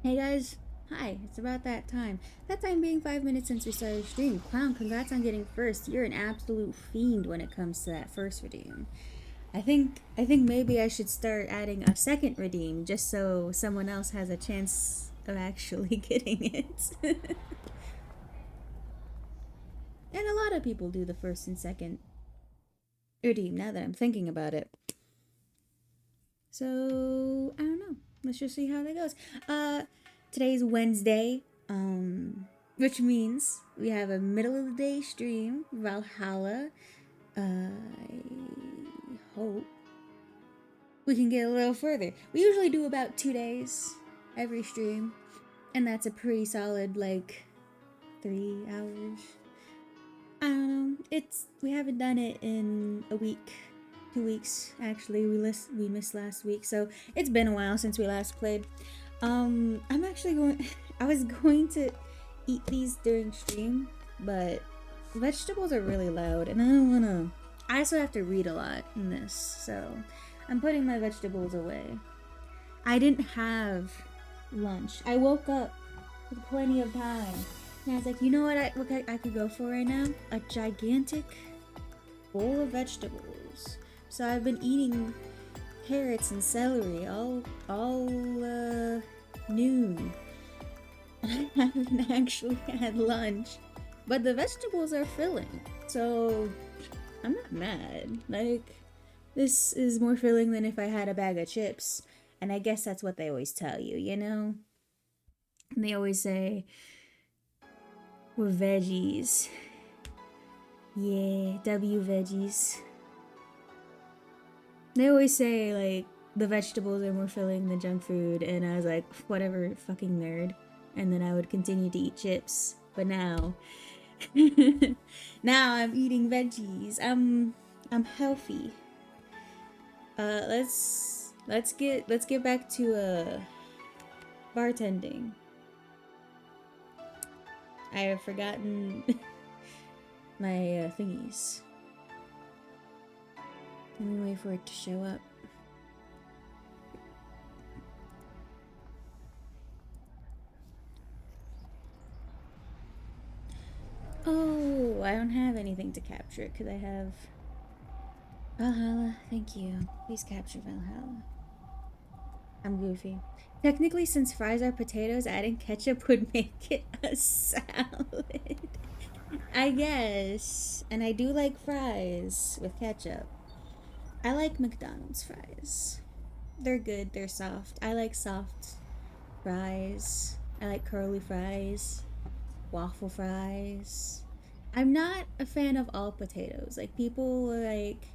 Hey guys, hi, it's about that time. That time being 5 minutes since we started stream. Clown, congrats on getting first. You're an absolute fiend when it comes to that first redeem. I think maybe I should start adding a second redeem just so someone else has a chance of actually getting it. And a lot of people do the first and second redeem now that I'm thinking about it. So, I don't know. Let's just see how that goes. Today's Wednesday, which means we have a middle of the day stream, Valhalla. I hope we can get a little further. We usually do about 2 days every stream, and that's a pretty solid, like, 3 hours. I don't know. We haven't done it in a week, 2 weeks actually. We missed last week, so it's been a while since we last played. I'm actually going. I was going to eat these during stream, but vegetables are really loud, and I don't wanna. I also have to read a lot in this, so I'm putting my vegetables away. I didn't have lunch. I woke up with plenty of time, and I was like, you know what I could go for right now? A gigantic bowl of vegetables. So I've been eating carrots and celery all noon. I haven't actually had lunch, but the vegetables are filling, so I'm not mad. Like, this is more filling than if I had a bag of chips, and I guess that's what they always tell you, you know? And they always say, we're veggies. Yeah, W veggies. They always say, like, the vegetables are more filling than junk food, and I was like, whatever, fucking nerd. And then I would continue to eat chips. But now, now I'm eating veggies. I'm healthy. Let's get back to bartending. I have forgotten my thingies. Let me wait for it to show up. Oh, I don't have anything to capture it because I have Valhalla. Thank you. Please capture Valhalla. I'm goofy. Technically, since fries are potatoes, adding ketchup would make it a salad. I guess. And I do like fries with ketchup. I like McDonald's fries. They're good, they're soft. I like soft fries. I like curly fries, waffle fries. I'm not a fan of all potatoes. Like, people like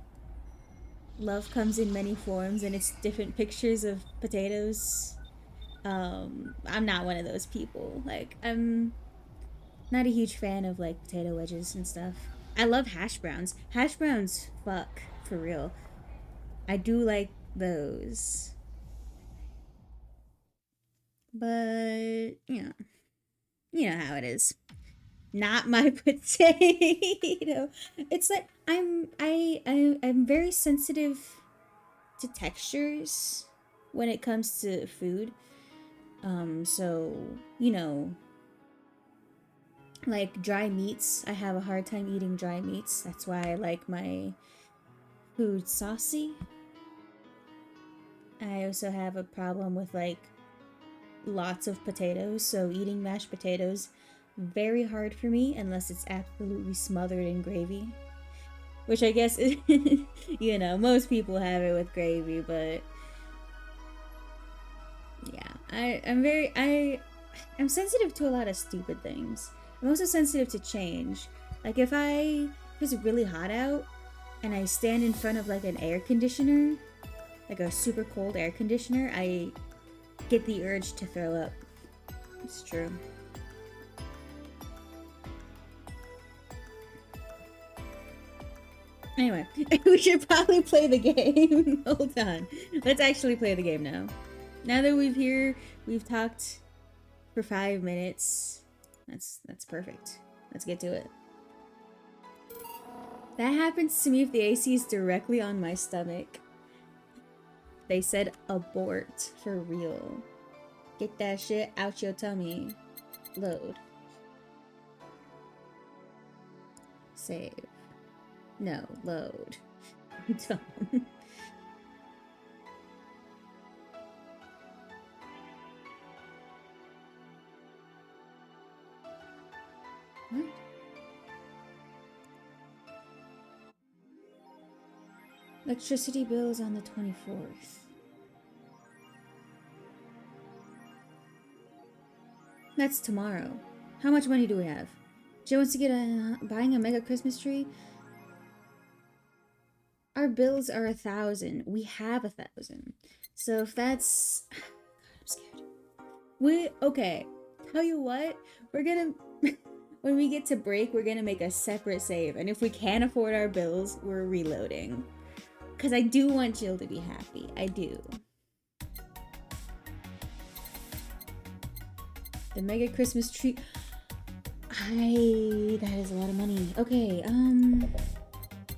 love comes in many forms and it's different pictures of potatoes. I'm not one of those people. Like, I'm not a huge fan of like potato wedges and stuff. I love hash browns. Hash browns fuck for real. I do like those. But, you know how it is. Not my potato. It's like I'm very sensitive to textures when it comes to food. So, you know, like dry meats, I have a hard time eating dry meats. That's why I like my food saucy. I also have a problem with like lots of potatoes, so eating mashed potatoes very hard for me unless it's absolutely smothered in gravy. Which I guess most people have it with gravy, but yeah, I'm sensitive to a lot of stupid things. I'm also sensitive to change. Like if it's really hot out and I stand in front of like an air conditioner, like a super cold air conditioner, I get the urge to throw up. It's true. Anyway, we should probably play the game. Hold on. Let's actually play the game now. Now that we've talked for 5 minutes. That's perfect. Let's get to it. That happens to me if the AC is directly on my stomach. They said abort for real. Get that shit out your tummy. Load. Save. No, load. Dumb. What? Electricity bills on the 24th. That's tomorrow. How much money do we have? Joe wants to get buying a mega Christmas tree. Our bills are 1,000. We have 1,000. So if that's, God, I'm scared. Okay. Tell you what, we're gonna when we get to break, we're gonna make a separate save, and if we can't afford our bills, we're reloading. Cause I do want Jill to be happy. I do. The mega Christmas tree. That is a lot of money. Okay,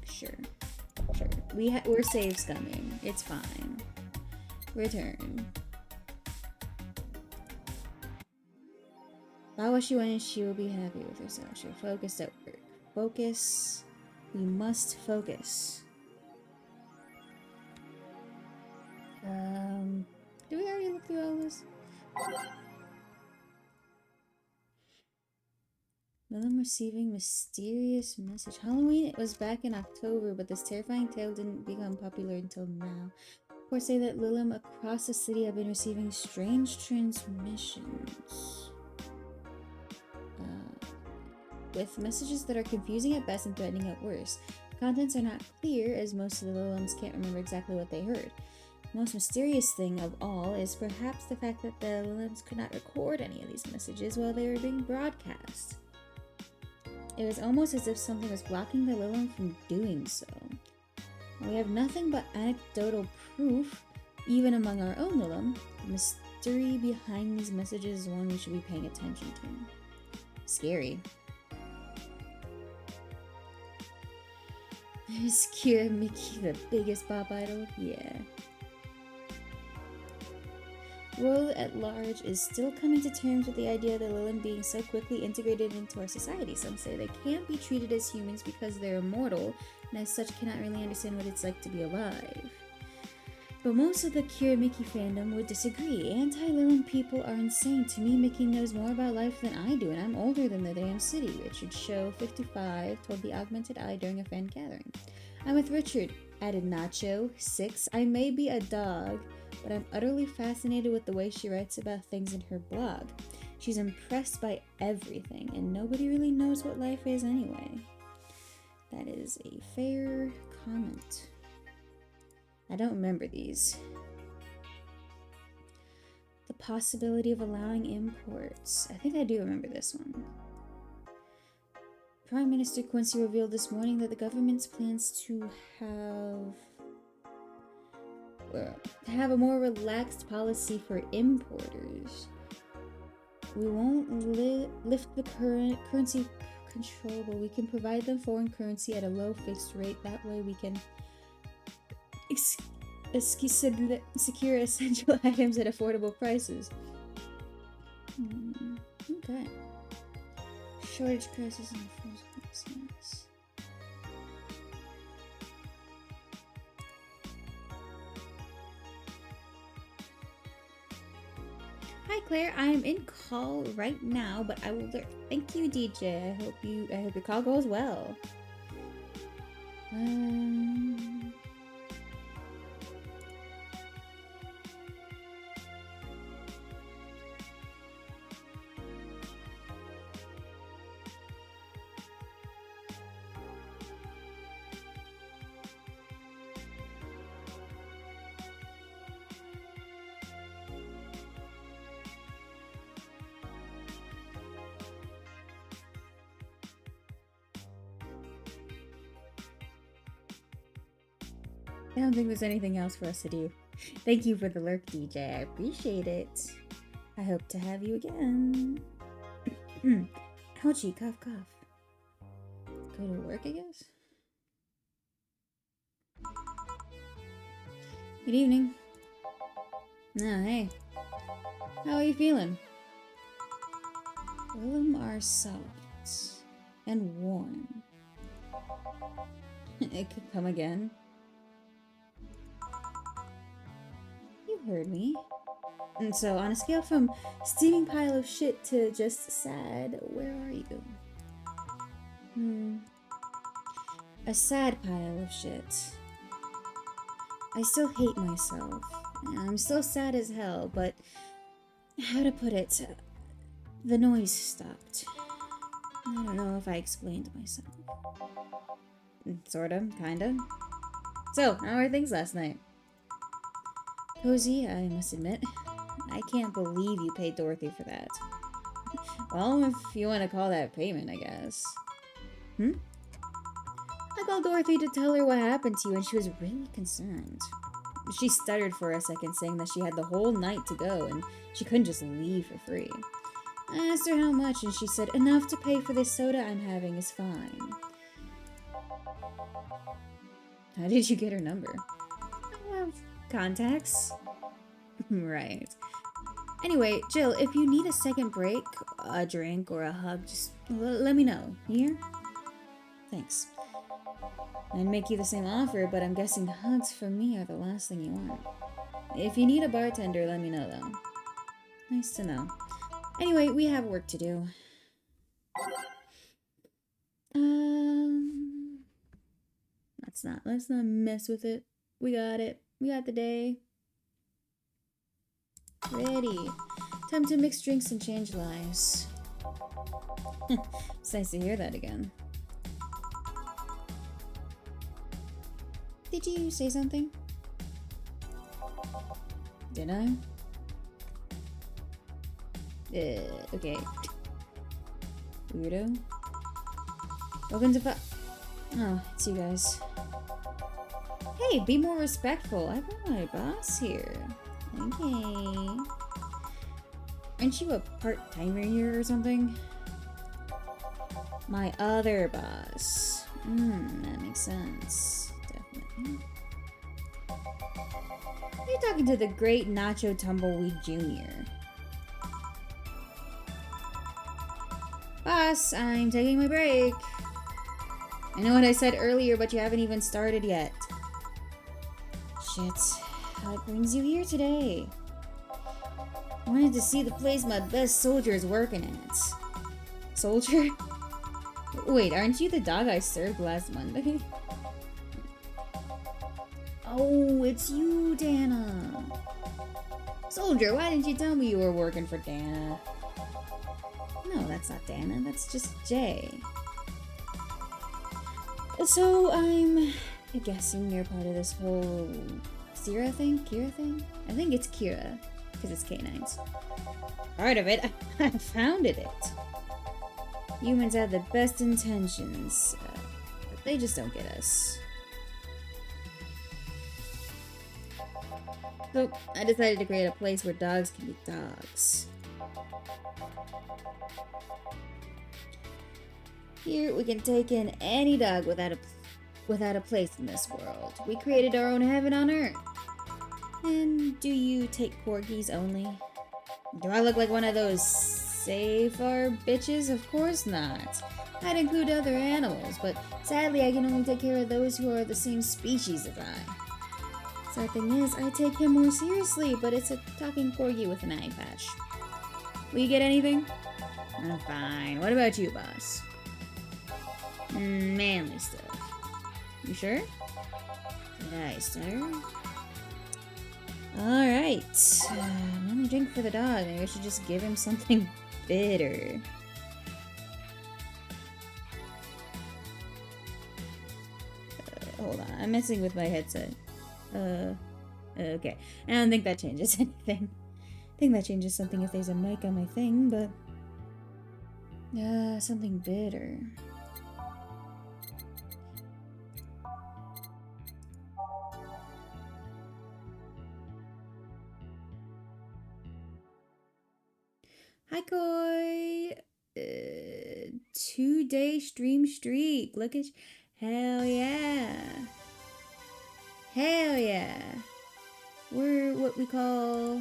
sure. We're save scumming. It's fine. Return. Allow what she wanted, she will be happy with herself. She'll focus at work. Focus. We must focus. Did we already look through all this? I'm receiving mysterious message. Halloween, it was back in October, but this terrifying tale didn't become popular until now. Reports say that Lilim across the city have been receiving strange transmissions. With messages that are confusing at best and threatening at worst. Contents are not clear, as most of the Lilims can't remember exactly what they heard. The most mysterious thing of all is perhaps the fact that the Lilims could not record any of these messages while they were being broadcast. It was almost as if something was blocking the Lilim from doing so. We have nothing but anecdotal proof, even among our own Lilim. The mystery behind these messages is one we should be paying attention to. Scary. Is Kira Mickey the biggest pop idol? Yeah. The world at large is still coming to terms with the idea of the Lilim being so quickly integrated into our society. Some say they can't be treated as humans because they're immortal, and as such cannot really understand what it's like to be alive. But most of the Kira Mickey fandom would disagree. Anti-Lilim people are insane. To me, Mickey knows more about life than I do, and I'm older than the damn city. Richard Show 55 told the Augmented Eye during a fan gathering. I'm with Richard, added Nacho 6. I may be a dog, but I'm utterly fascinated with the way she writes about things in her blog. She's impressed by everything, and nobody really knows what life is anyway. That is a fair comment. I don't remember these. The possibility of allowing imports. I think I do remember this one. Prime Minister Quincy revealed this morning that the government's plans to have a more relaxed policy for importers. We won't lift the current currency control, but we can provide them foreign currency at a low fixed rate. That way we can secure essential items at affordable prices. Okay. Shortage crisis in the first place, yes. Hi Claire, I am in call right now, but I will thank you, DJ. I hope your call goes well. I don't think there's anything else for us to do. Thank you for the lurk, DJ. I appreciate it. I hope to have you again. Ouchie, cough, cough. Go to work, I guess? Good evening. Oh, hey. How are you feeling? All of them are soft and warm. It could come again. You heard me. And so, on a scale from steaming pile of shit to just sad, where are you? A sad pile of shit. I still hate myself. I'm still sad as hell, but how to put it? The noise stopped. I don't know if I explained myself. Sorta, kinda. So, how were things last night? Cozy, I must admit. I can't believe you paid Dorothy for that. Well, if you want to call that payment, I guess. I called Dorothy to tell her what happened to you, and she was really concerned. She stuttered for a second, saying that she had the whole night to go, and she couldn't just leave for free. I asked her how much, and she said, enough to pay for this soda I'm having is fine. How did you get her number? I have contacts. Right. Anyway, Jill, if you need a second break, a drink, or a hug, just let me know. You hear? Thanks. I'd make you the same offer, but I'm guessing hugs from me are the last thing you want. If you need a bartender, let me know, though. Nice to know. Anyway, we have work to do. Let's not mess with it. We got it. We got the day. Ready. Time to mix drinks and change lives. It's nice to hear that again. Did you say something? Did I? Okay. Weirdo. Welcome to Oh, it's you guys. Hey, be more respectful. I brought my boss here. Okay. Aren't you a part-timer here or something? My other boss. That makes sense. Definitely. You're talking to the great Nacho Tumbleweed Jr. Boss, I'm taking my break. I know what I said earlier, but you haven't even started yet. Shit. What brings you here today? I wanted to see the place my best soldier is working at. Soldier? Wait, aren't you the dog I served last Monday? Oh, it's you, Dana. Soldier, why didn't you tell me you were working for Dana? No, that's not Dana, that's just Jay. So, I'm guessing you're part of this whole Kira thing? I think it's Kira, because it's canines. Part of it? I founded it. Humans have the best intentions, but they just don't get us. So, I decided to create a place where dogs can be dogs. Here, we can take in any dog without a place in this world. We created our own heaven on earth. And do you take corgis only? Do I look like one of those safer bitches? Of course not. I'd include other animals, but sadly I can only take care of those who are the same species as I. Sad thing is, I take him more seriously, but it's a talking corgi with an eye patch. Will you get anything? I'm fine. What about you, boss? Manly stuff. You sure? Did I stutter? Alright. Another drink for the dog. Maybe I should just give him something bitter. Hold on. I'm messing with my headset. Okay. I don't think that changes anything. I think that changes something if there's a mic on my thing, but... something bitter. Hi, Koi! 2-day stream streak. Look at hell yeah. Hell yeah. We're what we call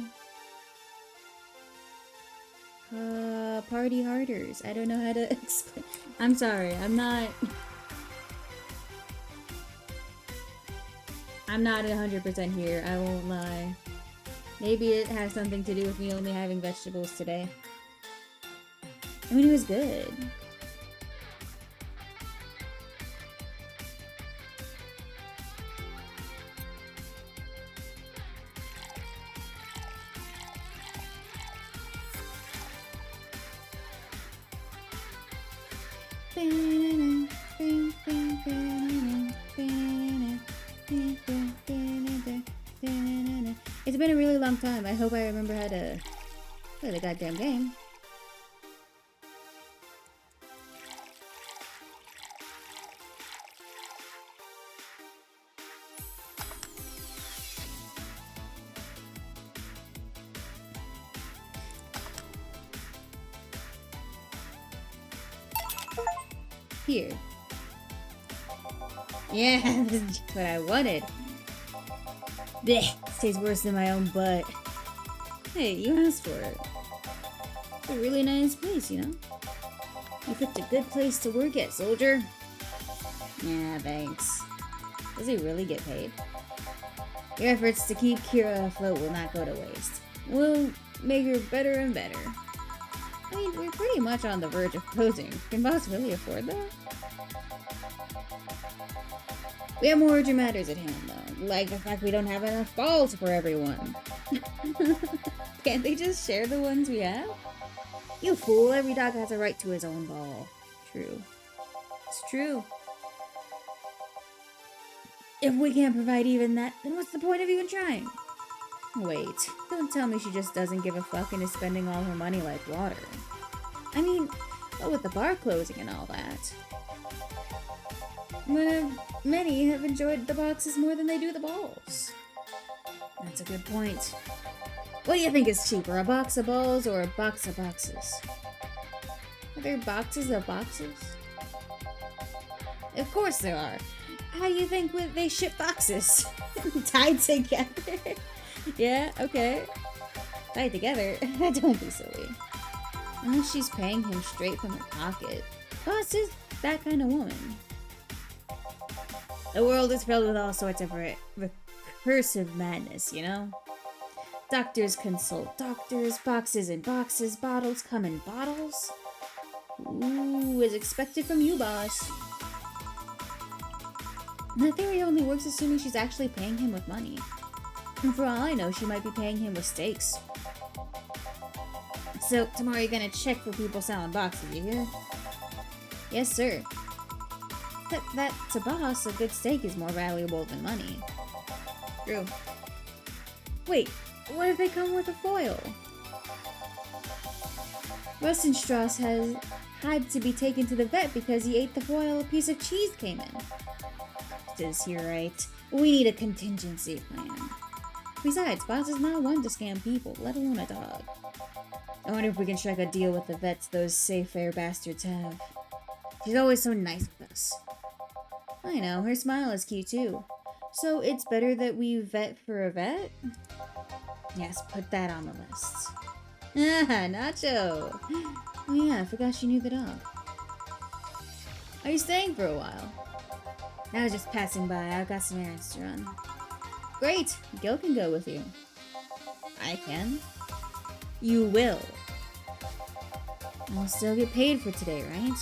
party harders. I don't know how to explain. I'm sorry, I'm not 100% here, I won't lie. Maybe it has something to do with me only having vegetables today. I mean, it was good. It's been a really long time. I hope I remember how to play the goddamn game. Here. Yeah, this is just what I wanted. Blech, tastes worse than my own butt. Hey, you asked for it. It's a really nice place, you know? You picked a good place to work at, soldier. Yeah, thanks. Does he really get paid? Your efforts to keep Kira afloat will not go to waste. We'll make her better and better. I mean, we're pretty much on the verge of closing. Can boss really afford that? We have more urgent matters at hand, though. Like the fact we don't have enough balls for everyone. Can't they just share the ones we have? You fool, every dog has a right to his own ball. True. It's true. If we can't provide even that, then what's the point of even trying? Wait, don't tell me she just doesn't give a fuck and is spending all her money like water. I mean, what with the bar closing and all that? Many have enjoyed the boxes more than they do the balls. That's a good point. What do you think is cheaper, a box of balls or a box of boxes? Are there boxes of boxes? Of course there are. How do you think they ship boxes? Tied together? Yeah, okay. Tied together? Don't be silly. Unless she's paying him straight from her pocket. Boss is that kind of woman. The world is filled with all sorts of recursive madness, you know? Doctors consult doctors, boxes and boxes, bottles come in bottles. Ooh, as expected from you, boss. That theory only works assuming she's actually paying him with money. And for all I know, she might be paying him with steaks. So, tomorrow you're gonna check for people selling boxes, you hear? Yes, sir. That to boss, a good steak is more valuable than money. True. Wait, what if they come with a foil? Rosenstrass has had to be taken to the vet because he ate the foil a piece of cheese came in. Is he right? We need a contingency plan. Besides, boss is not one to scam people, let alone a dog. I wonder if we can strike a deal with the vets those safe-fair bastards have. She's always so nice with us. I know, her smile is cute too. So it's better that we vet for a vet? Yes, put that on the list. Ah, Nacho! Oh yeah, I forgot she knew the dog. Are you staying for a while? I was just passing by, I've got some errands to run. Great! Gil can go with you. I can? You will. I'll still get paid for today, right?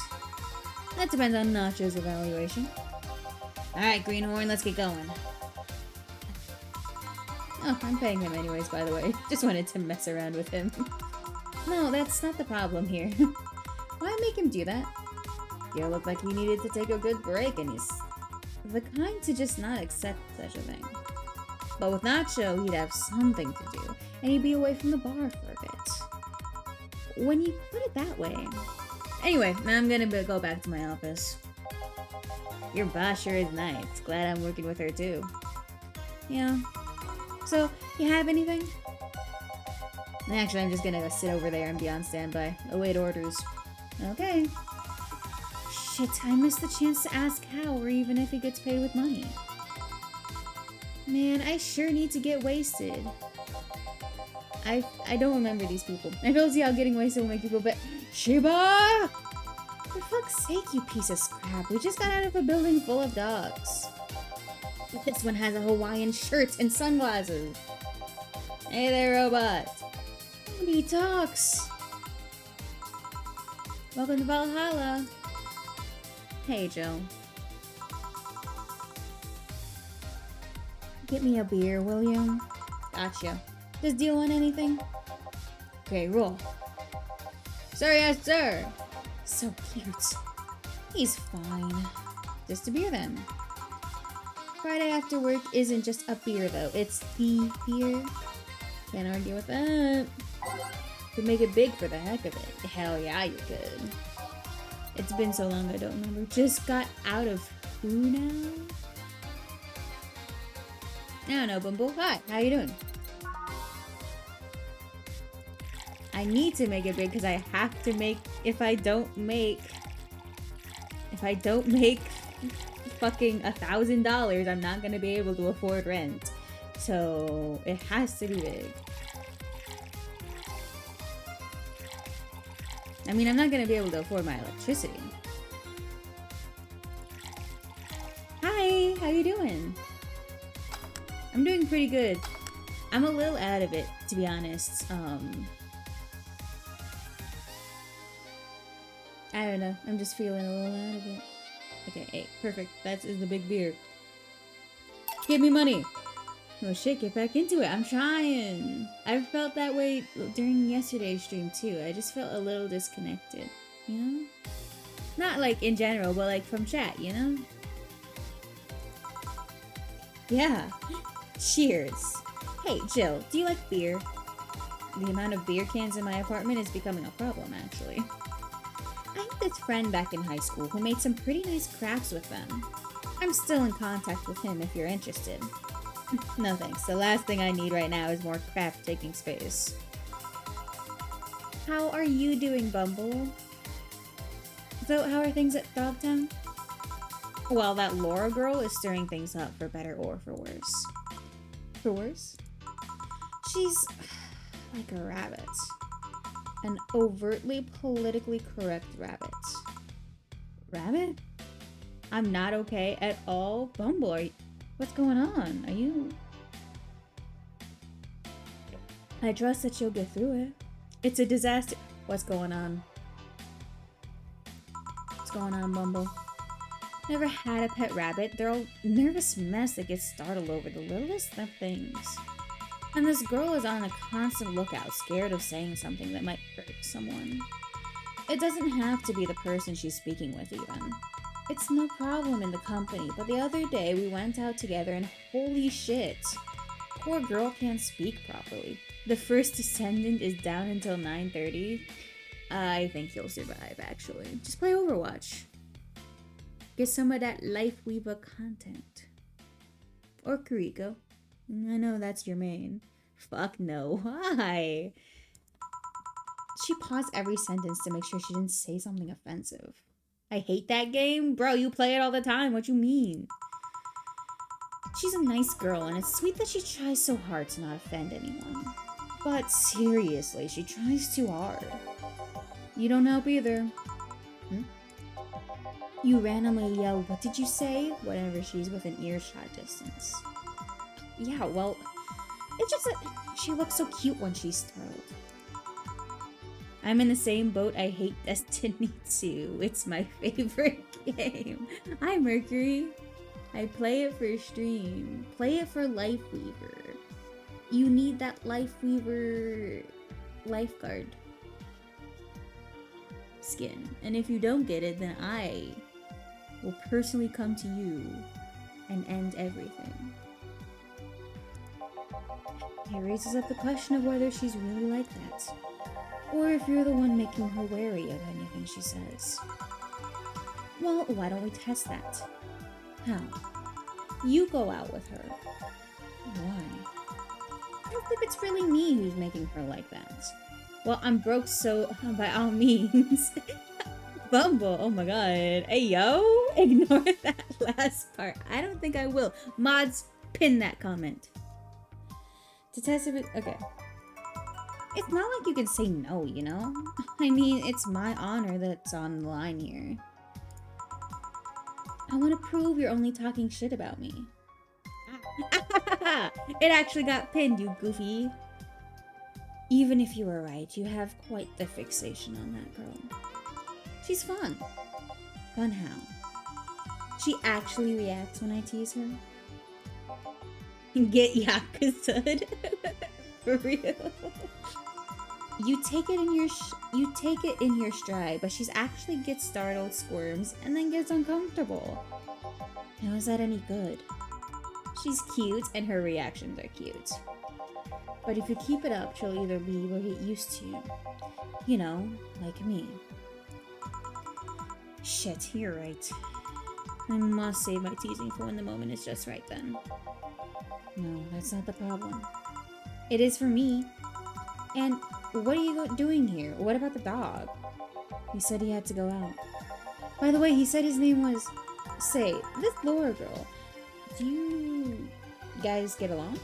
That depends on Nacho's evaluation. Alright, Greenhorn, let's get going. Oh, I'm paying him anyways, by the way. Just wanted to mess around with him. No, that's not the problem here. Why make him do that? Gil looked like he needed to take a good break, and he's the kind to just not accept such a thing. But with Nacho, he'd have something to do, and he'd be away from the bar for a bit. When you put it that way. Anyway, now I'm gonna go back to my office. Your boss sure is nice. Glad I'm working with her too. Yeah. So, you have anything? Actually, I'm just gonna go sit over there and be on standby. Await orders. Okay. Shit, I missed the chance to ask how, or even if he gets paid with money. Man, I sure need to get wasted. I don't remember these people. I don't see how getting wasted will make you feel better. Shiba! For fuck's sake, you piece of scrap. We just got out of a building full of dogs. This one has a Hawaiian shirt and sunglasses. Hey there, robot. He talks. Welcome to Valhalla. Hey, Jill. Get me a beer, will you? Gotcha. Does Deal want anything? Okay, roll. Sir, yes, sir. So cute. He's fine. Just a beer then. Friday after work isn't just a beer though, it's the beer. Can't argue with that. Could make it big for the heck of it. Hell yeah, you could. It's been so long I don't remember. Just got out of who now? I don't know, Bumble. Hi, how you doing? I need to make it big because I have to make, if I don't make fucking $1,000, I'm not gonna be able to afford rent. So it has to be big. I mean, I'm not gonna be able to afford my electricity. Hi, how you doing? I'm doing pretty good. I'm a little out of it, to be honest. I don't know. I'm just feeling a little out of it. Okay, hey, perfect. That is the big beer. Give me money! Oh shit, get back into it. I'm trying. I felt that way during yesterday's stream too. I just felt a little disconnected, you know? Not like in general, but like from chat, you know? Yeah. Cheers. Hey, Jill, do you like beer? The amount of beer cans in my apartment is becoming a problem, actually. I had this friend back in high school who made some pretty nice crafts with them. I'm still in contact with him if you're interested. No thanks, the last thing I need right now is more craft taking space. How are you doing, Bumble? So, how are things at Dogtown? Well, that Laura girl is stirring things up for better or for worse. For worse? She's like a rabbit. An overtly politically correct rabbit. Rabbit? I'm not okay at all. Bumble, what's going on? Are you... I trust that you'll get through it. It's a disaster. What's going on? What's going on, Bumble? Never had a pet rabbit. They're all nervous mess that gets startled over the littlest of things. And this girl is on a constant lookout, scared of saying something that might hurt someone. It doesn't have to be the person she's speaking with even. It's no problem in the company, but the other day we went out together and holy shit, poor girl can't speak properly. The first descendant is down until 9:30. I think you'll survive, actually. Just play Overwatch. Get some of that Life Weaver content. Or Kuriko. I know that's your main. Fuck no. Why? She paused every sentence to make sure she didn't say something offensive. I hate that game? Bro, you play it all the time. What you mean? She's a nice girl, and it's sweet that she tries so hard to not offend anyone. But seriously, she tries too hard. You don't help either. You randomly yell, "What did you say?" whenever she's within earshot distance. Yeah, well, it's just that she looks so cute when she's startled. I'm in the same boat. I hate Destiny 2. It's my favorite game. Hi, Mercury. I play it for stream. Play it for Lifeweaver. You need that Lifeweaver lifeguard skin. And if you don't get it, then I will personally come to you and end everything. It raises up the question of whether she's really like that. Or if you're the one making her wary of anything she says. Well, why don't we test that? How? You go out with her. Why? I don't think it's really me who's making her like that. Well, I'm broke, so by all means. Bumble, oh my god. Hey, yo! Ignore that last part. I don't think I will. Mods, pin that comment. To test if it... Okay. It's not like you can say no, you know? I mean, it's my honor that's on the line here. I want to prove you're only talking shit about me. It actually got pinned, you goofy. Even if you were right, you have quite the fixation on that girl. She's fun. Fun how? She actually reacts when I tease her. Get yakuza. For real. You take it in your stride, but she's actually gets startled, squirms, and then gets uncomfortable. How is that any good? She's cute, and her reactions are cute. But if you keep it up, she'll either leave or get used to you. You know, like me. Shit, you're right. I must save my teasing for when the moment is just right then. No, that's not the problem. It is for me. And what are you doing here? What about the dog? He said he had to go out. By the way, he said his name was... Say, this Laura girl, do you guys get along?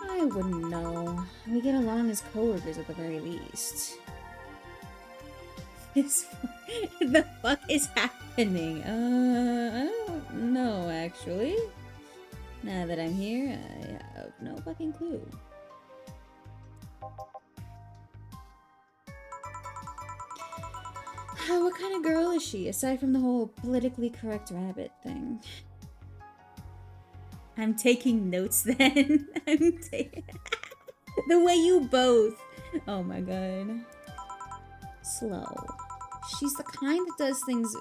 I wouldn't know. We get along as coworkers at the very least. The fuck is happening? I don't know, actually. Now that I'm here, I have no fucking clue. What kind of girl is she, aside from the whole politically correct rabbit thing? I'm taking notes then. The way you both. Oh my god. Slow. She's the kind that does things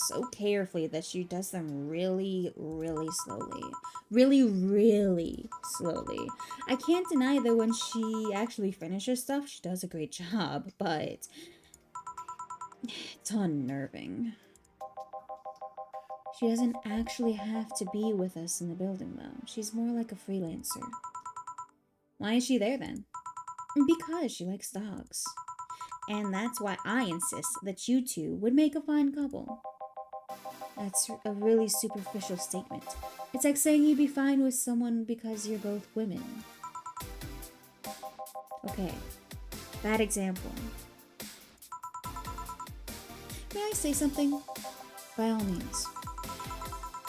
so carefully that she does them really, really slowly. Really, really slowly. I can't deny that when she actually finishes stuff, she does a great job, but it's unnerving. She doesn't actually have to be with us in the building, though. She's more like a freelancer. Why is she there, then? Because she likes dogs. And that's why I insist that you two would make a fine couple. That's a really superficial statement. It's like saying you'd be fine with someone because you're both women. Okay, bad example. May I say something? By all means.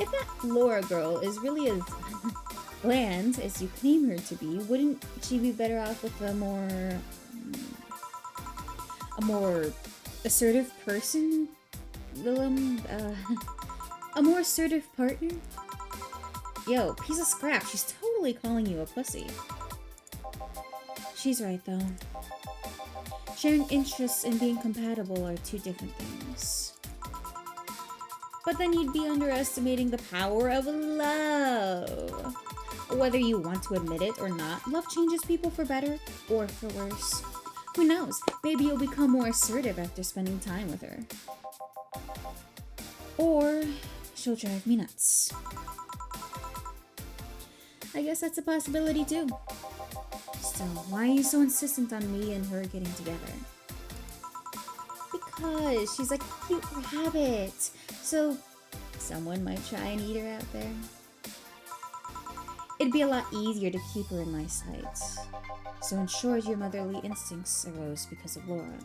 If that Laura girl is really as bland as you claim her to be, wouldn't she be better off with a more assertive person? A more assertive partner? Yo, piece of scrap, she's totally calling you a pussy. She's right, though. Sharing interests and being compatible are two different things. But then you'd be underestimating the power of love. Whether you want to admit it or not, love changes people for better or for worse. Who knows? Maybe you'll become more assertive after spending time with her. Or she'll drive me nuts. I guess that's a possibility too. Still, why are you so insistent on me and her getting together? Because she's like a cute rabbit. So someone might try and eat her out there. It'd be a lot easier to keep her in my sights. So ensures your motherly instincts arose because of Laura.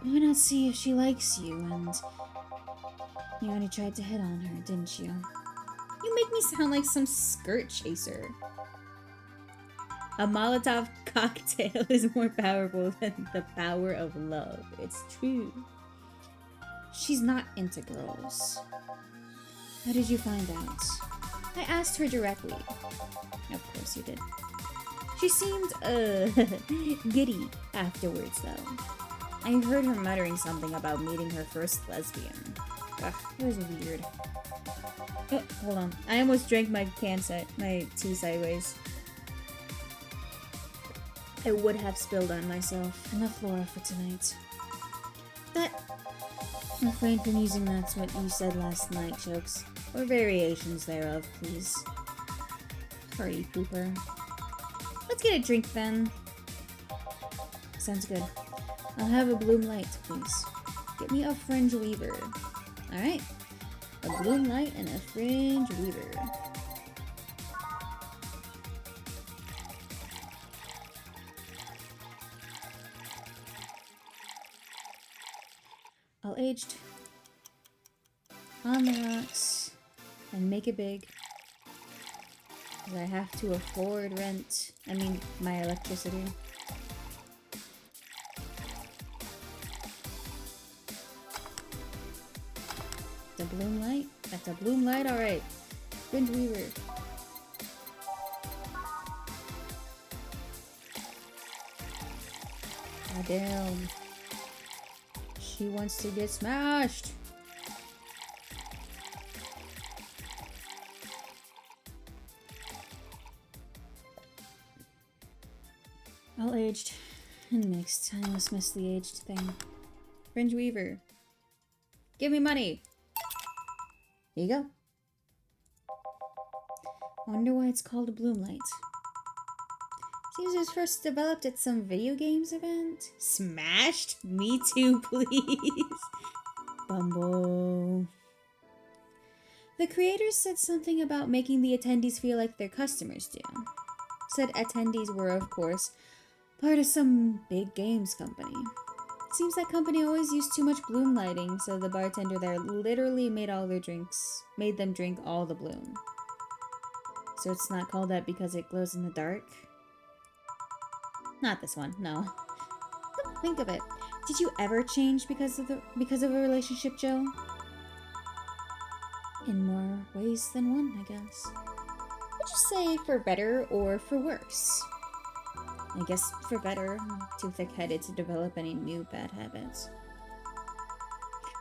Why not see if she likes you? And you only tried to hit on her, didn't you? You make me sound like some skirt chaser. A Molotov cocktail is more powerful than the power of love. It's true. She's not into girls. How did you find out? I asked her directly. Of course you did. She seemed, giddy afterwards, though. I heard her muttering something about meeting her first lesbian. Ugh, it was weird. Oh, hold on. I almost drank my tea sideways. I would have spilled on myself. Enough Laura for tonight. Refrain from using that's what you said last night jokes. Or variations thereof, please. Party pooper. Let's get a drink then. Sounds good. I'll have a bloom light, please. Get me a fringe weaver. Alright. A bloom light and a fringe weaver. on the rocks and make it big. Because I have to afford rent. I mean, my electricity. The bloom light? That's a bloom light? Alright. Fringe Weaver. God damn. She wants to get smashed. All aged and mixed. I almost missed the aged thing. Fringe Weaver. Give me money. Here you go. Wonder why it's called a bloom light. Seems it was first developed at some video games event. Smashed? Me too, please. Bumble. The creators said something about making the attendees feel like their customers do. Said attendees were, of course, part of some big games company. Seems that company always used too much bloom lighting, so the bartender there literally made them drink all the bloom. So it's not called that because it glows in the dark? Not this one, no. Think of it. Did you ever change because of a relationship, Joe? In more ways than one, I guess. Would you say for better or for worse? I guess for better. I'm too thick-headed to develop any new bad habits.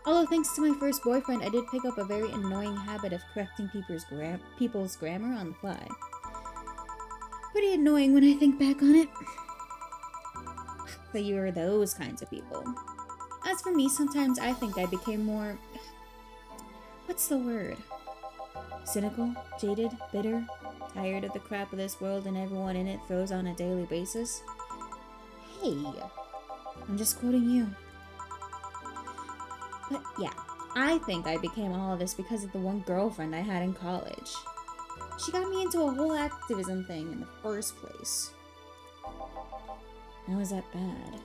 Although thanks to my first boyfriend, I did pick up a very annoying habit of correcting people's grammar on the fly. Pretty annoying when I think back on it. But you are those kinds of people. As for me, sometimes I think I became more... What's the word? Cynical, jaded, bitter, tired of the crap of this world and everyone in it throws on a daily basis. Hey, I'm just quoting you. But yeah, I think I became all of this because of the one girlfriend I had in college. She got me into a whole activism thing in the first place. How was that bad?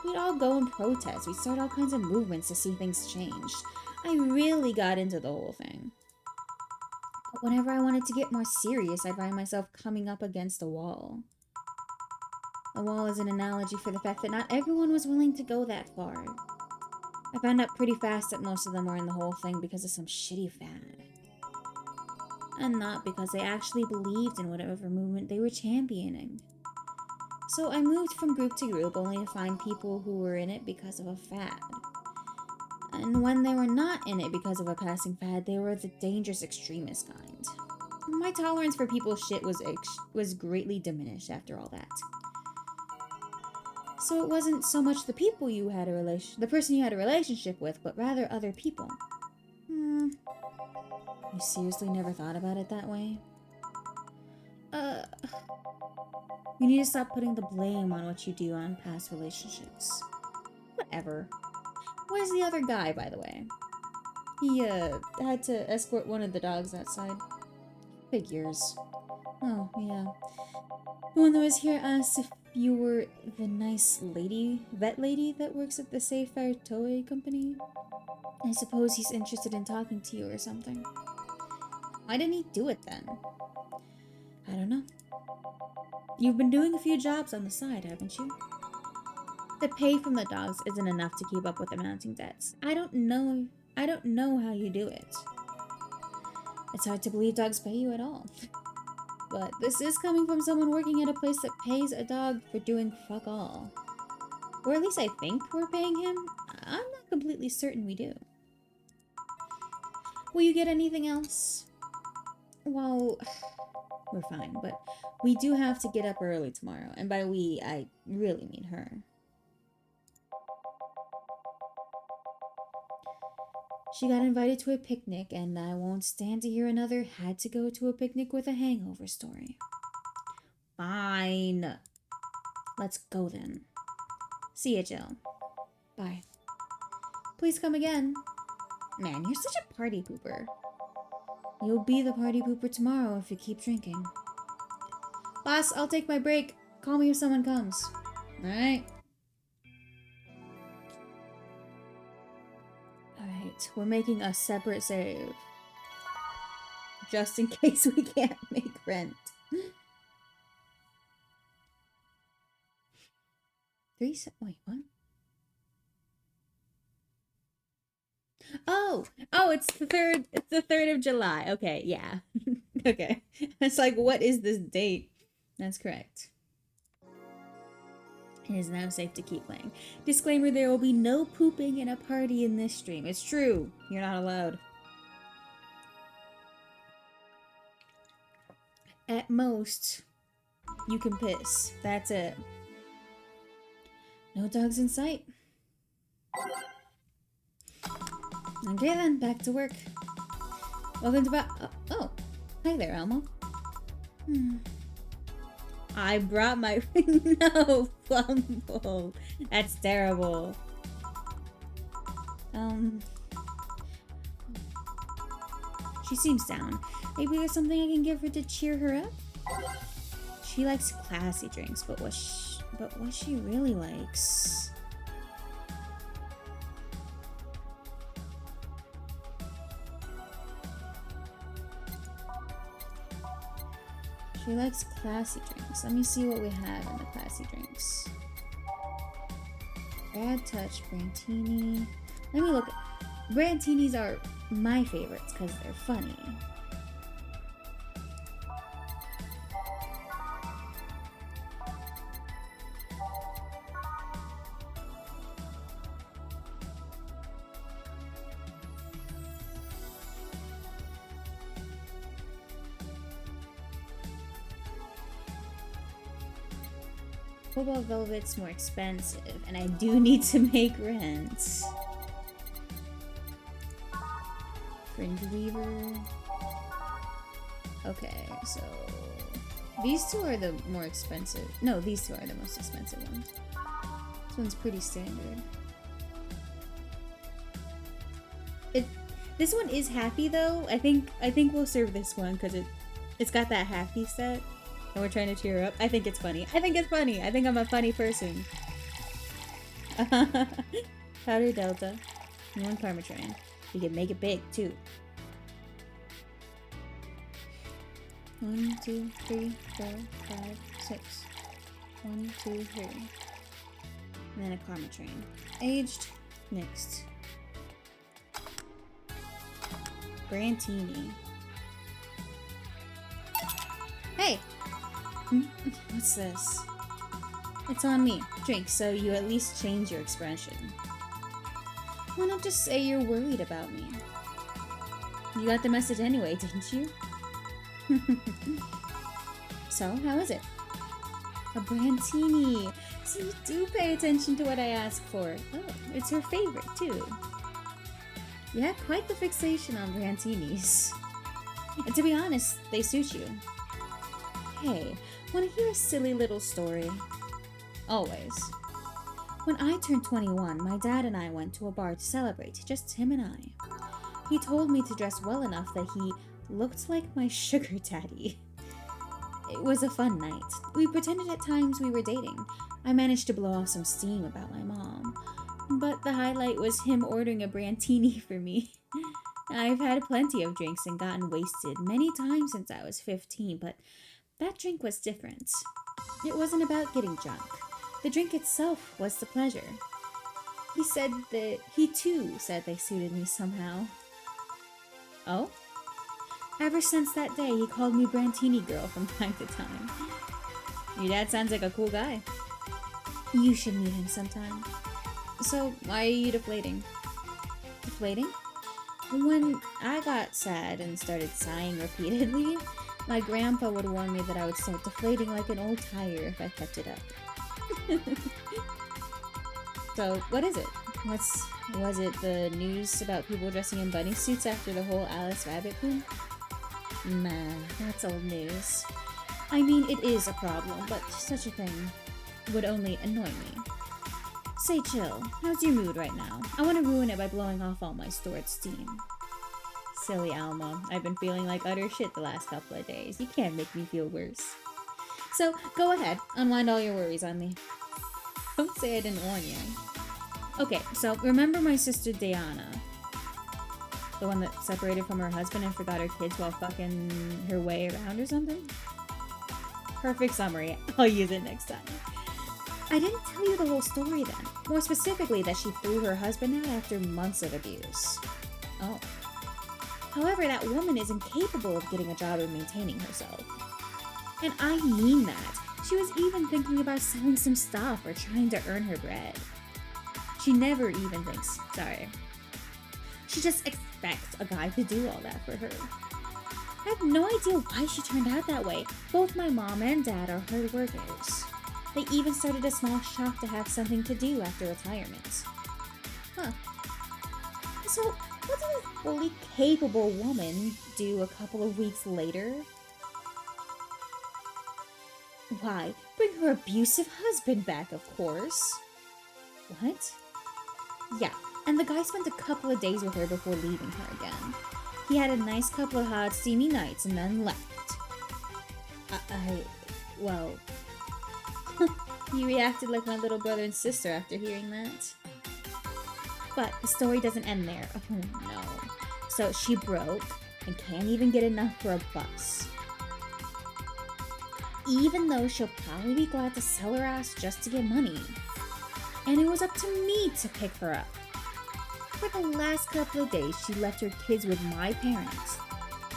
We'd all go and protest. We'd start all kinds of movements to see things changed. I really got into the whole thing. But whenever I wanted to get more serious, I'd find myself coming up against a wall. A wall is an analogy for the fact that not everyone was willing to go that far. I found out pretty fast that most of them were in the whole thing because of some shitty fad. And not because they actually believed in whatever movement they were championing. So I moved from group to group only to find people who were in it because of a fad. And when they were not in it because of a passing fad, they were the dangerous extremist kind. My tolerance for people's shit was greatly diminished after all that. So it wasn't so much the people the person you had a relationship with, but rather other people. You seriously never thought about it that way? You need to stop putting the blame on what you do on past relationships. Whatever. Where's the other guy, by the way? He, had to escort one of the dogs outside. Figures. Oh, yeah. The one that was here asked if you were the nice vet lady that works at the Sayfair Toy Company. I suppose he's interested in talking to you or something. Why didn't he do it then? I don't know. You've been doing a few jobs on the side, haven't you? The pay from the dogs isn't enough to keep up with the mounting debts. I don't know how you do it. It's hard to believe dogs pay you at all. But this is coming from someone working at a place that pays a dog for doing fuck all. Or at least I think we're paying him. I'm not completely certain we do. Will you get anything else? Well, we're fine, but we do have to get up early tomorrow. And by we, I really mean her. She got invited to a picnic, and I won't stand to hear another had to go to a picnic with a hangover story. Fine. Let's go then. See ya, Jill. Bye. Please come again. Man, you're such a party pooper. You'll be the party pooper tomorrow if you keep drinking. Boss, I'll take my break. Call me if someone comes. Alright. Alright, we're making a separate save. Just in case we can't make rent. 3 wait, what? Oh, it's the 3rd. It's the 3rd of July. Okay, yeah. Okay. It's like, what is this date? That's correct. It is now safe to keep playing. Disclaimer, there will be no pooping in a party in this stream. It's true. You're not allowed. At most, you can piss. That's it. No dogs in sight. Okay then, back to work. Welcome to oh, hi there, Elmo. I brought my no fumble. That's terrible. She seems down. Maybe there's something I can give her to cheer her up. She likes classy drinks, but what she really likes. She likes classy drinks. Let me see what we have in the classy drinks. Bad Touch, Brantini. Let me look. Brantinis are my favorites because they're funny. Cobalt Velvet's more expensive, and I do need to make rent. Fringe Weaver. Okay, so these two are the more expensive. No, these two are the most expensive ones. This one's pretty standard. This one is happy though. I think we'll serve this one because it's got that happy set. And we're trying to cheer her up. I think it's funny. I think I'm a funny person. Powder Delta. And 1 Parmesan. You can make it big, too. 1, 2, 3, 4, 5, 6. 1, 2, 3. And then a Karma Train. Aged. Mixed. Brantini. Hey! What's this? It's on me. Drink, so you at least change your expression. Why not just say you're worried about me? You got the message anyway, didn't you? So, how is it? A Brantini! So you do pay attention to what I ask for. Oh, it's your favorite, too. You have quite the fixation on Brantinis. And to be honest, they suit you. Hey, want to hear a silly little story? Always. When I turned 21, my dad and I went to a bar to celebrate, just him and I. He told me to dress well enough that he looked like my sugar daddy. It was a fun night. We pretended at times we were dating. I managed to blow off some steam about my mom. But the highlight was him ordering a Brantini for me. I've had plenty of drinks and gotten wasted many times since I was 15, but that drink was different. It wasn't about getting drunk. The drink itself was the pleasure. He too said they suited me somehow. Oh? Ever since that day, he called me Brantini Girl from time to time. Your dad sounds like a cool guy. You should meet him sometime. So, why are you deflating? Deflating? When I got sad and started sighing repeatedly, my grandpa would warn me that I would start deflating like an old tire if I kept it up. So, what is it? Was it the news about people dressing in bunny suits after the whole Alice Rabbit boom? Nah, that's old news. I mean, it is a problem, but such a thing would only annoy me. Say chill, how's your mood right now? I want to ruin it by blowing off all my stored steam. Silly Alma, I've been feeling like utter shit the last couple of days. You can't make me feel worse. So, go ahead, unwind all your worries on me. Don't say I didn't warn you. Okay, so remember my sister Diana? The one that separated from her husband and forgot her kids while fucking her way around or something? Perfect summary. I'll use it next time. I didn't tell you the whole story then. More specifically, that she threw her husband out after months of abuse. Oh. However, that woman is incapable of getting a job and maintaining herself. And I mean that. She was even thinking about selling some stuff or trying to earn her bread. She never even thinks, sorry. She just expects a guy to do all that for her. I have no idea why she turned out that way. Both my mom and dad are hard workers. They even started a small shop to have something to do after retirement. Huh. So, what did a fully capable woman do a couple of weeks later? Why, bring her abusive husband back, of course. What? Yeah, and the guy spent a couple of days with her before leaving her again. He had a nice couple of hot, steamy nights and then left. Well... You reacted like my little brother and sister after hearing that. But the story doesn't end there. Oh no. So she broke and can't even get enough for a bus. Even though she'll probably be glad to sell her ass just to get money. And it was up to me to pick her up. For the last couple of days, she left her kids with my parents.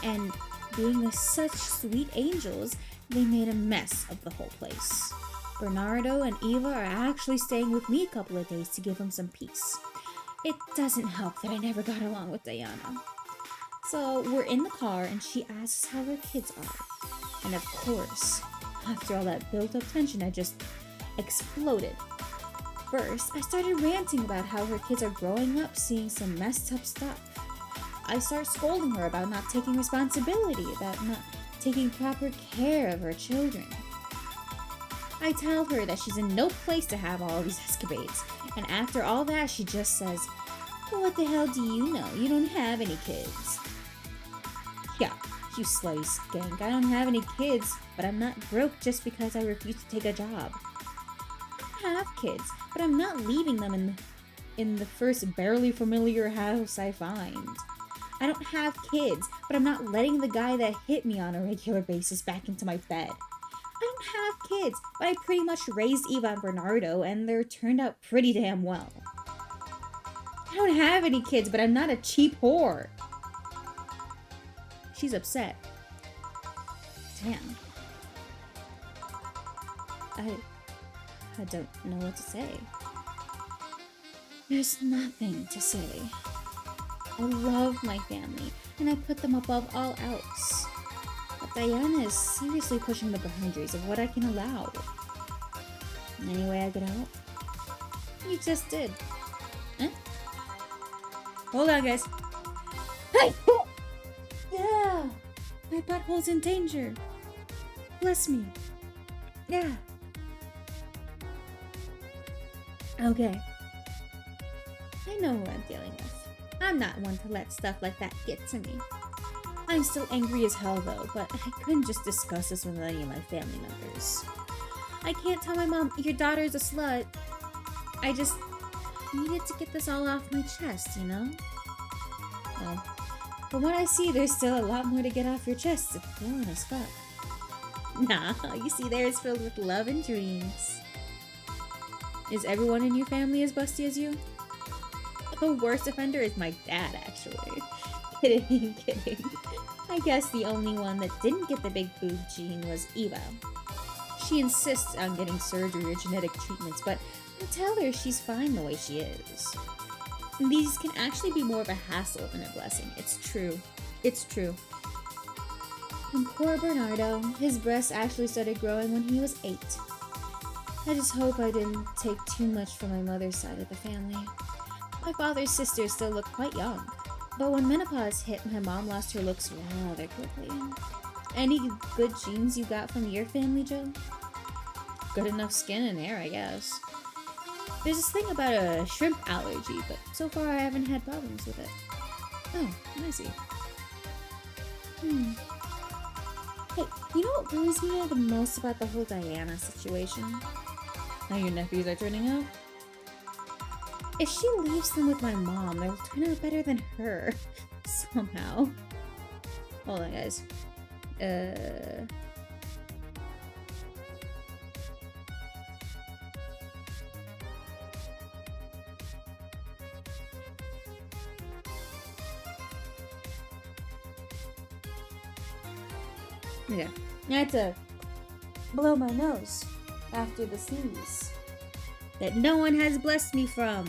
And being such sweet angels, they made a mess of the whole place. Bernardo and Eva are actually staying with me a couple of days to give them some peace. It doesn't help that I never got along with Diana. So we're in the car and she asks how her kids are. And of course, after all that built-up tension, I just exploded. First, I started ranting about how her kids are growing up seeing some messed up stuff. I start scolding her about not taking responsibility, about not taking proper care of her children. I tell her that she's in no place to have all these escapades, and after all that, she just says, well, what the hell do you know? You don't have any kids. Yeah, you slutty skank, I don't have any kids, but I'm not broke just because I refuse to take a job. I have kids, but I'm not leaving them in the first barely familiar house I find. I don't have kids, but I'm not letting the guy that hit me on a regular basis back into my bed. I don't have kids, but I pretty much raised Eva and Bernardo, and they're turned out pretty damn well. I don't have any kids, but I'm not a cheap whore. She's upset. Damn. I don't know what to say. There's nothing to say. I love my family, and I put them above all else. But Diana is seriously pushing the boundaries of what I can allow. Any way I could help? You just did. Huh? Hold on, guys. Hey! Yeah! My butthole's in danger. Bless me. Yeah. Okay. I know who I'm dealing with. I'm not one to let stuff like that get to me. I'm still angry as hell though, but I couldn't just discuss this with any of my family members. I can't tell my mom, your daughter's a slut. I just needed to get this all off my chest, you know? Well, from what I see, there's still a lot more to get off your chest. It's boring as fuck. Nah, you see there, it's filled with love and dreams. Is everyone in your family as busty as you? The worst offender is my dad, actually. Kidding, kidding. I guess the only one that didn't get the big boob gene was Eva. She insists on getting surgery or genetic treatments, but I tell her she's fine the way she is. These can actually be more of a hassle than a blessing. It's true. It's true. And poor Bernardo, his breasts actually started growing when he was 8. I just hope I didn't take too much from my mother's side of the family. My father's sisters still look quite young, but when menopause hit, my mom lost her looks rather quickly. Any good genes you got from your family, Joe? Good enough skin and hair, I guess. There's this thing about a shrimp allergy, but so far I haven't had problems with it. Oh, I see. Hey, you know what worries me the most about the whole Diana situation? How your nephews are turning out? If she leaves them with my mom, they'll turn out better than her. somehow. Hold on, guys. Okay. I had to blow my nose after the sneeze that no one has blessed me from.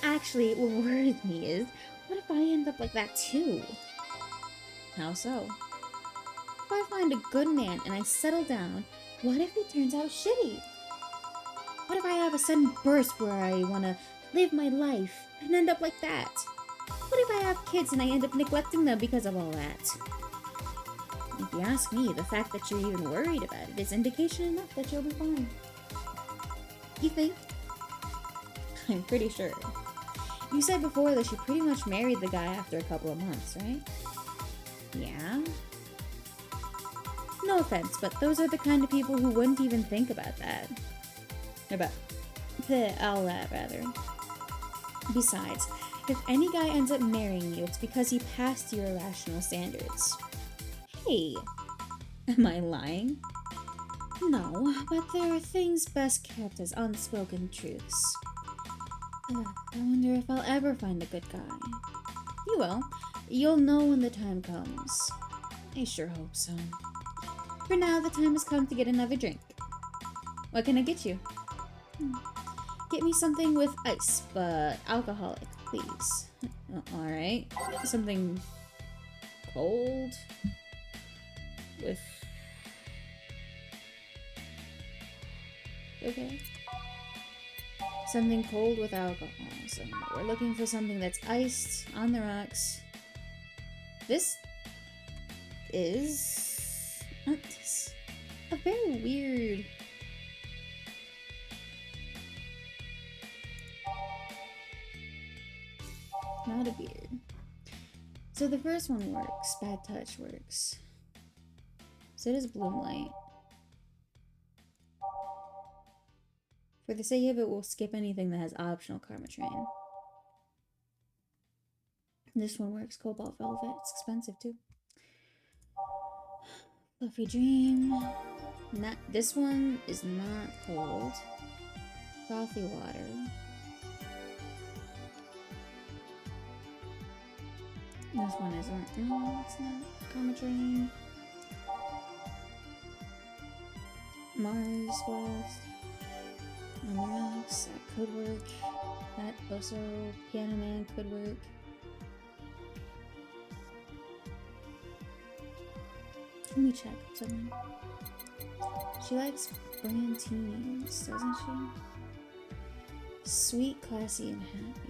Actually, what worries me is, what if I end up like that too? How so? If I find a good man and I settle down, what if he turns out shitty? What if I have a sudden burst where I want to live my life and end up like that? What if I have kids and I end up neglecting them because of all that? If you ask me, the fact that you're even worried about it is indication enough that you'll be fine. You think? I'm pretty sure. You said before that you pretty much married the guy after a couple of months, right? Yeah? No offense, but those are the kind of people who wouldn't even think about that. I'll laugh, rather. Besides, if any guy ends up marrying you, it's because he passed your irrational standards. Hey, am I lying? No, but there are things best kept as unspoken truths. I wonder if I'll ever find a good guy. You will. You'll know when the time comes. I sure hope so. For now, the time has come to get another drink. What can I get you? Get me something with ice, but alcoholic, please. Alright. Something cold with... Okay. Something cold with alcohol. So we're looking for something that's iced, on the rocks. This is... a very weird... Not a beard. So the first one works. Bad touch works. So does bloom light. For the sake of it, we'll skip anything that has optional karma train. This one works. Cobalt velvet. It's expensive too. Fluffy dream. This one is not cold. Frothy water. This one isn't. No, it's not. Karma train. Mars blast. On the rocks. That could work. That also Piano Man could work. Let me check something. She likes brantinis, doesn't she? Sweet, classy, and happy.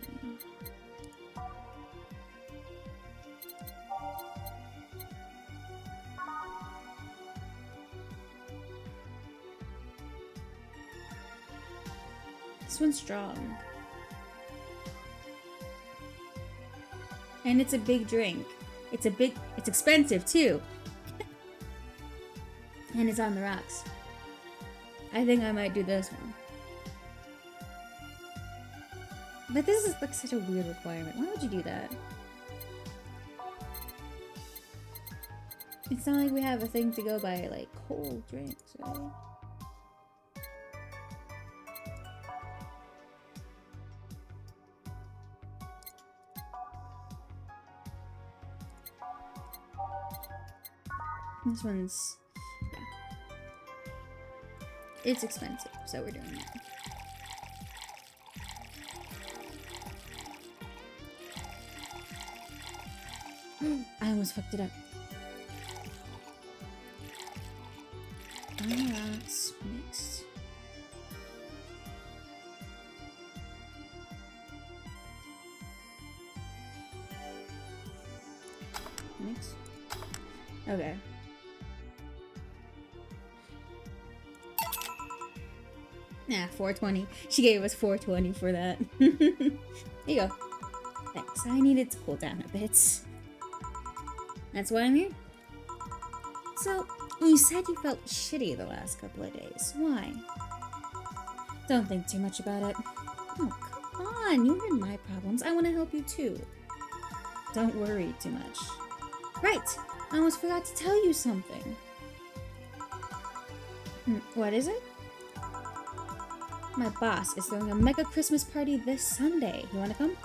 This one's strong. And it's a big drink. It's expensive too. And it's on the rocks. I think I might do this one. But this is like such a weird requirement. Why would you do that? It's not like we have a thing to go by like cold drinks, right? This one's... yeah. It's expensive, so we're doing that. I almost fucked it up. Rocks mixed. Mixed. Okay. Nah, 420. She gave us 420 for that. There you go. Thanks. I needed to cool down a bit. That's why I'm here. So, you said you felt shitty the last couple of days. Why? Don't think too much about it. Oh, come on, you're in my problems. I want to help you too. Don't worry too much. Right, I almost forgot to tell you something. What is it? My boss is throwing a mega Christmas party this Sunday. You want to come?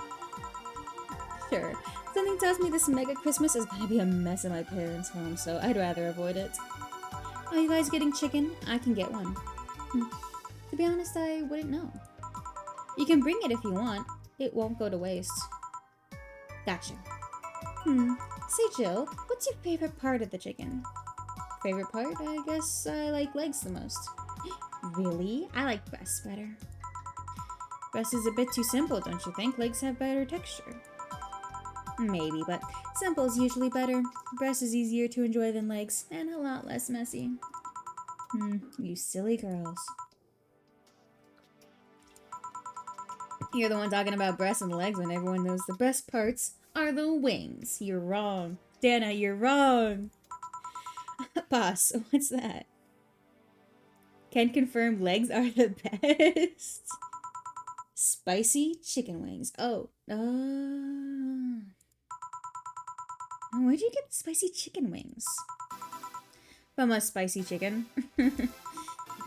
Sure. Something tells me this mega Christmas is gonna be a mess at my parents' home, so I'd rather avoid it. Are you guys getting chicken? I can get one. To be honest, I wouldn't know. You can bring it if you want. It won't go to waste. Gotcha. Say, Jill, what's your favorite part of the chicken? Favorite part? I guess I like legs the most. Really? I like breasts better. Breast is a bit too simple, don't you think? Legs have better texture. Maybe, but simple is usually better. Breast is easier to enjoy than legs, and a lot less messy. You silly girls. You're the one talking about breasts and legs when everyone knows the best parts are the wings. You're wrong. Dana, you're wrong. Boss, what's that? Can confirm legs are the best. Spicy chicken wings. Oh. Where'd you get spicy chicken wings? From a spicy chicken.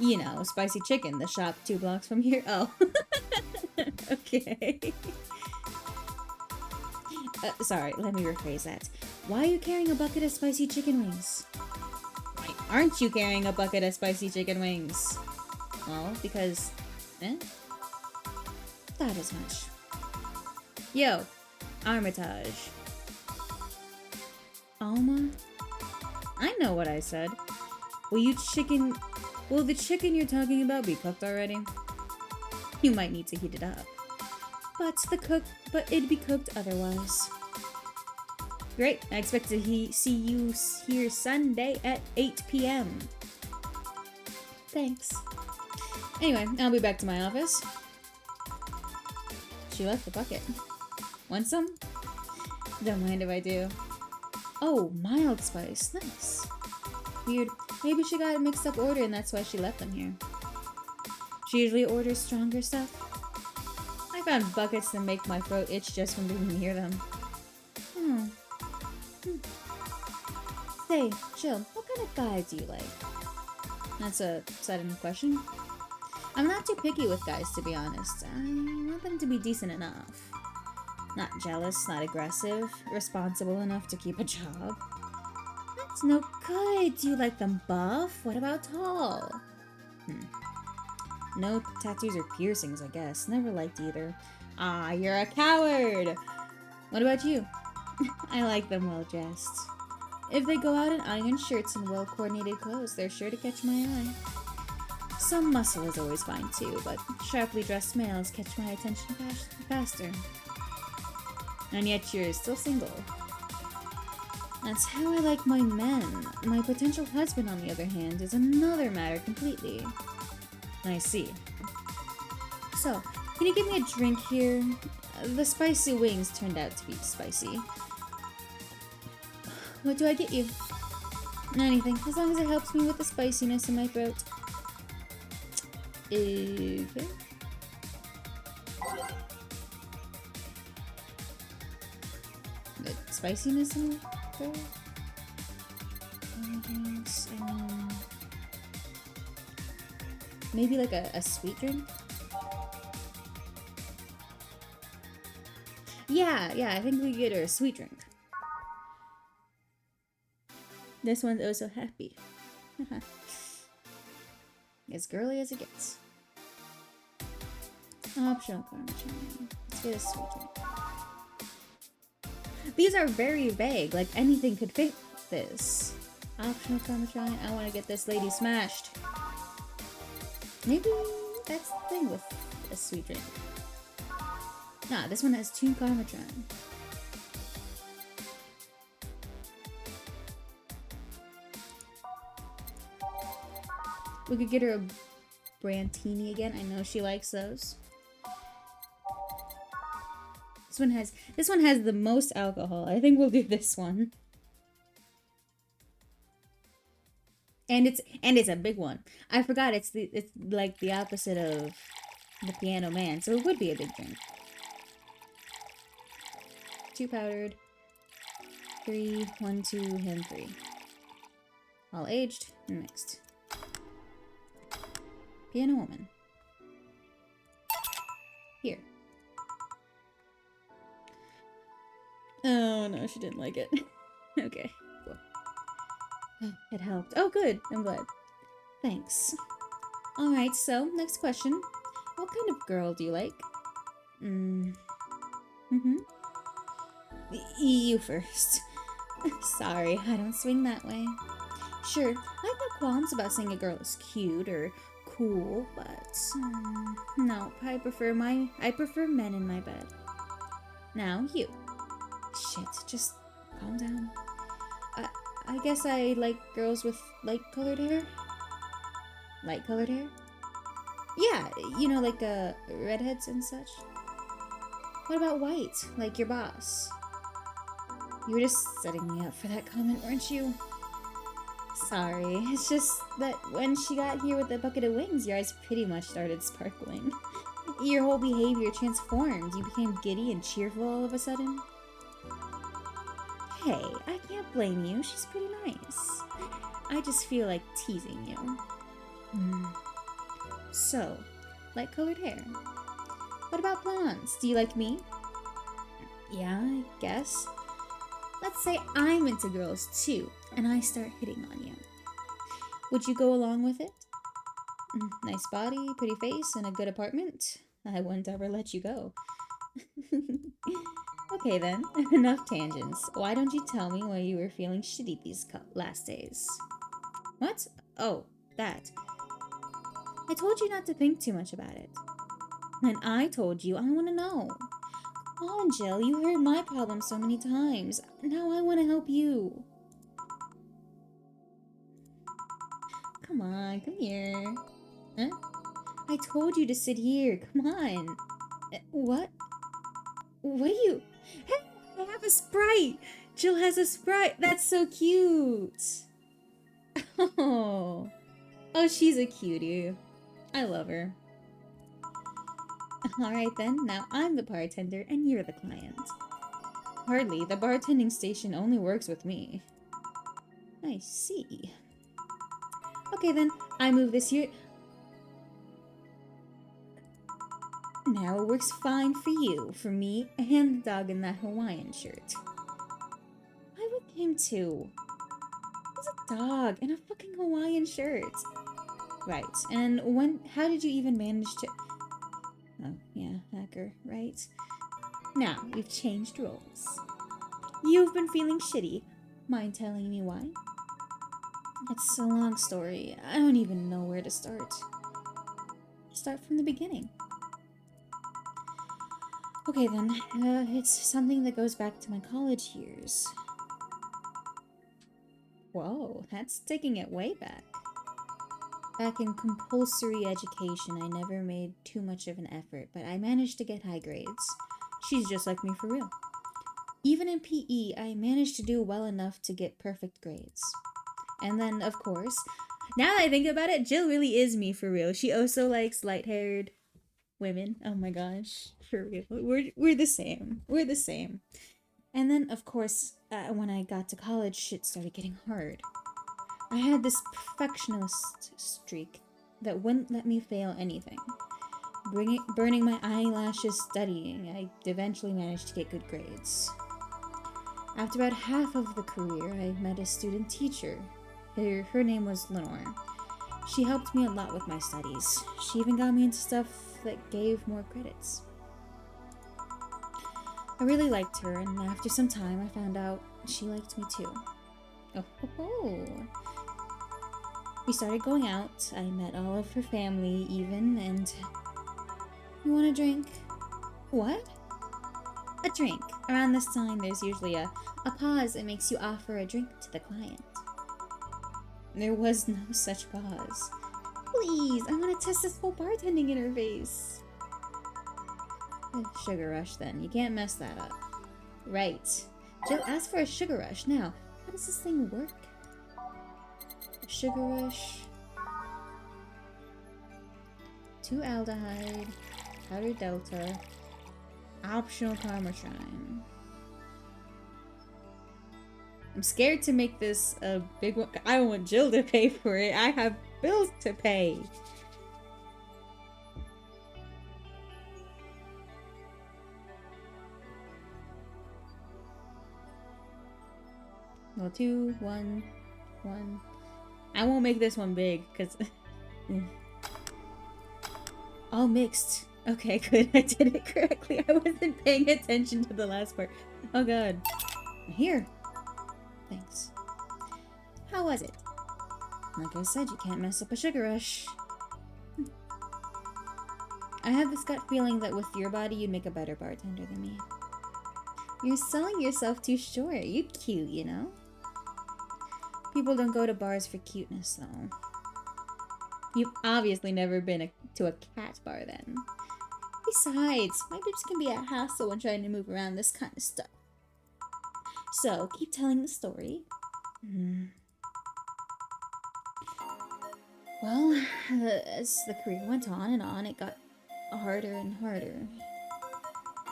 You know, spicy chicken, the shop 2 blocks from here. Oh. Okay. Sorry, let me rephrase that. Why are you carrying a bucket of spicy chicken wings? Why aren't you carrying a bucket of spicy chicken wings? Well, because... Thought as much. Yo, Armitage. Alma? I know what I said. Will the chicken you're talking about be cooked already? You might need to heat it up. But it'd be cooked otherwise. Great, I expect to see you here Sunday at 8 p.m. Thanks. Anyway, I'll be back to my office. She left the bucket. Want some? Don't mind if I do. Oh, mild spice. Nice. Weird. Maybe she got a mixed up order and that's why she left them here. She usually orders stronger stuff. I found buckets that make my throat itch just from being near them. Say, Jill, what kind of guys do you like? That's a sudden question. I'm not too picky with guys, to be honest. I want them to be decent enough. Not jealous, not aggressive, responsible enough to keep a job. That's no good. Do you like them buff? What about tall? No tattoos or piercings, I guess. Never liked either. Ah, you're a coward! What about you? I like them well dressed. If they go out in iron shirts and well-coordinated clothes, they're sure to catch my eye. Some muscle is always fine too, but sharply dressed males catch my attention faster. And yet you're still single. That's how I like my men. My potential husband, on the other hand, is another matter completely. I see. So, can you give me a drink here? The spicy wings turned out to be spicy. What do I get you? Anything, as long as it helps me with the spiciness in my throat. Okay. The spiciness in my throat? Maybe like a sweet drink? Yeah, I think we get her a sweet drink. This one's oh so happy. As girly as it gets. Optional Parmesan. Let's get a sweet drink. These are very vague, like anything could fit this. Optional Parmesan. I want to get this lady smashed. Maybe that's the thing with a sweet drink. Nah, this one has 2 Parmesan. We could get her a Brantini again. I know she likes those. This one has the most alcohol. I think we'll do this one. And it's a big one. I forgot it's like the opposite of the Piano Man, so it would be a big drink. 2 powdered, 3, 1, 2, and 3. All aged and mixed. Piano woman. Here. Oh no, she didn't like it. Okay, cool. It helped. Oh good, I'm glad. Thanks. Alright, so, next question. What kind of girl do you like? You first. Sorry, I don't swing that way. Sure, I have no qualms about saying a girl is cute or cool, but no, I prefer men in my bed. Now you. Shit, just calm down. I guess I like girls with light-colored hair. Light-colored hair? Yeah, you know, like redheads and such. What about white, like your boss? You were just setting me up for that comment, weren't you? Sorry, it's just that when she got here with the bucket of wings, your eyes pretty much started sparkling. Your whole behavior transformed. You became giddy and cheerful all of a sudden. Hey, I can't blame you. She's pretty nice. I just feel like teasing you. So, light-colored hair. What about blondes? Do you like me? Yeah, I guess. Let's say I'm into girls too, and I start hitting on you. Would you go along with it? Nice body, pretty face, and a good apartment? I wouldn't ever let you go. Okay then, enough tangents. Why don't you tell me why you were feeling shitty these last days? What? Oh, that. I told you not to think too much about it. And I told you I want to know. Come on, Jill, you heard my problem so many times. Now I want to help you. Come on, come here. Huh? I told you to sit here. Come on. What? What are you? Hey, I have a Sprite. Jill has a Sprite. That's so cute. Oh, she's a cutie. I love her. Alright then, now I'm the bartender and you're the client. Hardly, the bartending station only works with me. I see. Okay then, I move this here. Now it works fine for you, for me, and the dog in that Hawaiian shirt. I would him too. There's a dog in a fucking Hawaiian shirt. Right, and how did you even manage to... Oh, yeah, hacker, right? Now, we've changed roles. You've been feeling shitty. Mind telling me why? It's a long story. I don't even know where to start. Start from the beginning. Okay then, it's something that goes back to my college years. Whoa, that's taking it way back. Back in compulsory education, I never made too much of an effort, but I managed to get high grades. She's just like me for real. Even in PE, I managed to do well enough to get perfect grades. And then, of course, now that I think about it, Jill really is me for real. She also likes light-haired women. Oh my gosh, for real. We're the same. We're the same. And then, of course, when I got to college, shit started getting hard. I had this perfectionist streak that wouldn't let me fail anything. Burning my eyelashes studying, I eventually managed to get good grades. After about half of the career, I met a student teacher. Her name was Lenore. She helped me a lot with my studies. She even got me into stuff that gave more credits. I really liked her, and after some time, I found out she liked me too. Oh. We started going out. I met all of her family even, and... You want a drink? What? A drink. Around this time, there's usually a pause that makes you offer a drink to the client. There was no such pause. Please, I want to test this whole bartending interface. Sugar rush then. You can't mess that up. Right. Jill asked for a sugar rush. Now, how does this thing work? A sugar rush. 2 aldehyde. Powdered delta. Optional carmine. I'm scared to make this a big one. I don't want Jill to pay for it. I have bills to pay. Well, 2, 1, 1. I won't make this one big, because... all mixed. Okay, good. I did it correctly. I wasn't paying attention to the last part. Oh god. Here. Thanks. How was it? Like I said, you can't mess up a sugar rush. I have this gut feeling that with your body, you'd make a better bartender than me. You're selling yourself too short. You're cute, you know? People don't go to bars for cuteness, though. You've obviously never been to a cat bar, then. Besides, my boobs can be a hassle when trying to move around this kind of stuff. So, keep telling the story. Well, as the career went on, it got harder and harder.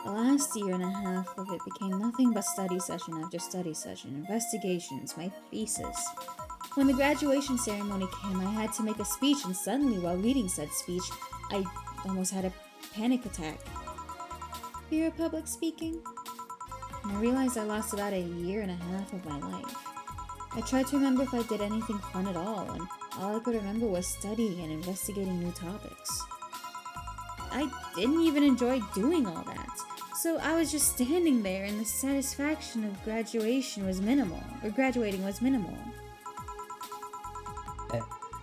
The last year and a half of it became nothing but study session after study session, investigations, my thesis. When the graduation ceremony came, I had to make a speech, and suddenly, while reading said speech, I almost had a panic attack. Fear of public speaking? And I realized I lost about a year and a half of my life. I tried to remember if I did anything fun at all, and all I could remember was studying and investigating new topics. I didn't even enjoy doing all that. So I was just standing there, and the satisfaction of graduating was minimal.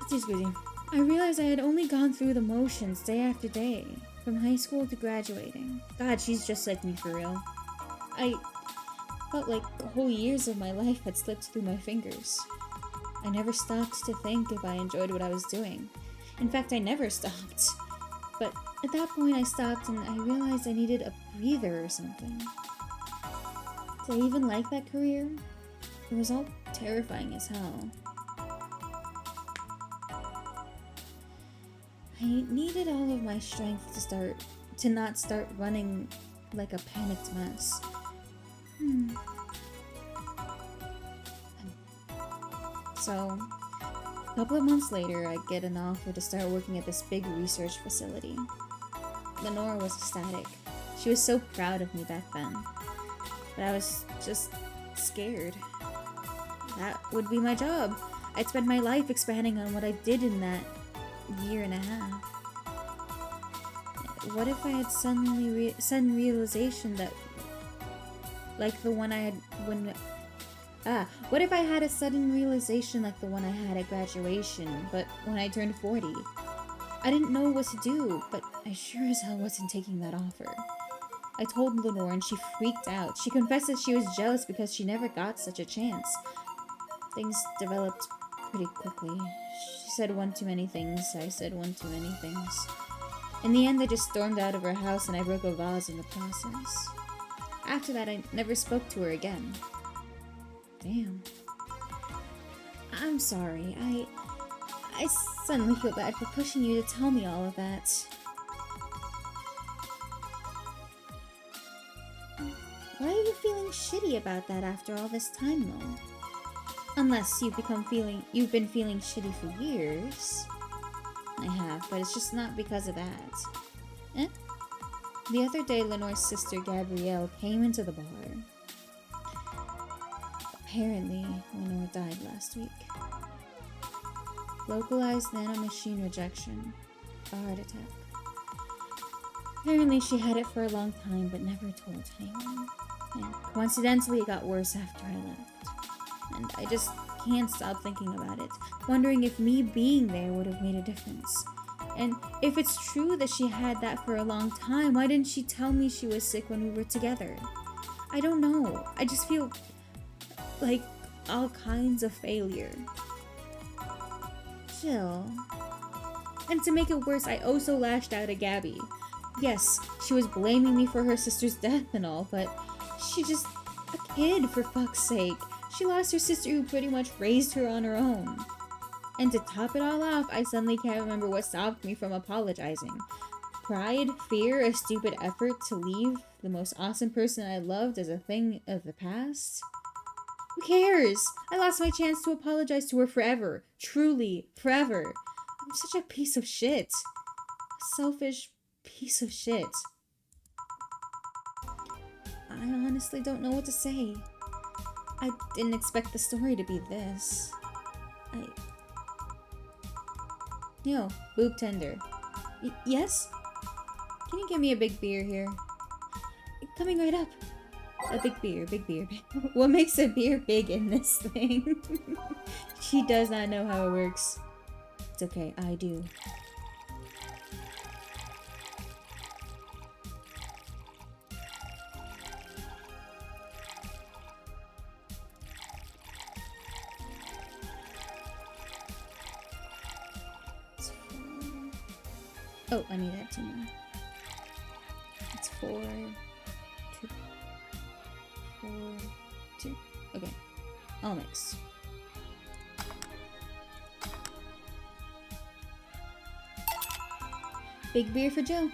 Excuse me. I realized I had only gone through the motions day after day, from high school to graduating. God, she's just like me for real. I felt like whole years of my life had slipped through my fingers. I never stopped to think if I enjoyed what I was doing. In fact, I never stopped. But at that point I stopped and I realized I needed a breather or something. Did I even like that career? It was all terrifying as hell. I needed all of my strength to not start running like a panicked mess. So, a couple of months later, I get an offer to start working at this big research facility. Lenore was ecstatic. She was so proud of me back then. But I was just scared. That would be my job. I'd spend my life expanding on what I did in that year and a half. What if I had sudden realization that, like the one I had what if I had a sudden realization like the one I had at graduation, but when I turned 40? I didn't know what to do, but I sure as hell wasn't taking that offer. I told Lenore and she freaked out. She confessed that she was jealous because she never got such a chance. Things developed pretty quickly. She said one too many things, I said one too many things. In the end, I just stormed out of her house and I broke a vase in the process. After that, I never spoke to her again. Damn. I'm sorry. I suddenly feel bad for pushing you to tell me all of that. Why are you feeling shitty about that after all this time, though? Unless you've been feeling shitty for years. I have, but it's just not because of that. Eh? The other day, Lenore's sister Gabrielle came into the bar. Apparently, Lenore died last week. Localized nanomachine rejection. A heart attack. Apparently she had it for a long time but never told anyone. And coincidentally it got worse after I left. And I just can't stop thinking about it, wondering if me being there would have made a difference. And if it's true that she had that for a long time, why didn't she tell me she was sick when we were together? I don't know. I just feel like all kinds of failure. Jill. And to make it worse, I also lashed out at Gabby. Yes, she was blaming me for her sister's death and all, but she's just a kid, for fuck's sake. She lost her sister who pretty much raised her on her own. And to top it all off, I suddenly can't remember what stopped me from apologizing. Pride, fear, a stupid effort to leave the most awesome person I loved as a thing of the past? Who cares? I lost my chance to apologize to her forever. Truly, forever. I'm such a piece of shit. A selfish piece of shit. I honestly don't know what to say. I didn't expect the story to be this. Yo, boob tender. Yes? Can you give me a big beer here? Coming right up. A big beer, big beer. What makes a beer big in this thing? She does not know how it works. It's okay, I do. Oh, I need that two more. It's 4, 2, 4, 2. Okay, I'll mix. Big beer for Joe.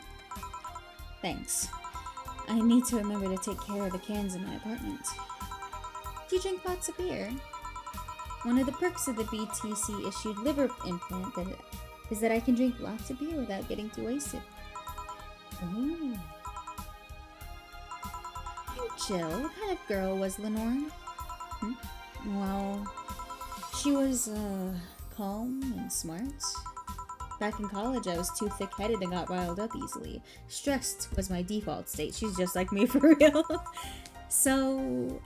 Thanks. I need to remember to take care of the cans in my apartment. Do you drink lots of beer? One of the perks of the BTC-issued liver implant is that I can drink lots of beer without getting too wasted. Oh. Hey Jill, what kind of girl was Lenore? Well, she was, calm and smart. Back in college, I was too thick-headed and got riled up easily. Stressed was my default state. She's just like me for real. So,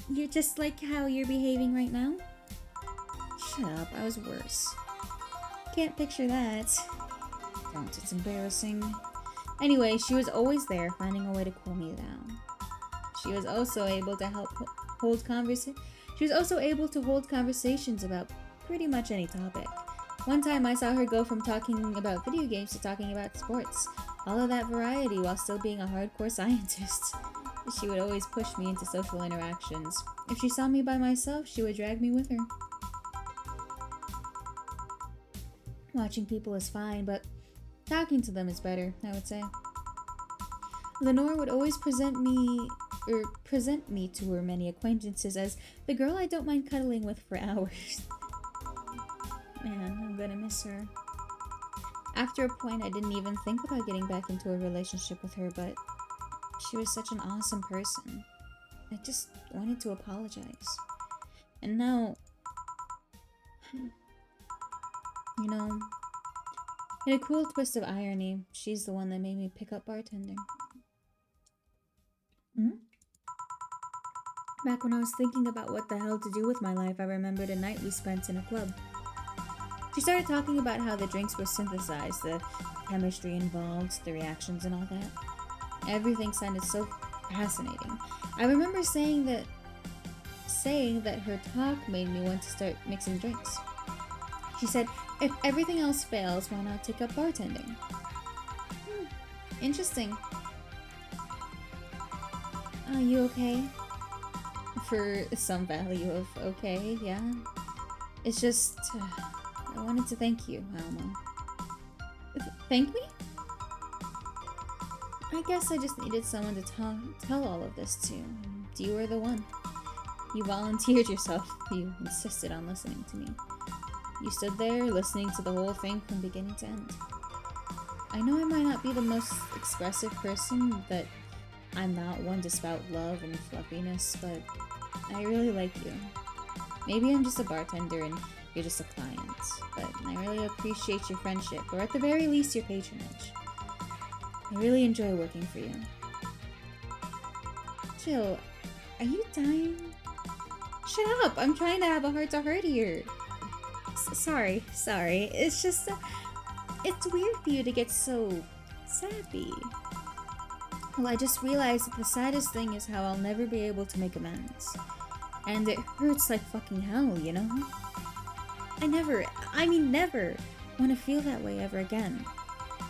you're just like how you're behaving right now? Shut up, I was worse. Can't picture that. Don't, it's embarrassing. Anyway, she was always there, finding a way to cool me down. She was also able to hold conversations about pretty much any topic. One time I saw her go from talking about video games to talking about sports. All of that variety while still being a hardcore scientist. She would always push me into social interactions. If she saw me by myself, she would drag me with her. Watching people is fine, but talking to them is better, I would say. Lenore would always present me to her many acquaintances as the girl I don't mind cuddling with for hours. Man, I'm gonna miss her. After a point, I didn't even think about getting back into a relationship with her, but she was such an awesome person. I just wanted to apologize. And now, you know, in a cool twist of irony, she's the one that made me pick up bartending. Back when I was thinking about what the hell to do with my life, I remembered a night we spent in a club. She started talking about how the drinks were synthesized, the chemistry involved, the reactions and all that. Everything sounded so fascinating. I remember saying that her talk made me want to start mixing drinks. She said, if everything else fails, why not take up bartending? Interesting. Are you okay? For some value of okay, yeah. It's just, I wanted to thank you, Alma. Thank me? I guess I just needed someone to tell all of this to. You were the one. You volunteered yourself. You insisted on listening to me. You stood there listening to the whole thing from beginning to end. I know I might not be the most expressive person, that I'm not one to spout love and fluffiness, but I really like you. Maybe I'm just a bartender and you're just a client, but I really appreciate your friendship, or at the very least your patronage. I really enjoy working for you. Jill, are you dying? Shut up! I'm trying to have a heart-to-heart here. Sorry. It's just, it's weird for you to get so sappy. Well, I just realized that the saddest thing is how I'll never be able to make amends. And it hurts like fucking hell, you know? I never want to feel that way ever again.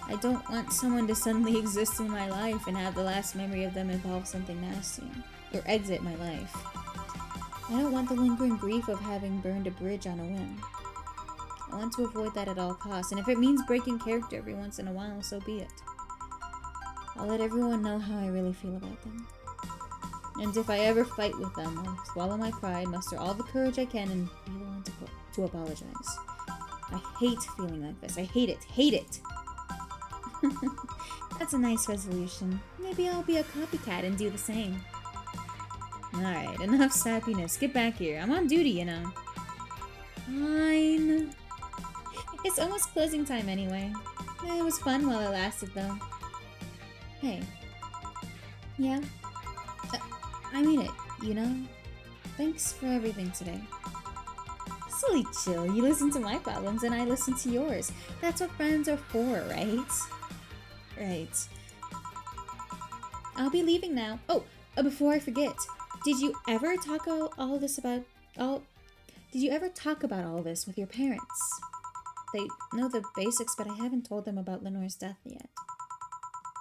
I don't want someone to suddenly exist in my life and have the last memory of them involve something nasty, or exit my life. I don't want the lingering grief of having burned a bridge on a whim. I want to avoid that at all costs, and if it means breaking character every once in a while, so be it. I'll let everyone know how I really feel about them. And if I ever fight with them, I'll swallow my pride, muster all the courage I can, and be the one to apologize. I hate feeling like this. I hate it. Hate it! That's a nice resolution. Maybe I'll be a copycat and do the same. Alright, enough sappiness. Get back here. I'm on duty, you know. Fine. It's almost closing time anyway. It was fun while it lasted, though. Hey. Yeah? I mean it, you know? Thanks for everything today. Silly chill. You listen to my problems and I listen to yours. That's what friends are for, right? Right. I'll be leaving now. Oh, before I forget. Did you ever talk all this about Did you ever talk about all this with your parents? They know the basics, but I haven't told them about Lenore's death yet.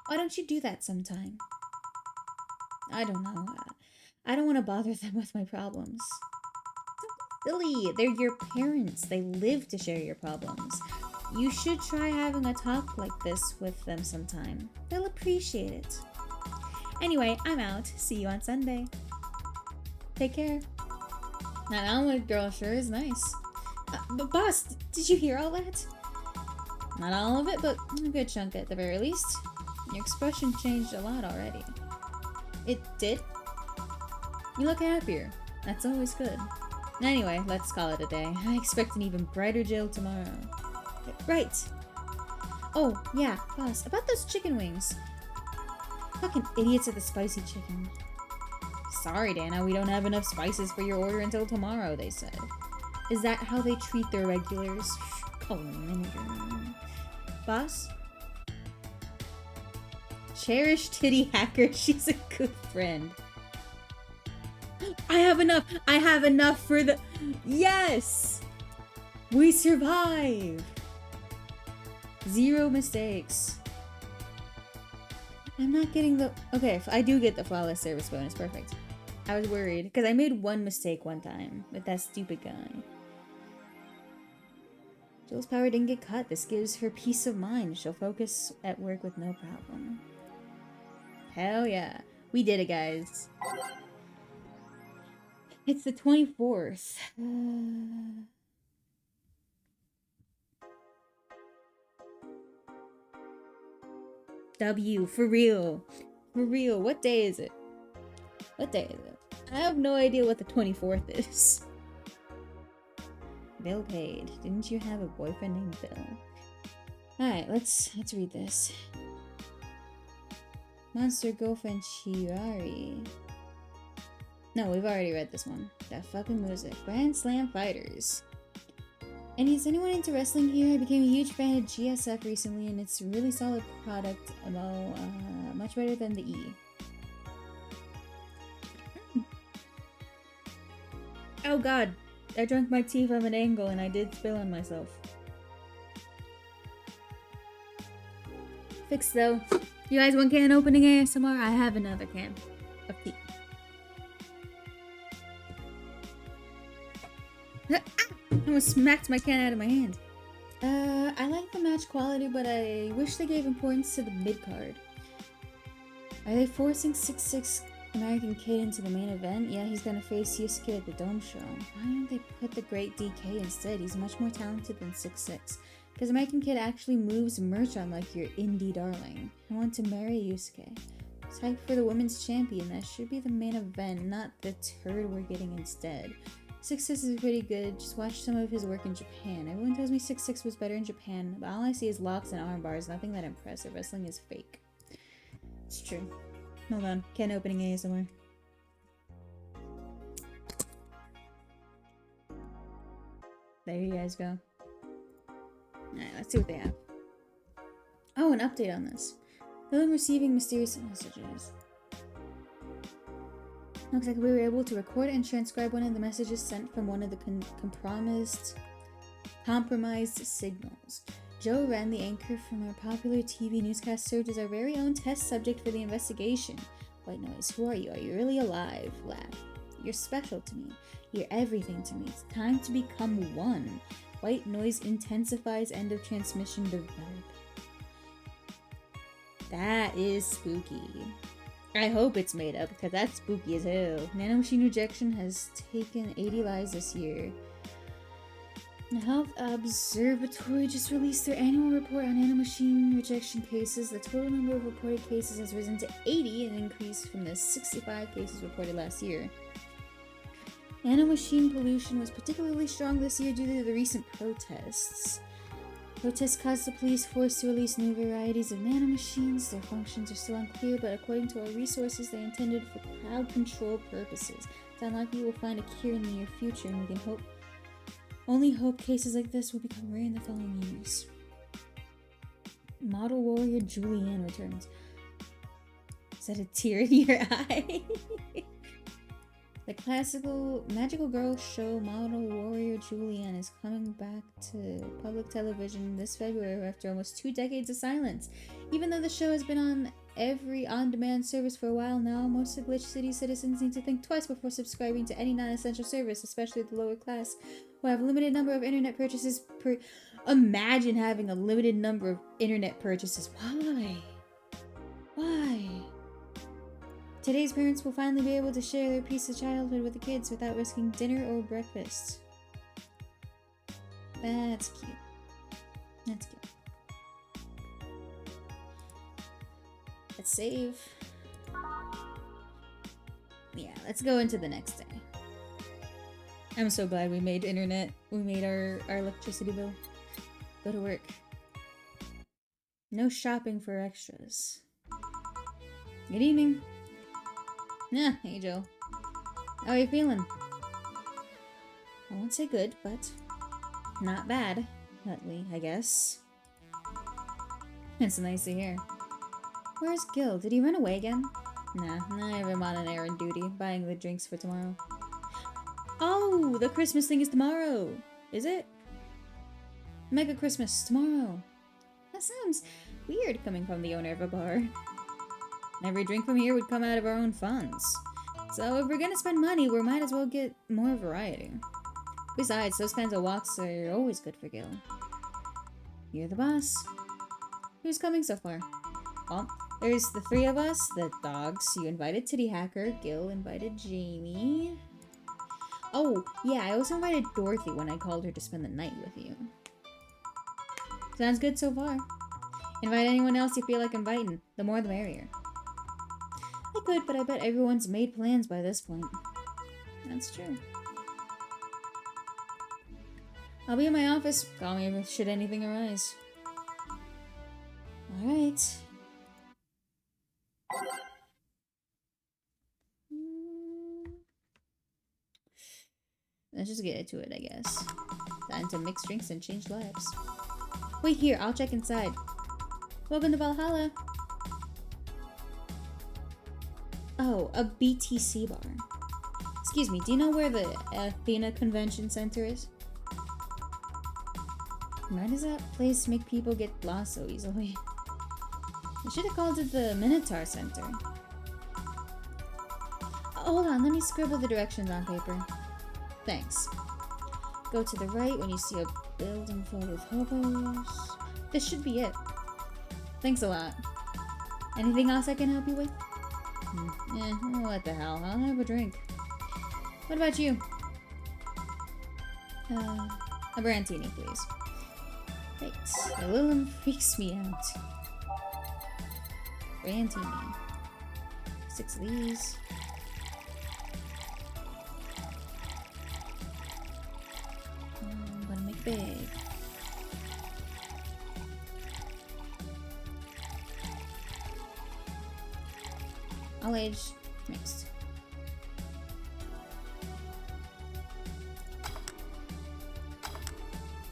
Why don't you do that sometime? I don't know. I don't want to bother them with my problems. Don't be silly. They're your parents. They live to share your problems. You should try having a talk like this with them sometime. They'll appreciate it. Anyway, I'm out. See you on Sunday. Take care. That omelet girl sure is nice. But boss, did you hear all that? Not all of it, but a good chunk at the very least. Your expression changed a lot already. It did? You look happier. That's always good. Anyway, let's call it a day. I expect an even brighter Jill tomorrow. Right. Oh, yeah, boss, about those chicken wings. Fucking idiots at the spicy chicken. Sorry, Dana, we don't have enough spices for your order until tomorrow, they said. Is that how they treat their regulars? Call them manager. Boss? Cherish Titty Hacker, she's a good friend. I have enough! I have enough for the... Yes! We survive! 0 mistakes. I'm not getting the... Okay, I do get the flawless service bonus. Perfect. I was worried, because I made one mistake one time with that stupid guy. Jill's power didn't get cut. This gives her peace of mind. She'll focus at work with no problem. Hell yeah. We did it, guys. It's the 24th. W, for real. For real. What day is it? What day is it? I have no idea what the 24th is. Bill paid. Didn't you have a boyfriend named Bill? Alright, let's read this. Monster girlfriend Shirari. No, we've already read this one. That fucking music. Grand Slam Fighters. And is anyone into wrestling here? I became a huge fan of GSF recently, and it's a really solid product. Much better than the E. Oh god, I drank my tea from an angle and I did spill on myself. Fixed though. You guys want can opening ASMR? I have another can of tea. I almost smacked my can out of my hand. I like the match quality, but I wish they gave importance to the mid-card. Are they forcing 6'6" American Kid into the main event? Yeah, he's gonna face Yusuke at the Dome Show. Why don't they put the Great DK instead? He's much more talented than 6'6". Because American Kid actually moves merch on like your indie darling. I want to marry Yusuke. It's hype for the women's champion. That should be the main event, not the turd we're getting instead. 6'6" is pretty good. Just watch some of his work in Japan. Everyone tells me 6'6" was better in Japan, but all I see is locks and arm bars. Nothing that impressive. Wrestling is fake. It's true. Hold on. Can opening ASMR. There you guys go. Alright, let's see what they have. Oh, an update on this. Villain receiving mysterious messages. Looks like we were able to record and transcribe one of the messages sent from one of the compromised signals. Joe Wren, the anchor from our popular TV newscast, served as our very own test subject for the investigation. White Noise, who are you? Are you really alive? Laugh. You're special to me. You're everything to me. It's time to become one. White Noise intensifies. End of transmission develop. That is spooky. I hope it's made up, because that's spooky as hell. Nanomachine rejection has taken 80 lives this year. The Health Observatory just released their annual report on nanomachine rejection cases. The total number of reported cases has risen to 80, an increase from the 65 cases reported last year. Nanomachine pollution was particularly strong this year due to the recent protests. Protests caused the police force to release new varieties of nanomachines. Their functions are still unclear, but according to our resources, they intended for crowd control purposes. It's unlikely we'll find a cure in the near future, and we can only hope cases like this will become rare in the following years. Model warrior Julianne returns. Is that a tear in your eye? The classical magical girl show Model Warrior Julianne is coming back to public television this February after almost 2 decades of silence. Even though the show has been on every on-demand service for a while now, most of Glitch City citizens need to think twice before subscribing to any non-essential service, especially the lower class, who have a limited number of internet purchases per... Imagine having a limited number of internet purchases. Why? Why? Today's parents will finally be able to share their piece of childhood with the kids without risking dinner or breakfast. That's cute. That's cute. Let's save. Yeah, let's go into the next day. I'm so glad we made internet. We made our electricity bill. Go to work. No shopping for extras. Good evening. Yeah, hey Joe. How are you feeling? I won't say good, but not bad. Nutley, I guess. It's nice to hear. Where's Gil? Did he run away again? Nah, I have him on an errand duty, buying the drinks for tomorrow. Oh, the Christmas thing is tomorrow! Is it? Mega Christmas, tomorrow. That sounds weird coming from the owner of a bar. Every drink from here would come out of our own funds. So if we're gonna spend money, we might as well get more variety. Besides, those kinds of walks are always good for Gil. You're the boss. Who's coming so far? Well, there's the 3 of us, the dogs. You invited Titty Hacker. Gil invited Jamie. Oh, yeah, I also invited Dorothy when I called her to spend the night with you. Sounds good so far. Invite anyone else you feel like inviting. The more the merrier. I could, but I bet everyone's made plans by this point. That's true. I'll be in my office. Call me should anything arise. Alright. Let's just get into it, I guess. Time to mix drinks and change lives. Wait here, I'll check inside. Welcome to Valhalla. Oh, a BTC bar. Excuse me, do you know where the Athena Convention Center is? Why does that place make people get lost so easily? I should have called it the Minotaur Center. Oh, hold on, let me scribble the directions on paper. Thanks. Go to the right when you see a building filled with hobos. This should be it. Thanks a lot. Anything else I can help you with? What the hell? I'll have a drink. What about you? A brandini, please. Thanks. The Lilum freaks me out. Brandini. 6 of these. I'm gonna make big. All age mixed.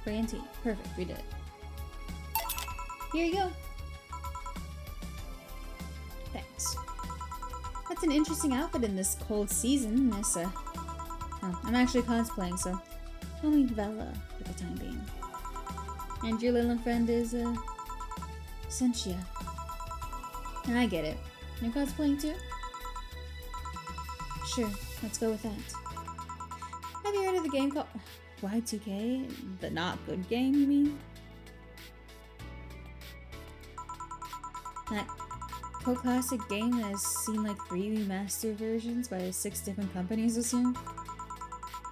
Brandini. Perfect, we did it. Here you go. Thanks. That's an interesting outfit in this cold season, Miss, oh, I'm actually cosplaying, so call me Vella for the time being. And your little friend is, Sentia. I get it. You're cosplaying too? Sure, let's go with that. Have you heard of the game called Y2K? The not good game, you mean? cult classic game that has seen like 3 remastered versions by 6 different companies this year?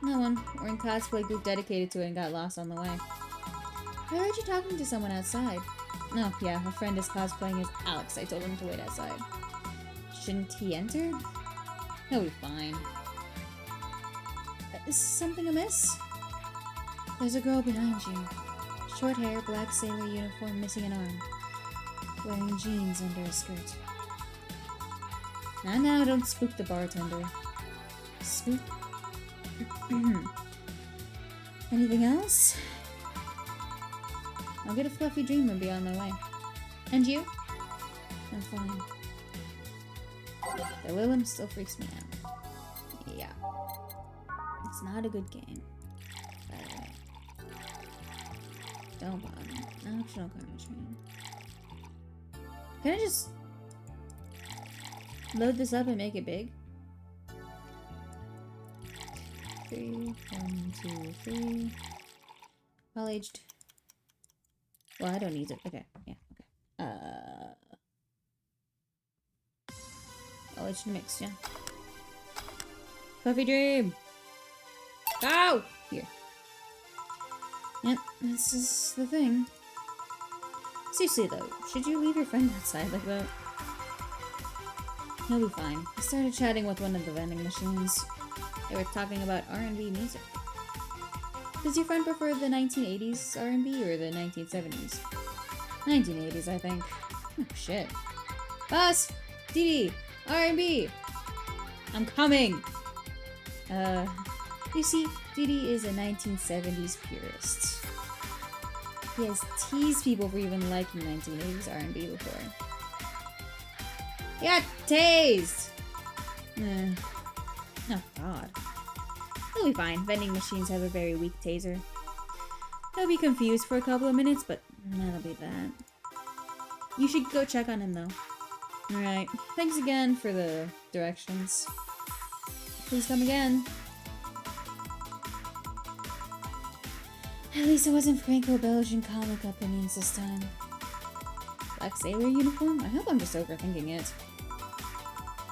No one. We're in cosplay group dedicated to it and got lost on the way. I heard you talking to someone outside. Oh, yeah, a friend is cosplaying as Alex. I told him to wait outside. Shouldn't he enter? He'll be fine. Is something amiss? There's a girl behind you. Short hair, black sailor uniform, missing an arm. Wearing jeans under a skirt. Now, don't spook the bartender. Spook? Anything else? I'll get a fluffy dream and be on my way. And you? I'm fine. The Willem still freaks me out. Yeah. It's not a good game. By the way. Don't bother. Optional karma train. Can I just load this up and make it big? 3, 1, 2, 3. All aged. Well, I don't need it. Okay, yeah, okay. All aged mix, yeah. Puffy Dream! Go! Here. Yep, this is the thing. Seriously though, should you leave your friend outside like that? He'll be fine. I started chatting with one of the vending machines. They were talking about R&B music. Does your friend prefer the 1980s R&B or the 1970s? 1980s, I think. Oh, shit. Boss! Dee R&B! I'm coming! You see, Dee is a 1970s purist. He has teased people for even liking 1980s R&B before. Yeah, tased! Oh, God. He'll be fine. Vending machines have a very weak taser. He'll be confused for a couple of minutes, but that'll be that. You should go check on him, though. Alright. Thanks again for the directions. Please come again. At least it wasn't Franco-Belgian comic opinions this time. Black sailor uniform? I hope I'm just overthinking it.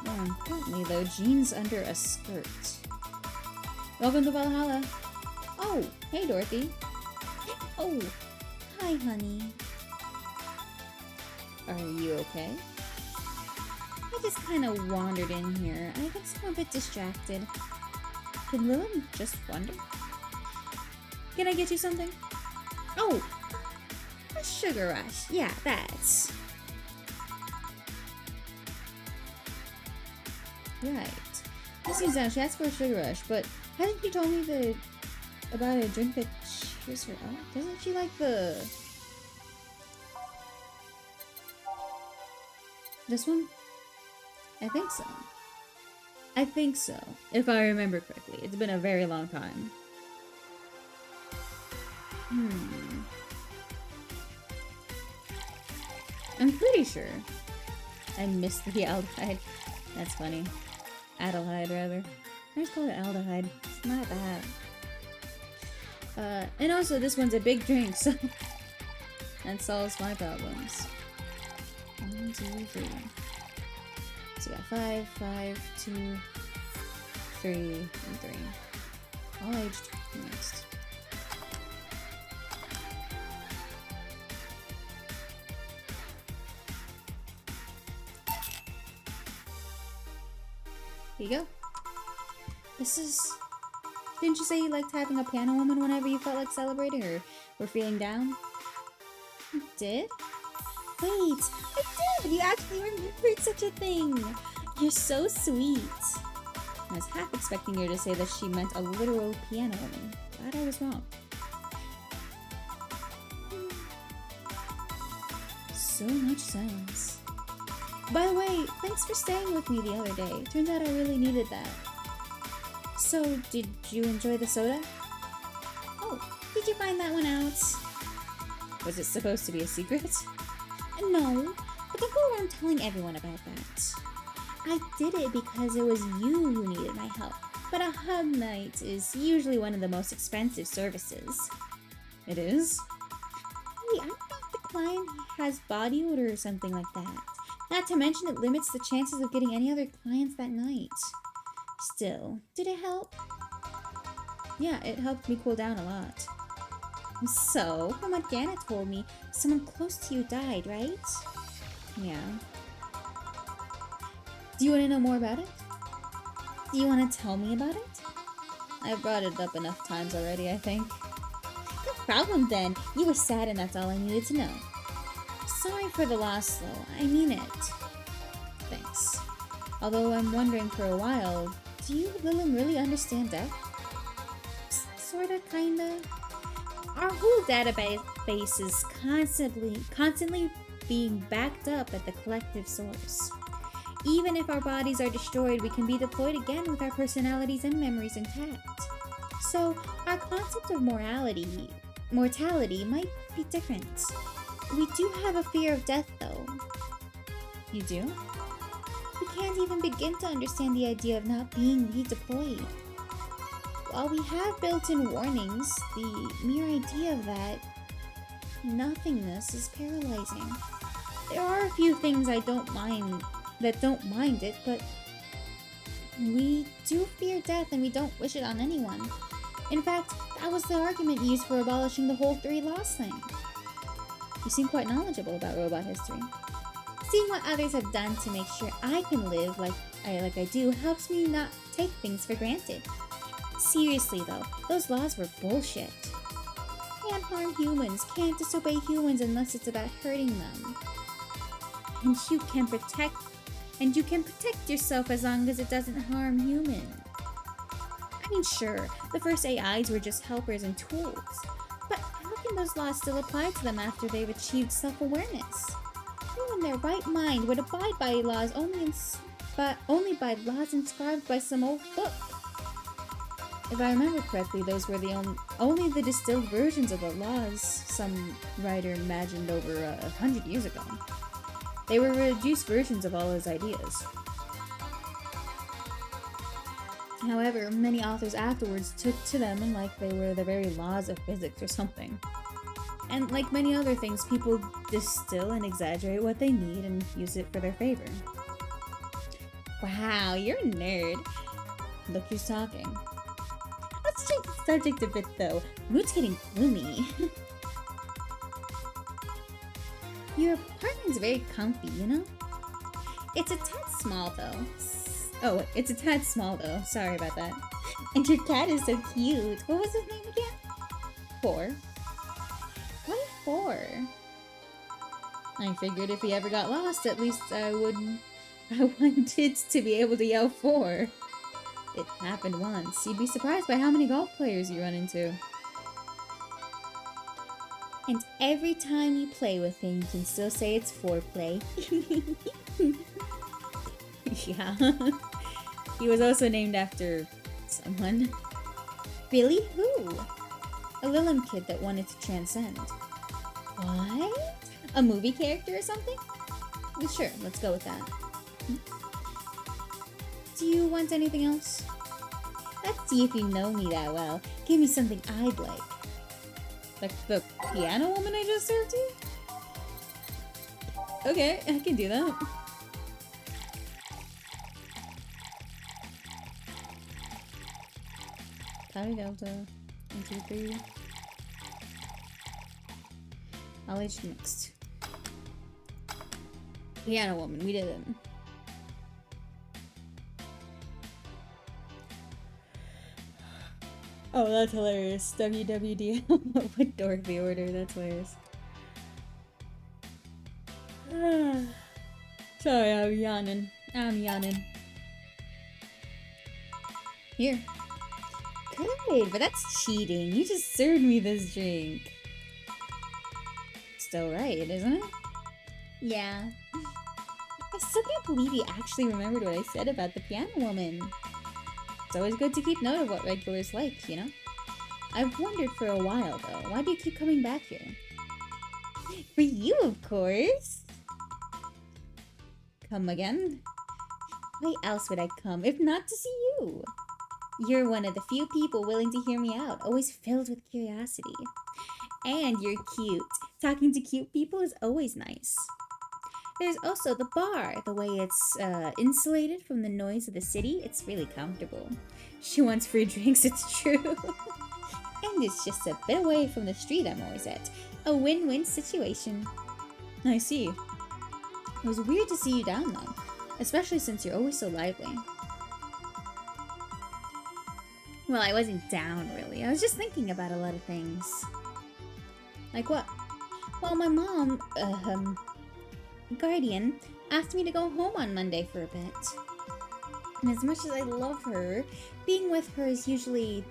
More importantly, though, jeans under a skirt. Welcome to Valhalla. Oh, hey, Dorothy. Oh, hi, honey. Are you okay? I just kind of wandered in here. I guess I'm a bit distracted. Did Willem just wander? Can I get you something? Oh, a sugar rush. Yeah, that's... Right. This seems down. She asked for a sugar rush, but hasn't she told me about a drink that cheers her up? Doesn't she like the... This one? I think so. I think so, if I remember correctly. It's been a very long time. I'm pretty sure I missed the aldehyde. That's funny. Adelhyde, rather. I just call it aldehyde. It's not that. And also, this one's a big drink, so that solves my problems. 1, 2, 3. So we got 5, 5, 2, 3, and 3. All aged. Next. Here you go. This is... Didn't you say you liked having a piano woman whenever you felt like celebrating or were feeling down? You did? Wait, I did! You actually remembered such a thing! You're so sweet! I was half expecting you to say that she meant a literal piano woman. Glad I was wrong. So much silence. By the way, thanks for staying with me the other day. Turns out I really needed that. So, did you enjoy the soda? Oh, did you find that one out? Was it supposed to be a secret? No, but don't go around telling everyone about that. I did it because it was you who needed my help. But a hug night is usually one of the most expensive services. It is? Hey, I don't know if the client has body odor or something like that. Not to mention it limits the chances of getting any other clients that night. Still, did it help? Yeah, it helped me cool down a lot. So, from what Gana told me, someone close to you died, right? Yeah. Do you want to know more about it? Do you want to tell me about it? I've brought it up enough times already, I think. No problem then. You were sad and that's all I needed to know. Sorry for the loss though, I mean it. Thanks. Although I'm wondering for a while, do you, Willem, really understand death? Sorta, kinda. Our whole database is constantly being backed up at the collective source. Even if our bodies are destroyed, we can be deployed again with our personalities and memories intact. So, our concept of mortality might be different. We do have a fear of death, though. You do? We can't even begin to understand the idea of not being redeployed. While we have built-in warnings, the mere idea of that nothingness is paralyzing. There are a few things that don't mind it, but we do fear death and we don't wish it on anyone. In fact, that was the argument used for abolishing the whole 3 laws thing. You seem quite knowledgeable about robot history. Seeing what others have done to make sure I can live like I do helps me not take things for granted. Seriously though, those laws were bullshit. Can't harm humans, can't disobey humans unless it's about hurting them. And you can protect yourself as long as it doesn't harm humans. I mean, sure, the first AIs were just helpers and tools, but how can those laws still apply to them after they've achieved self-awareness? Who in their right mind would abide by laws only by laws inscribed by some old book? If I remember correctly, those were only the distilled versions of the laws some writer imagined over 100 years ago. They were reduced versions of all his ideas. However, many authors afterwards took to them and like they were the very laws of physics or something. And like many other things, people distill and exaggerate what they need and use it for their favor. Wow, you're a nerd. Look who's talking. Let's change the subject a bit though. Mood's getting gloomy. Your apartment's very comfy, you know? It's a tad small though. Sorry about that. And your cat is so cute. What was his name again? 4. Why 4? I figured if he ever got lost, at least I wanted to be able to yell 4. It happened once. You'd be surprised by how many golf players you run into. And every time you play with him, you can still say it's foreplay. Yeah. He was also named after someone. Really? Who? A Willem kid that wanted to transcend. What? A movie character or something? Sure, let's go with that. Do you want anything else? Let's see if you know me that well. Give me something I'd like. Like the piano woman I just served you? Okay, I can do that. Tally Delta. 1, 2, 3. I'll age next. Piano woman, we did it. Oh, that's hilarious. WWD. What Dorothy order? That's hilarious. Sorry, I'm yawning. Here. Good, but that's cheating. You just served me this drink. Still right, isn't it? Yeah. I still can't believe you actually remembered what I said about the piano woman. It's always good to keep note of what regulars like, you know? I've wondered for a while, though. Why do you keep coming back here? For you, of course! Come again? Why else would I come, if not to see you? You're one of the few people willing to hear me out, always filled with curiosity. And you're cute. Talking to cute people is always nice. There's also the bar. The way it's insulated from the noise of the city, it's really comfortable. She wants free drinks, it's true. And it's just a bit away from the street I'm always at. A win-win situation. I see. It was weird to see you down though, especially since you're always so lively. Well, I wasn't down really. I was just thinking about a lot of things. Like what? Well, my mom, guardian, asked me to go home on Monday for a bit. And as much as I love her, being with her is usually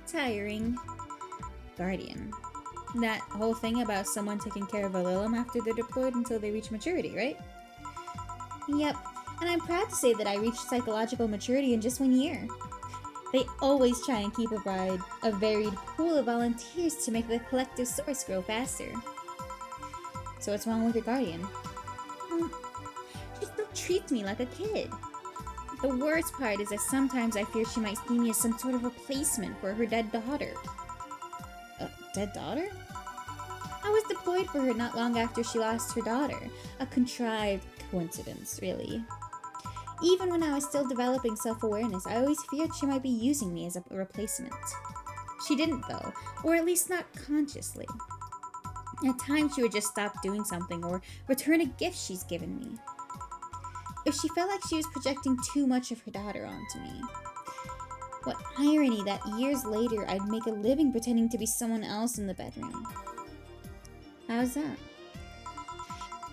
tiring. Guardian. That whole thing about someone taking care of Va-11 after they're deployed until they reach maturity, right? Yep. And I'm proud to say that I reached psychological maturity in just 1 year. They always try and keep a varied pool of volunteers to make the collective source grow faster. So what's wrong with your guardian? She still treats me like a kid. The worst part is that sometimes I fear she might see me as some sort of replacement for her dead daughter. Dead daughter? I was deployed for her not long after she lost her daughter. A contrived coincidence, really. Even when I was still developing self-awareness, I always feared she might be using me as a replacement. She didn't though, or at least not consciously. At times she would just stop doing something or return a gift she's given me. If she felt like she was projecting too much of her daughter onto me. What irony that years later I'd make a living pretending to be someone else in the bedroom. How's that?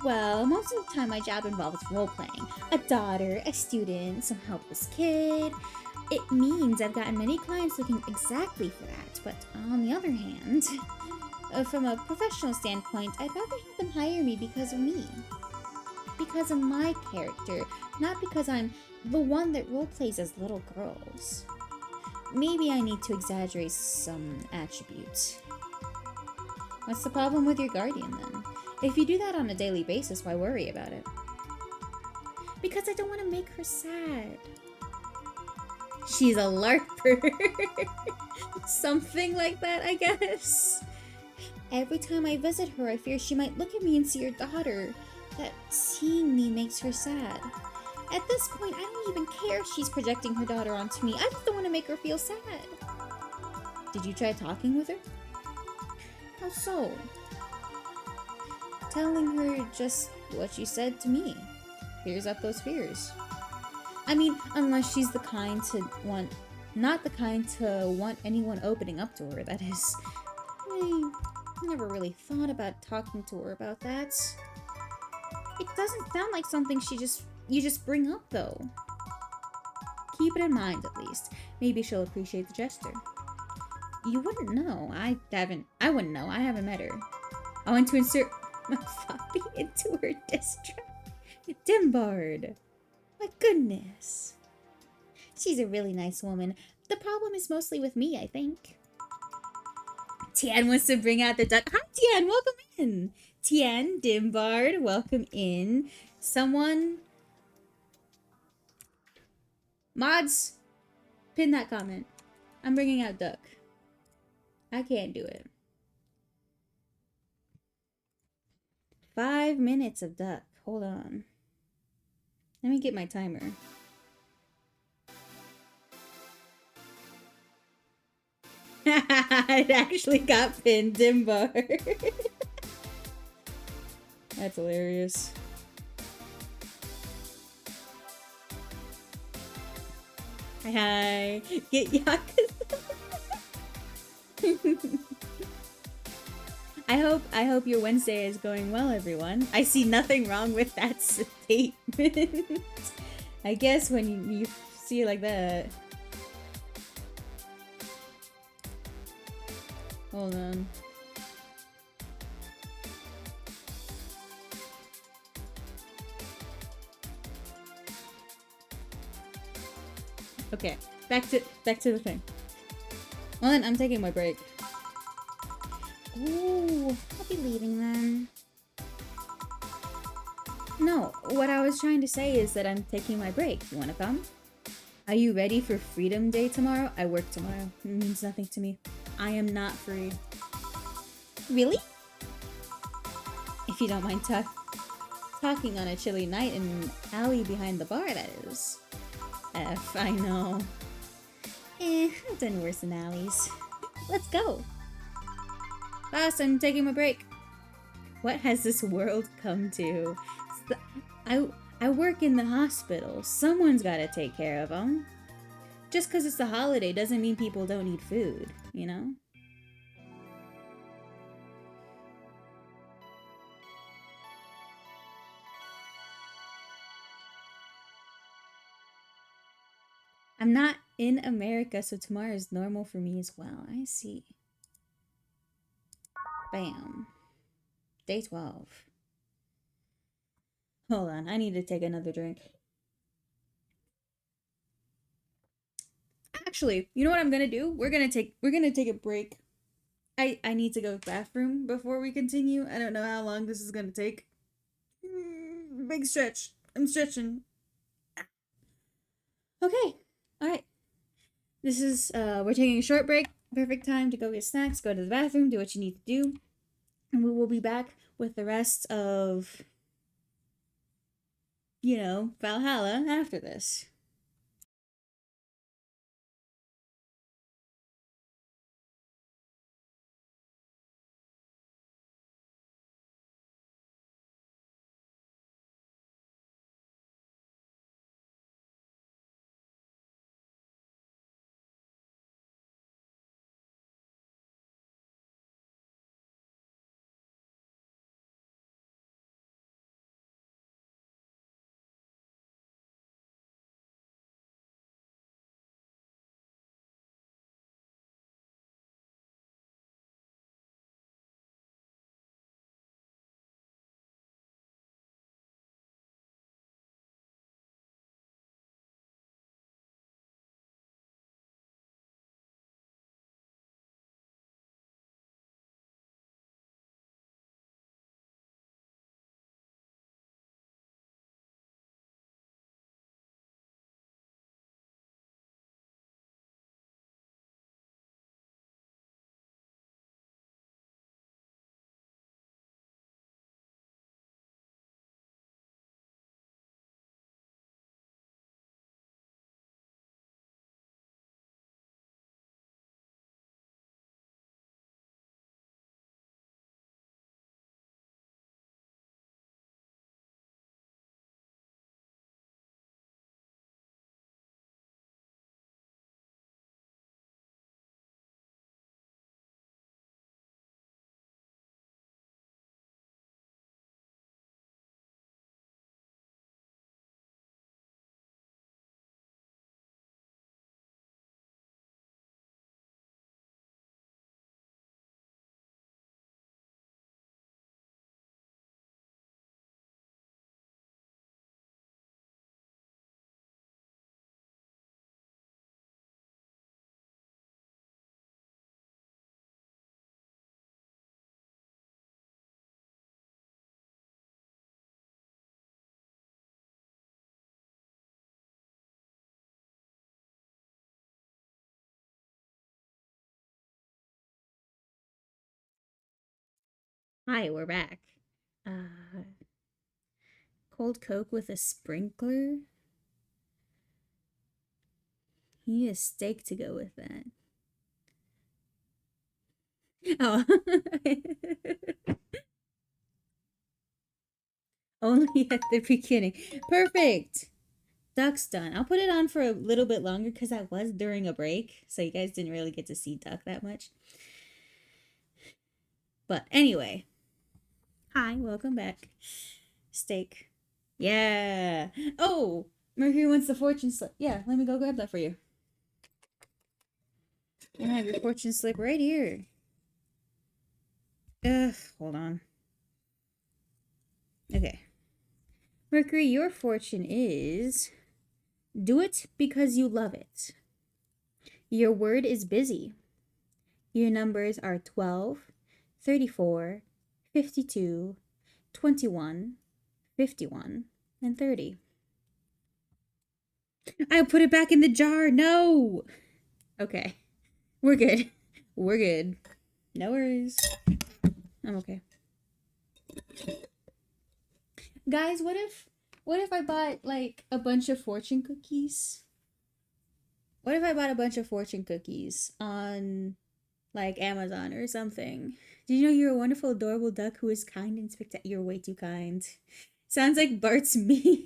Well, most of the time my job involves role-playing. A daughter, a student, some helpless kid. It means I've gotten many clients looking exactly for that, but on the other hand, from a professional standpoint, I'd rather have them hire me because of me. Because of my character, not because I'm the one that role-plays as little girls. Maybe I need to exaggerate some attributes. What's the problem with your guardian then? If you do that on a daily basis, why worry about it? Because I don't want to make her sad. She's a LARPer. Something like that, I guess. Every time I visit her, I fear she might look at me and see her daughter. That seeing me makes her sad. At this point, I don't even care if she's projecting her daughter onto me. I just don't want to make her feel sad. Did you try talking with her? How so? Telling her just what you said to me. Clears up those fears. I mean, unless she's the kind to want... Not the kind to want anyone opening up to her, that is. I never really thought about talking to her about that. It doesn't sound like something you just bring up, though. Keep it in mind, at least. Maybe she'll appreciate the gesture. You wouldn't know. I wouldn't know. I haven't met her. I want to insert my floppy into her diss track. Dimbard. My goodness. She's a really nice woman. The problem is mostly with me, I think. Tian wants to bring out the duck. Hi, Tian. Welcome in. Tian, Dimbard, welcome in. Someone... Mods, pin that comment. I'm bringing out Duck. I can't do it. 5 minutes of Duck. Hold on. Let me get my timer. It actually got pinned, Dimbar. That's hilarious. Hi. Get Yakuza. I hope your Wednesday is going well, everyone. I see nothing wrong with that statement. I guess when you see it like that. Hold on. Okay, back to the thing. Well then, I'm taking my break. Ooh, I'll be leaving then. No, what I was trying to say is that I'm taking my break. You wanna come? Are you ready for Freedom Day tomorrow? I work tomorrow. It means nothing to me. I am not free. Really? If you don't mind talking on a chilly night in an alley behind the bar, that is. F, I know. I've done worse in alleys. Let's go. Boss, I'm taking a break. What has this world come to? I work in the hospital. Someone's got to take care of them. Just because it's a holiday doesn't mean people don't need food, you know? I'm not in America, so tomorrow is normal for me as well. I see. Bam. Day 12. Hold on, I need to take another drink. Actually, you know what I'm gonna do? We're gonna take a break. I need to go to the bathroom before we continue. I don't know how long this is gonna take. Big stretch. I'm stretching. Okay. Alright. This is we're taking a short break. Perfect time to go get snacks, go to the bathroom, do what you need to do. And we will be back with the rest of Valhalla after this. Hi, we're back. Cold Coke with a sprinkler? You need a steak to go with that. Oh. Only at the beginning. Perfect. Duck's done. I'll put it on for a little bit longer because that was during a break. So you guys didn't really get to see Duck that much. But anyway. Hi, welcome back. Steak. Yeah. Oh, Mercury wants the fortune slip. Yeah, let me go grab that for you. I have your fortune slip right here. Hold on. Okay. Mercury, your fortune is do it because you love it. Your word is busy. Your numbers are 12, 34, 52, 21, 51, and 30. I put it back in the jar. No. Okay. We're good. We're good. No worries. I'm okay. Guys, what if I bought like a bunch of fortune cookies? What if I bought a bunch of fortune cookies on like Amazon or something? Did you know you're a wonderful, adorable duck who is kind and spectacular? You're way too kind. Sounds like Bart's meme.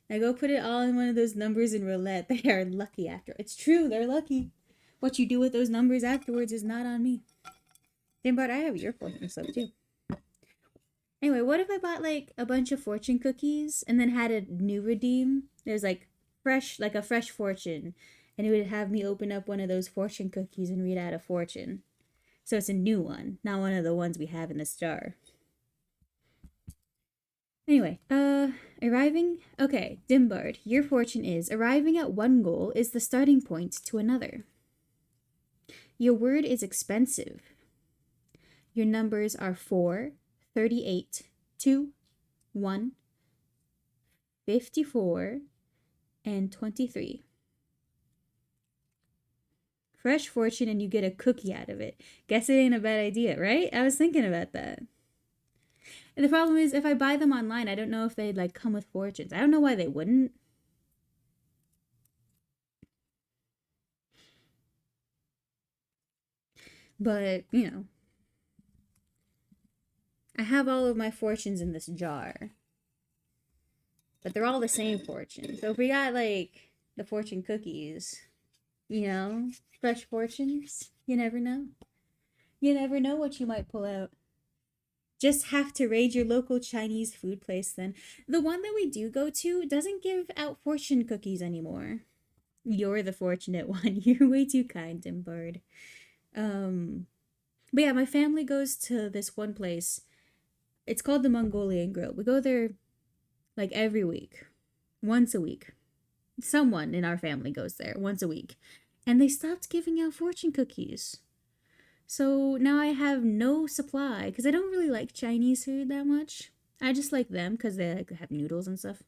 Now go put it all in one of those numbers in roulette. They are lucky after. It's true, they're lucky. What you do with those numbers afterwards is not on me. Then Bart, I have your fortune slip too. Anyway, what if I bought like a bunch of fortune cookies and then had a new redeem? There's like a fresh fortune, and it would have me open up one of those fortune cookies and read out a fortune. So it's a new one, not one of the ones we have in this jar. Anyway, arriving. Okay, Dimbard, your fortune is arriving at one goal is the starting point to another. Your word is expensive. Your numbers are 4, 38, 2, 1, 54, and 23. Fresh fortune and you get a cookie out of it. Guess it ain't a bad idea, right? I was thinking about that. And the problem is, if I buy them online, I don't know if they'd like come with fortunes. I don't know why they wouldn't. But, you know, I have all of my fortunes in this jar. But they're all the same fortune. So if we got like the fortune cookies, you know, fresh fortunes, you never know. You never know what you might pull out. Just have to raid your local Chinese food place then. The one that we do go to doesn't give out fortune cookies anymore. You're the fortunate one. You're way too kind, Dimbard. But yeah, my family goes to this one place. It's called the Mongolian Grill. We go there like every week. Once a week. Someone in our family goes there once a week. And they stopped giving out fortune cookies. So now I have no supply because I don't really like Chinese food that much. I just like them because they like have noodles and stuff.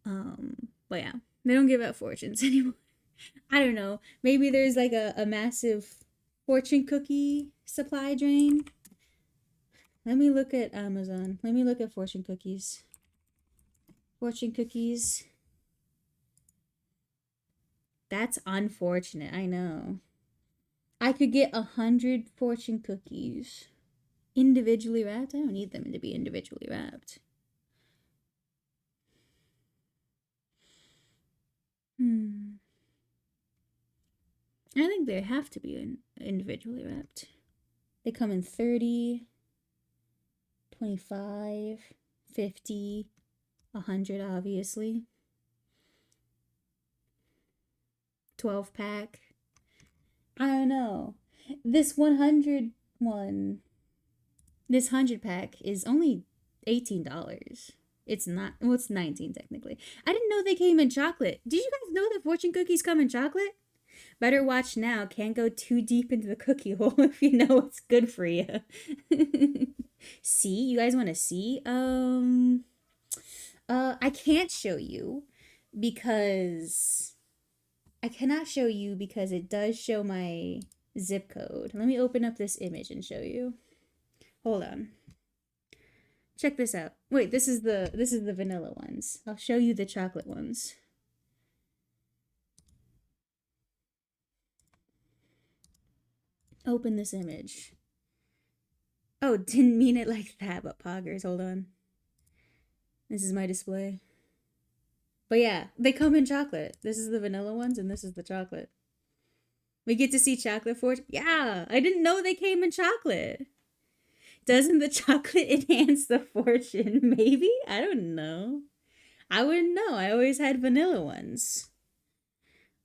But yeah, they don't give out fortunes anymore. I don't know. Maybe there's like a massive fortune cookie supply drain. Let me look at Amazon. Let me look at fortune cookies. Fortune cookies. That's unfortunate. I know. I could get 100 fortune cookies. Individually wrapped? I don't need them to be individually wrapped. I think they have to be individually wrapped. They come in 30, 25, 50, 100 obviously. 12 pack. I don't know. This 100 one, this 100 pack is only $18. It's not, well, it's 19 technically. I didn't know they came in chocolate. Did you guys know that fortune cookies come in chocolate? Better watch now. Can't go too deep into the cookie hole if you know it's good for you. See? You guys want to see? I can't show you because I cannot show you because it does show my zip code. Let me open up this image and show you. Hold on. Check this out. Wait, this is the vanilla ones. I'll show you the chocolate ones. Open this image. Oh, didn't mean it like that, but poggers, hold on. This is my display. But yeah, they come in chocolate. This is the vanilla ones and this is the chocolate. We get to see chocolate fortune. Yeah, I didn't know they came in chocolate. Doesn't the chocolate enhance the fortune? Maybe? I don't know. I wouldn't know. I always had vanilla ones.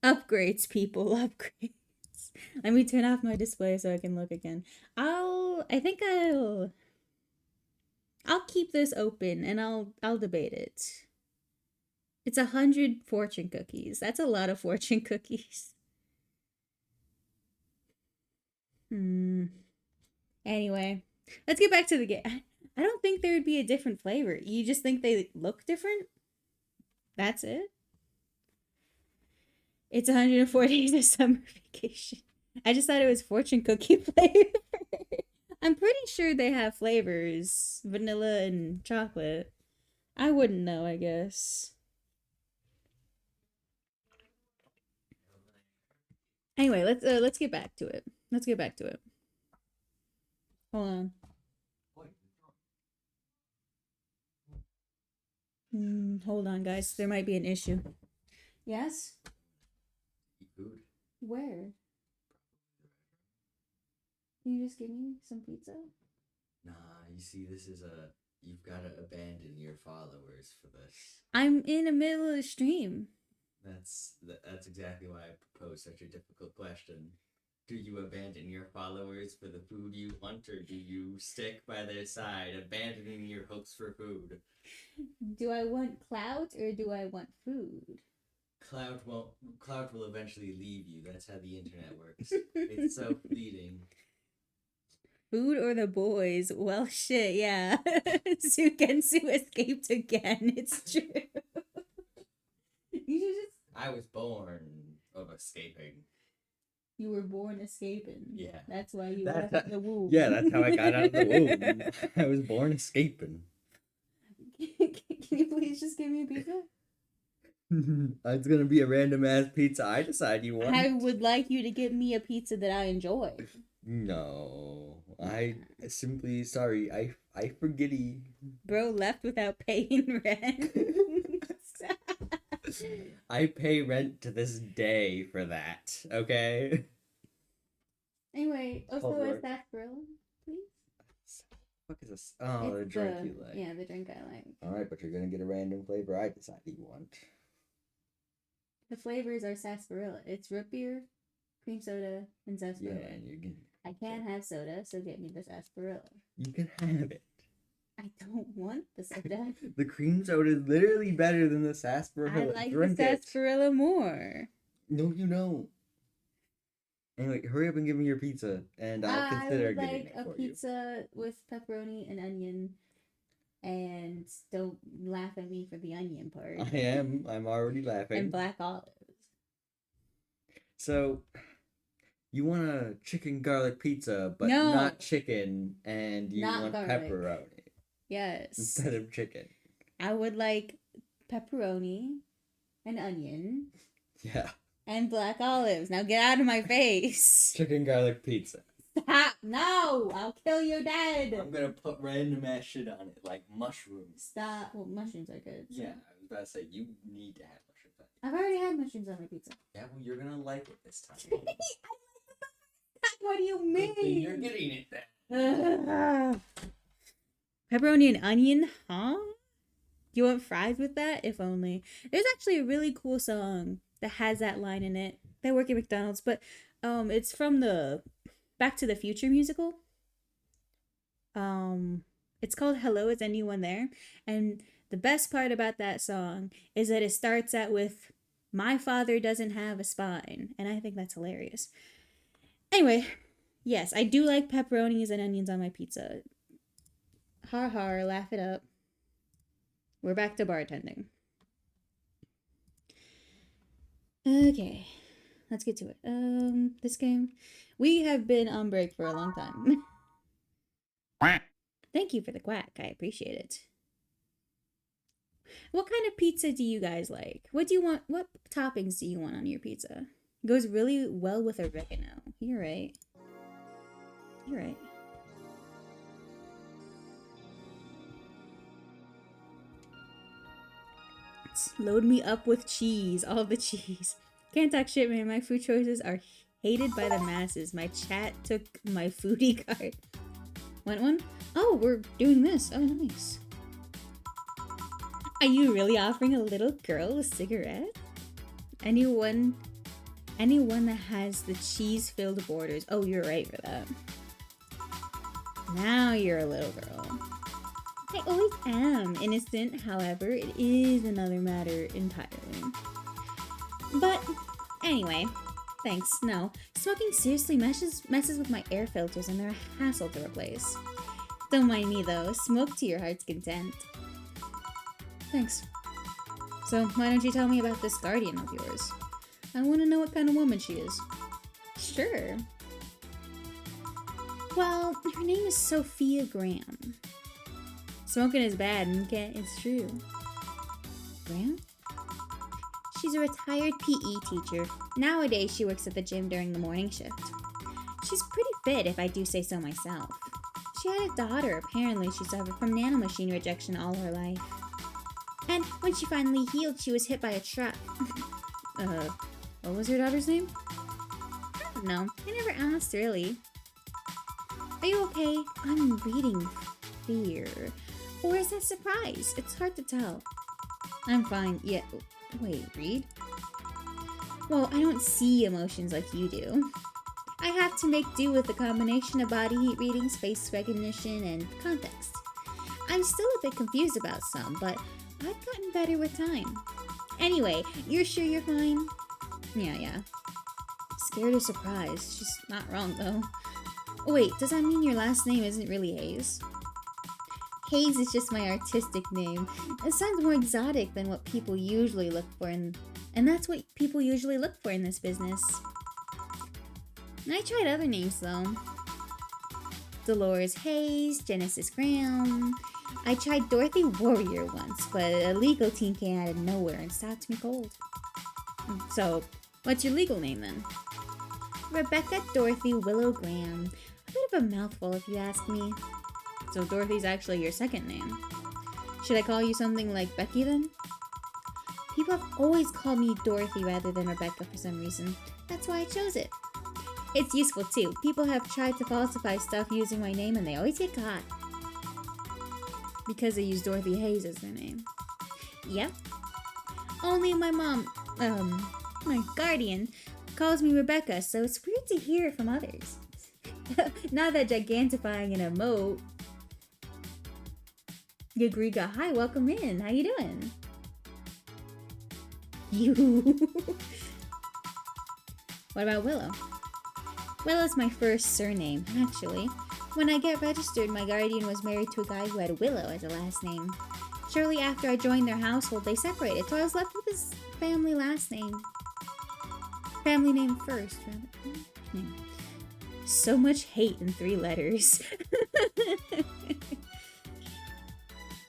Upgrades, people. Upgrades. Let me turn off my display so I can look again. I'll keep this open and I'll debate it. It's 100 fortune cookies. That's a lot of fortune cookies. Anyway, let's get back to the game. I don't think there would be a different flavor. You just think they look different? That's it? It's 104 days of summer vacation. I just thought it was fortune cookie flavor. I'm pretty sure they have flavors, vanilla and chocolate. I wouldn't know, I guess. Anyway, let's get back to it. Let's get back to it. Hold on. Hold on, guys. There might be an issue. Yes? Eat food. Where? Can you just give me some pizza? Nah, you see, you've got to abandon your followers for this. I'm in the middle of the stream. That's exactly why I proposed such a difficult question. Do you abandon your followers for the food you want, or do you stick by their side, abandoning your hopes for food? Do I want clout or do I want food? Clout will eventually leave you. That's how the internet works. It's so fleeting. Food or the boys? Well, shit, yeah. Sukensu escaped again. It's true. You should just... I was born of escaping. You were born escaping. Yeah. That's why you left the womb. Yeah, that's how I got out of the womb. I was born escaping. Can you please just give me a pizza? It's gonna be a random ass pizza I decide you want. I would like you to give me a pizza that I enjoy. No. Sorry, I forgetty. Bro left without paying rent. I pay rent to this day for that, okay? Anyway, also a sarsaparilla, please? What is this? Oh, the drink you like. Yeah, the drink I like. Alright, but you're gonna get a random flavor I decide you want. The flavors are sarsaparilla. It's root beer, cream soda, and sarsaparilla. Yeah, and you're getting... I can't have soda, so get me the sarsaparilla. You can have it. I don't want the soda. The cream soda is literally better than the sarsaparilla. I like Drink the sarsaparilla more. No, you don't. Anyway, hurry up and give me your pizza, and I'll consider getting it for you. I would like a pizza with pepperoni and onion, and don't laugh at me for the onion part. I am. I'm already laughing. And black olives. So, you want a chicken garlic pizza, but not chicken, and you want pepperoni. Yes. Instead of chicken. I would like pepperoni and onion. Yeah. And black olives. Now get out of my face. Chicken garlic pizza. Stop. No. I'll kill you dead. I'm gonna put random ass shit on it, like mushrooms. Stop. Well, mushrooms are good. So. Yeah, I was about to say, you need to have mushrooms on it. I've already had mushrooms on my pizza. Yeah, well, you're gonna like it this time. What do you mean? You're getting it then. Pepperoni and onion, huh? Do you want fries with that? If only. There's actually a really cool song that has that line in it. They work at McDonald's, but it's from the Back to the Future musical. It's called Hello, Is Anyone There? And the best part about that song is that it starts out with my father doesn't have a spine, and I think that's hilarious. Anyway, yes, I do like pepperonis and onions on my pizza. Har har, laugh it up. We're back to bartending. Okay, let's get to it. This game, we have been on break for a long time. Thank you for the quack. I appreciate it. What kind of pizza do you guys like? What do you want? What toppings do you want on your pizza? It goes really well with oregano. You're right. You're right. Load me up with cheese. All the cheese. Can't talk shit, man. My food choices are hated by the masses. My chat took my foodie card. Want one? Oh, we're doing this. Oh, nice. Are you really offering a little girl a cigarette? Anyone that has the cheese-filled borders. Oh, you're right for that. Now you're a little girl. I always am innocent, however, it is another matter entirely. But, anyway, thanks, no. Smoking seriously messes with my air filters and they're a hassle to replace. Don't mind me though, smoke to your heart's content. Thanks. So, why don't you tell me about this guardian of yours? I want to know what kind of woman she is. Sure. Well, her name is Sophia Graham. Smoking is bad, okay? It's true. Graham? She's a retired PE teacher. Nowadays, she works at the gym during the morning shift. She's pretty fit, if I do say so myself. She had a daughter. Apparently, she suffered from nanomachine rejection all her life. And when she finally healed, she was hit by a truck. What was her daughter's name? I don't know. I never asked, really. Are you okay? I'm reading fear. Or is that surprise? It's hard to tell. I'm fine. Yeah. Wait, read? Well, I don't see emotions like you do. I have to make do with a combination of body heat readings, face recognition, and context. I'm still a bit confused about some, but I've gotten better with time. Anyway, you're sure you're fine? Yeah. Scared or surprised? She's not wrong, though. Wait, does that mean your last name isn't really Hayes? Hayes is just my artistic name. It sounds more exotic than what people usually look for, and that's what people usually look for in this business. I tried other names, though. Dolores Hayes, Genesis Graham. I tried Dorothy Warrior once, but a legal team came out of nowhere and stopped me cold. So, what's your legal name, then? Rebecca Dorothy Willow Graham. A bit of a mouthful, if you ask me. So Dorothy's actually your second name. Should I call you something like Becky, then? People have always called me Dorothy rather than Rebecca for some reason. That's why I chose it. It's useful, too. People have tried to falsify stuff using my name, and they always get caught. Because they use Dorothy Hayes as their name. Yep. Only my mom, my guardian, calls me Rebecca, so it's weird to hear it from others. Not that gigantifying an emote. Yagriga, hi, welcome in. How you doing? You. What about Willow? Willow's my first surname, actually. When I get registered, my guardian was married to a guy who had Willow as a last name. Shortly after I joined their household, they separated, so I was left with his family last name. Family name first, rather. So much hate in 3 letters.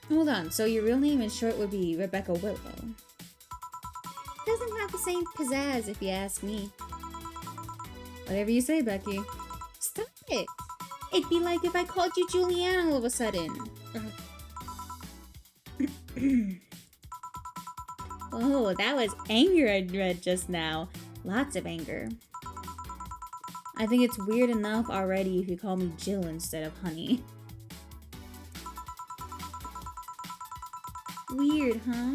Hold on, so your real name in short would be Rebecca Willow. Doesn't have the same pizzazz, if you ask me. Whatever you say, Becky. Stop it! It'd be like if I called you Julianne all of a sudden. Oh, that was anger I read just now. Lots of anger. I think it's weird enough already if you call me Jill instead of Honey. Weird, huh?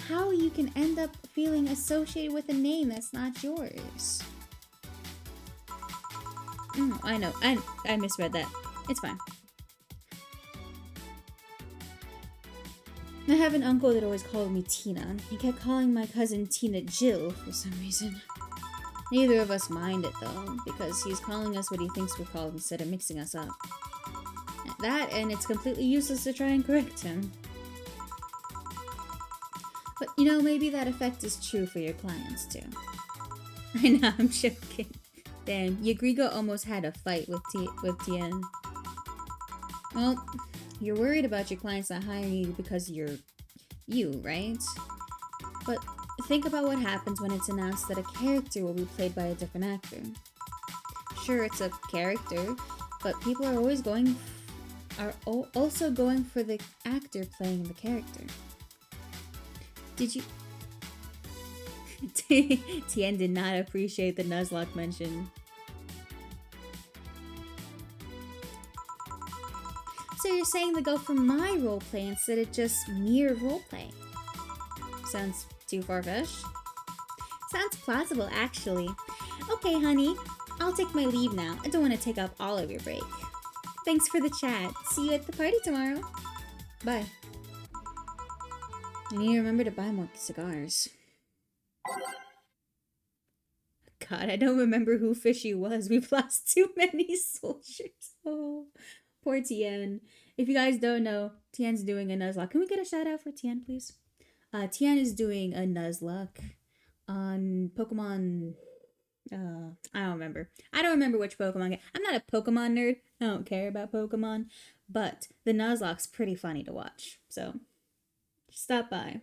How you can end up feeling associated with a name that's not yours. I know. I misread that. It's fine. I have an uncle that always called me Tina. He kept calling my cousin Tina Jill for some reason. Neither of us mind it though, because he's calling us what he thinks we're called instead of mixing us up. That, and it's completely useless to try and correct him. But you know, maybe that effect is true for your clients too. I know, I'm joking. Damn, Yagrigo almost had a fight with Tien. Well, you're worried about your clients not hiring you because you're you, right? But think about what happens when it's announced that a character will be played by a different actor. Sure, it's a character, but people are also going for the actor playing the character. Did you... Tien did not appreciate the Nuzlocke mention. So you're saying to go for my roleplay instead of just mere roleplay? Sounds too far-fetched? Sounds plausible, actually. Okay, honey, I'll take my leave now. I don't want to take up all of your break. Thanks for the chat. See you at the party tomorrow. Bye. I need to remember to buy more cigars. God, I don't remember who Fishy was. We've lost too many soldiers. Oh, poor Tien. If you guys don't know, Tien's doing a Nuzlocke. Can we get a shout out for Tien, please? Tien is doing a Nuzlocke on Pokemon I don't remember. I don't remember which Pokemon. I'm not a Pokemon nerd. I don't care about Pokemon. But the Nuzlock's pretty funny to watch. So, stop by.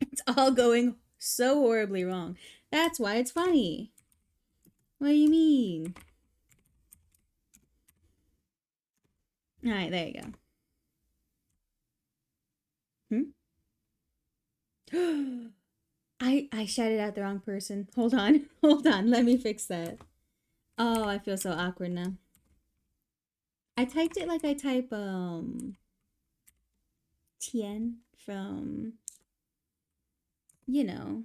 It's all going so horribly wrong. That's why it's funny. What do you mean? Alright, there you go. Hmm? I shouted out the wrong person. Hold on. Hold on. Let me fix that. Oh, I feel so awkward now. I typed it like I type Tien from, you know,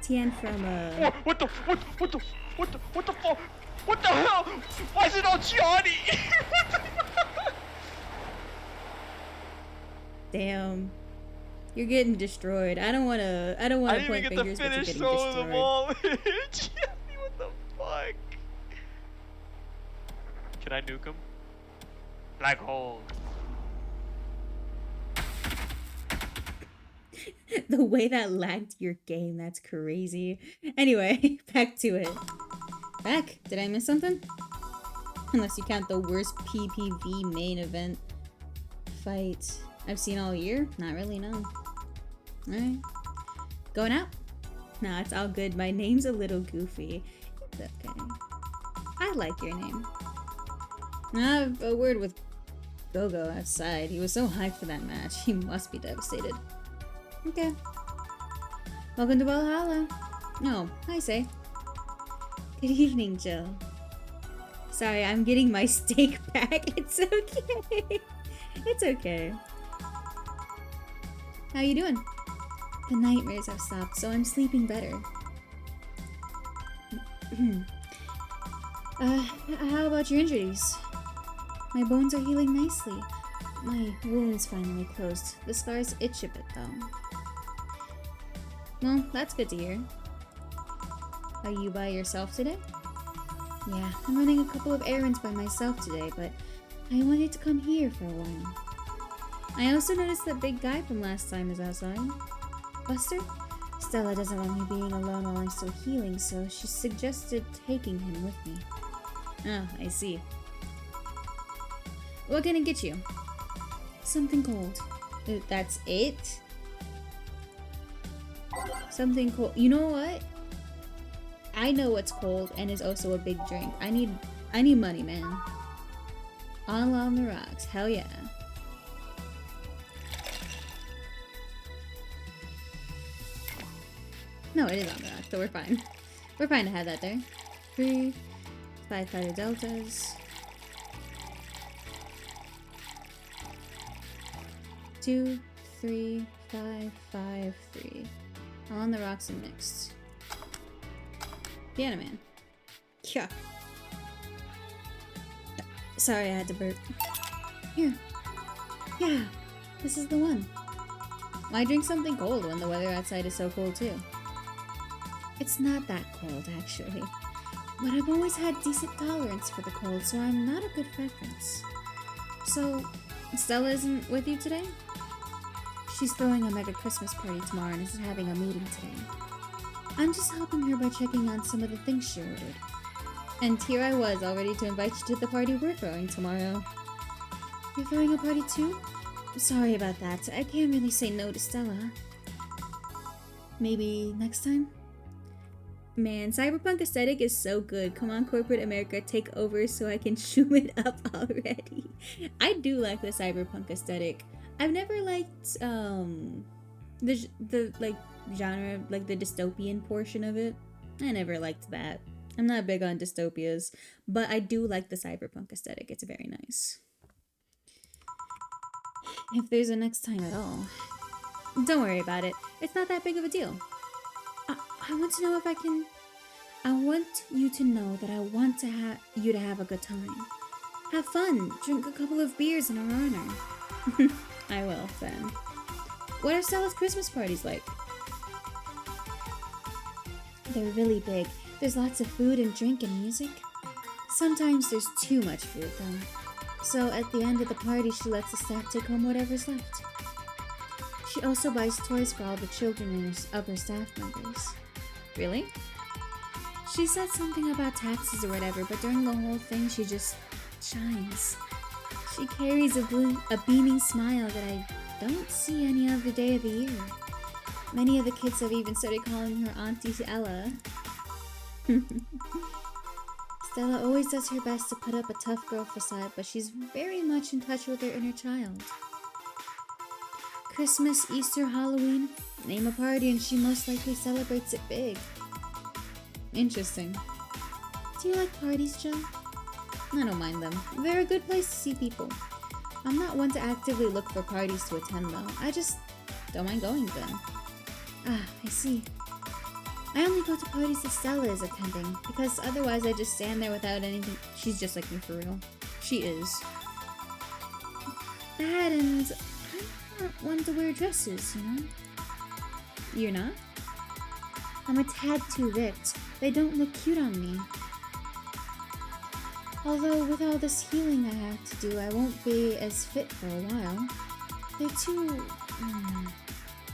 Tien from What the fuck? What the hell? Why is it all Johnny? Damn. You're getting destroyed. I don't wanna I didn't even point get fingers, to but you're finish getting solo the destroyed. ball. Johnny, what the fuck? Can I nuke him? Black hole. The way that lagged your game, that's crazy. Anyway, back to it. Back? Did I miss something? Unless you count the worst PPV main event fight I've seen all year? Not really, no. Alright. Going out? Nah, it's all good. My name's a little goofy. It's okay. I like your name. I have a word with Gogo outside. He was so hyped for that match. He must be devastated. Okay. Welcome to Valhalla. No, I say. Good evening, Jill. Sorry, I'm getting my steak back. It's okay. It's okay. How you doing? The nightmares have stopped, so I'm sleeping better. How about your injuries? My bones are healing nicely. My wound's finally closed. The scars itch a bit, though. Well, that's good to hear. Are you by yourself today? Yeah, I'm running a couple of errands by myself today, but I wanted to come here for a while. I also noticed that big guy from last time is outside. Buster? Stella doesn't want me being alone while I'm still healing, so she suggested taking him with me. Oh, I see. What can I get you? Something cold. That's it? Something cold. You know what? I know what's cold and is also a big drink. I need money, man. All on the rocks. Hell yeah. No, it is on the rocks, so we're fine. We're fine to have that there. 3 5-sided deltas. 2 3 5 5 3. All on the rocks and mixed. Piano Man. Yeah. Sorry, I had to burp. Here. Yeah, this is the one. Why drink something cold when the weather outside is so cold too? It's not that cold, actually. But I've always had decent tolerance for the cold, so I'm not a good reference. So, Stella isn't with you today? She's throwing a mega Christmas party tomorrow and is having a meeting today. I'm just helping her by checking on some of the things she ordered. And here I was, all ready to invite you to the party we're throwing tomorrow. You're throwing a party too? Sorry about that. I can't really say no to Stella. Maybe next time? Man, cyberpunk aesthetic is so good. Come on, corporate America, take over so I can shoom it up already. I do like the cyberpunk aesthetic. I've never liked the like genre, like the dystopian portion of it. I never liked that. I'm not big on dystopias, but I do like the cyberpunk aesthetic. It's very nice. If there's a next time at all, don't worry about it. It's not that big of a deal. I want to know if I can. I want you to know that I want you to have a good time. Have fun. Drink a couple of beers in her honor. I will, then. What are Stella's Christmas parties like? They're really big. There's lots of food and drink and music. Sometimes there's too much food, though. So at the end of the party, she lets the staff take home whatever's left. She also buys toys for all the children of her staff members. Really? She said something about taxes or whatever, but during the whole thing, she just shines. She carries a beaming smile that I don't see any other day of the year. Many of the kids have even started calling her Auntie Ella. Stella always does her best to put up a tough girl facade, but she's very much in touch with her inner child. Christmas, Easter, Halloween, name a party and she most likely celebrates it big. Interesting. Do you like parties, Jill? I don't mind them. They're a good place to see people. I'm not one to actively look for parties to attend though. I just don't mind going to them. Ah, I see. I only go to parties that Stella is attending, because otherwise I just stand there without anything. She's just like me for real. She is. That and I'm not one to wear dresses, you know? You're not? I'm a tad too ripped. They don't look cute on me. Although with all this healing I have to do, I won't be as fit for a while. They're too...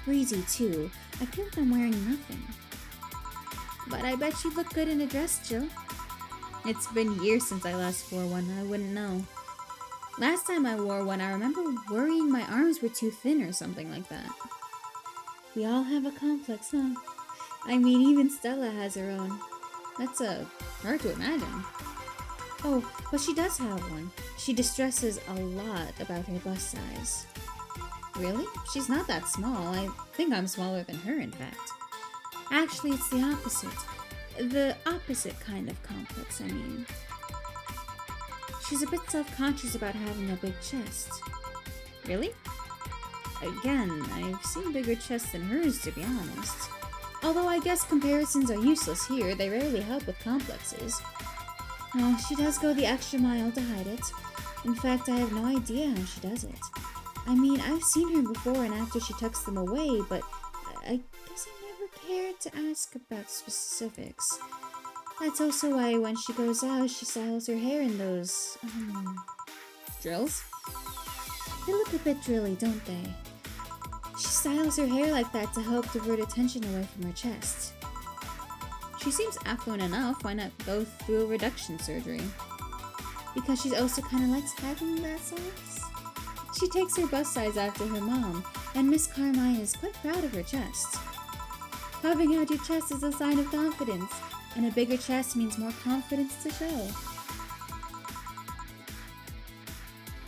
breezy too. I feel like I'm wearing nothing. But I bet you'd look good in a dress, Jill. It's been years since I last wore one, I wouldn't know. Last time I wore one, I remember worrying my arms were too thin or something like that. We all have a complex, huh? I mean, even Stella has her own. That's hard to imagine. Oh, but she does have one. She distresses a lot about her bust size. Really? She's not that small. I think I'm smaller than her, in fact. Actually, it's the opposite. The opposite kind of complex, I mean. She's a bit self-conscious about having a big chest. Really? Again, I've seen bigger chests than hers, to be honest. Although I guess comparisons are useless here, they rarely help with complexes. Oh, she does go the extra mile to hide it. In fact, I have no idea how she does it. I mean, I've seen her before and after she tucks them away, but I guess I never cared to ask about specifics. That's also why when she goes out, she styles her hair in those, drills? They look a bit drilly, don't they? She styles her hair like that to help divert attention away from her chest. She seems affluent enough, why not go through a reduction surgery? Because she also kinda likes having that size? She takes her bust size after her mom, and Miss Carmine is quite proud of her chest. Puffing out your chest is a sign of confidence, and a bigger chest means more confidence to show.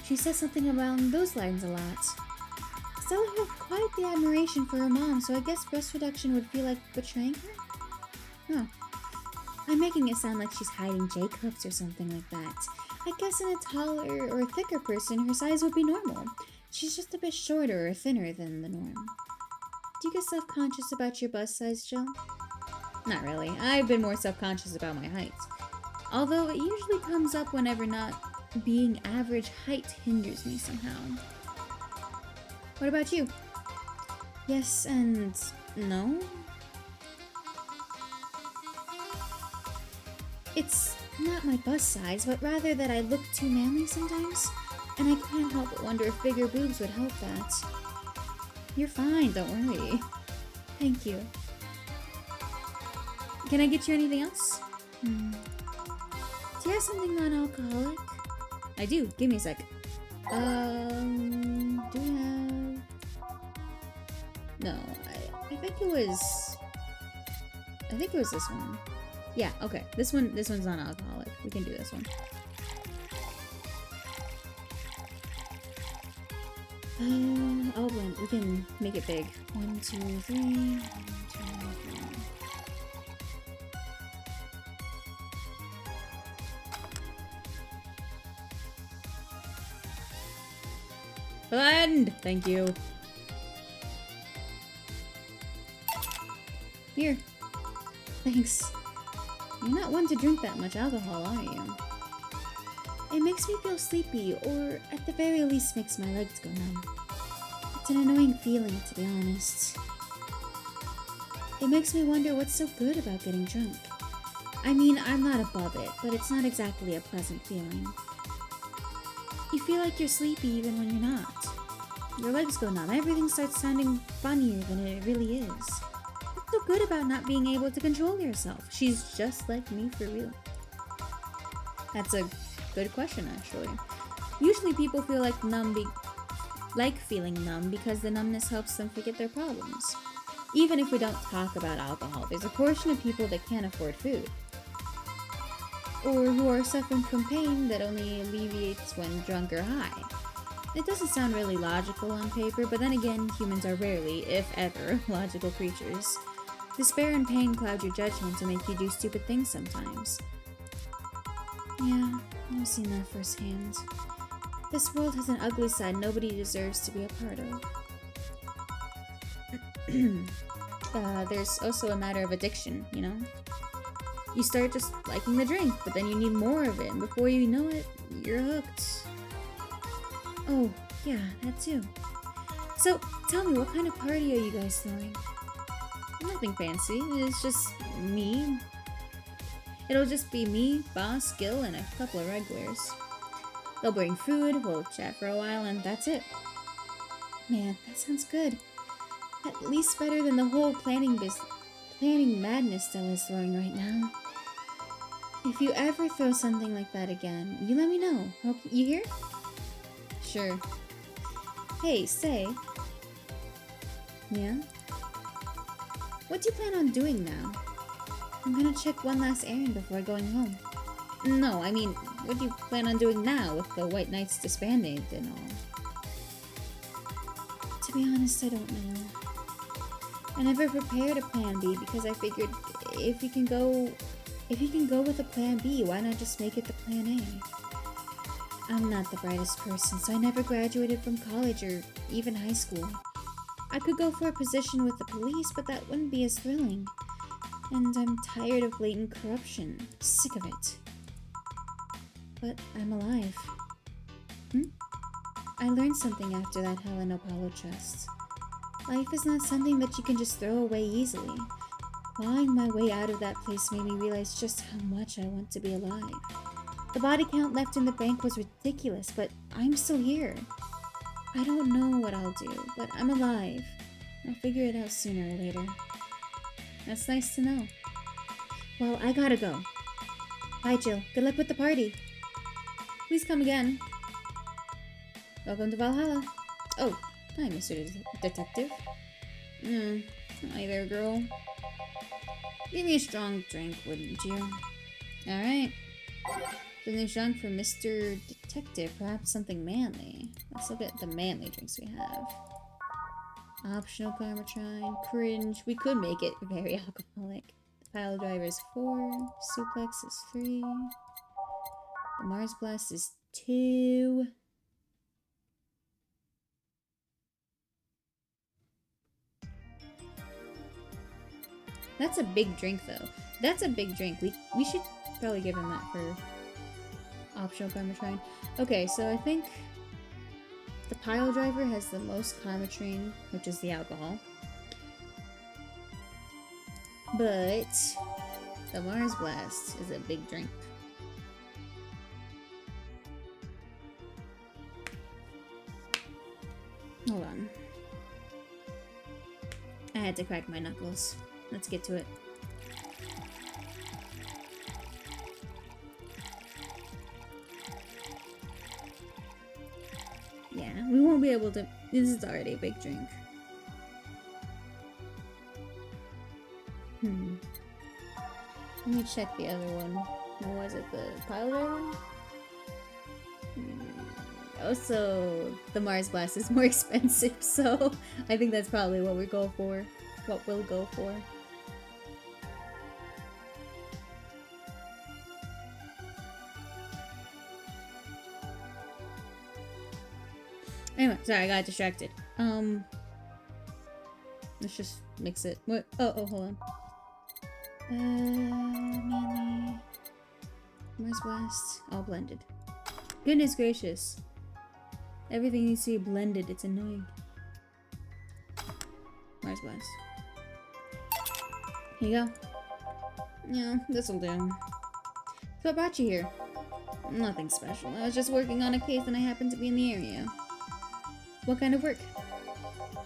She says something along those lines a lot. Stella had quite the admiration for her mom, so I guess breast reduction would feel like betraying her? No. I'm making it sound like she's hiding J-cups or something like that. I guess in a taller or thicker person, her size would be normal. She's just a bit shorter or thinner than the norm. Do you get self-conscious about your bust size, Jill? Not really. I've been more self-conscious about my height. Although it usually comes up whenever not being average height hinders me somehow. What about you? Yes and no? It's not my bust size, but rather that I look too manly sometimes, and I can't help but wonder if bigger boobs would help that. You're fine, don't worry. Thank you. Can I get you anything else? Do you have something non-alcoholic? I do. Give me a sec. Do we have... No, I think it was... I think it was this one. Yeah, okay. This one's non-alcoholic. We can do this one. Oh, blend. We can make it big. 1, 2, 3. 1, 2, 3. Blend! Thank you. Here. Thanks. You're not one to drink that much alcohol, are you? It makes me feel sleepy, or at the very least makes my legs go numb. It's an annoying feeling, to be honest. It makes me wonder what's so good about getting drunk. I mean, I'm not above it, but it's not exactly a pleasant feeling. You feel like you're sleepy even when you're not. Your legs go numb. Everything starts sounding funnier than it really is. What's so good about not being able to control yourself? She's just like me for real. That's a good question, actually. Usually people feel like feeling numb because the numbness helps them forget their problems. Even if we don't talk about alcohol, there's a portion of people that can't afford food. Or who are suffering from pain that only alleviates when drunk or high. It doesn't sound really logical on paper, but then again, humans are rarely, if ever, logical creatures. Despair and pain cloud your judgment to make you do stupid things sometimes. Yeah, I've seen that firsthand. This world has an ugly side nobody deserves to be a part of. There's also a matter of addiction, you know? You start just liking the drink, but then you need more of it, and before you know it, you're hooked. Oh, yeah, that too. So, tell me, what kind of party are you guys throwing? Nothing fancy, it's just me. It'll just be me, Boss, Gil, and a couple of regulars. They'll bring food, we'll chat for a while, and that's it. Man, that sounds good. At least better than the whole planning madness Stella's throwing right now. If you ever throw something like that again, you let me know. Okay, you hear? Sure. Hey, say. Yeah? What do you plan on doing now? I'm gonna check one last errand before going home. No, I mean, what do you plan on doing now with the White Knights disbanded and all? To be honest, I don't know. I never prepared a plan B because I figured if you can go with a plan B, why not just make it the plan A? I'm not the brightest person, so I never graduated from college or even high school. I could go for a position with the police, but that wouldn't be as thrilling. And I'm tired of blatant corruption. Sick of it. But I'm alive. I learned something after that Helen Apollo chest. Life is not something that you can just throw away easily. Clawing my way out of that place made me realize just how much I want to be alive. The body count left in the bank was ridiculous, but I'm still here. I don't know what I'll do, but I'm alive. I'll figure it out sooner or later. That's nice to know. Well, I gotta go. Bye, Jill. Good luck with the party. Please come again. Welcome to Valhalla. Oh, hi, Mr. Detective. Hi there, girl. Give me a strong drink, wouldn't you? Alright. Something strong for Mr. Detective. Perhaps something manly. Let's look at the manly drinks we have. Optional Karmatrine. Cringe. We could make it very alcoholic. The Pile Driver is 4. Suplex is 3. The Mars Blast is 2. That's a big drink, though. That's a big drink. We should probably give him that for optional Karmatrine. Okay, so I think the Pile Driver has the most Karmatrine, which is the alcohol. But the Mars Blast is a big drink. Hold on. I had to crack my knuckles. Let's get to it. Yeah, we won't be able to... This is already a big drink. Let me check the other one. What was it? The Pile Driver one? Also, the Mars Blast is more expensive, so I think that's probably what we go for. What we'll go for. Anyway, sorry, I got distracted. Let's just mix it. What? Oh, hold on. Manly. Mars Blast. All blended. Goodness gracious. Everything needs to be blended. It's annoying. Mars Blast. Here you go. Yeah, this'll do. So what brought you here? Nothing special. I was just working on a case and I happened to be in the area. What kind of work?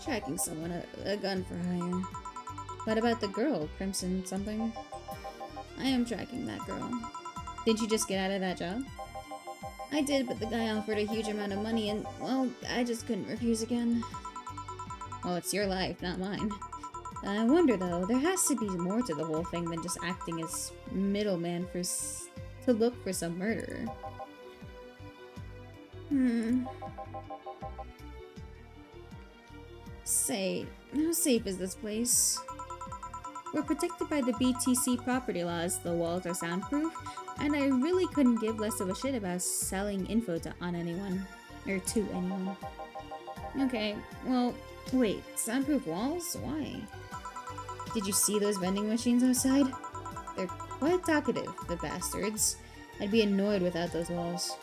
Tracking someone, a gun for hire. What about the girl, Crimson something? I am tracking that girl. Didn't you just get out of that job? I did, but the guy offered a huge amount of money and, well, I just couldn't refuse again. Well, it's your life, not mine. I wonder, though, there has to be more to the whole thing than just acting as middleman to look for some murderer. Say, how safe is this place? We're protected by the BTC property laws, the walls are soundproof, and I really couldn't give less of a shit about selling info on anyone. Or to anyone. Okay, well, wait, soundproof walls? Why? Did you see those vending machines outside? They're quite talkative, the bastards. I'd be annoyed without those walls.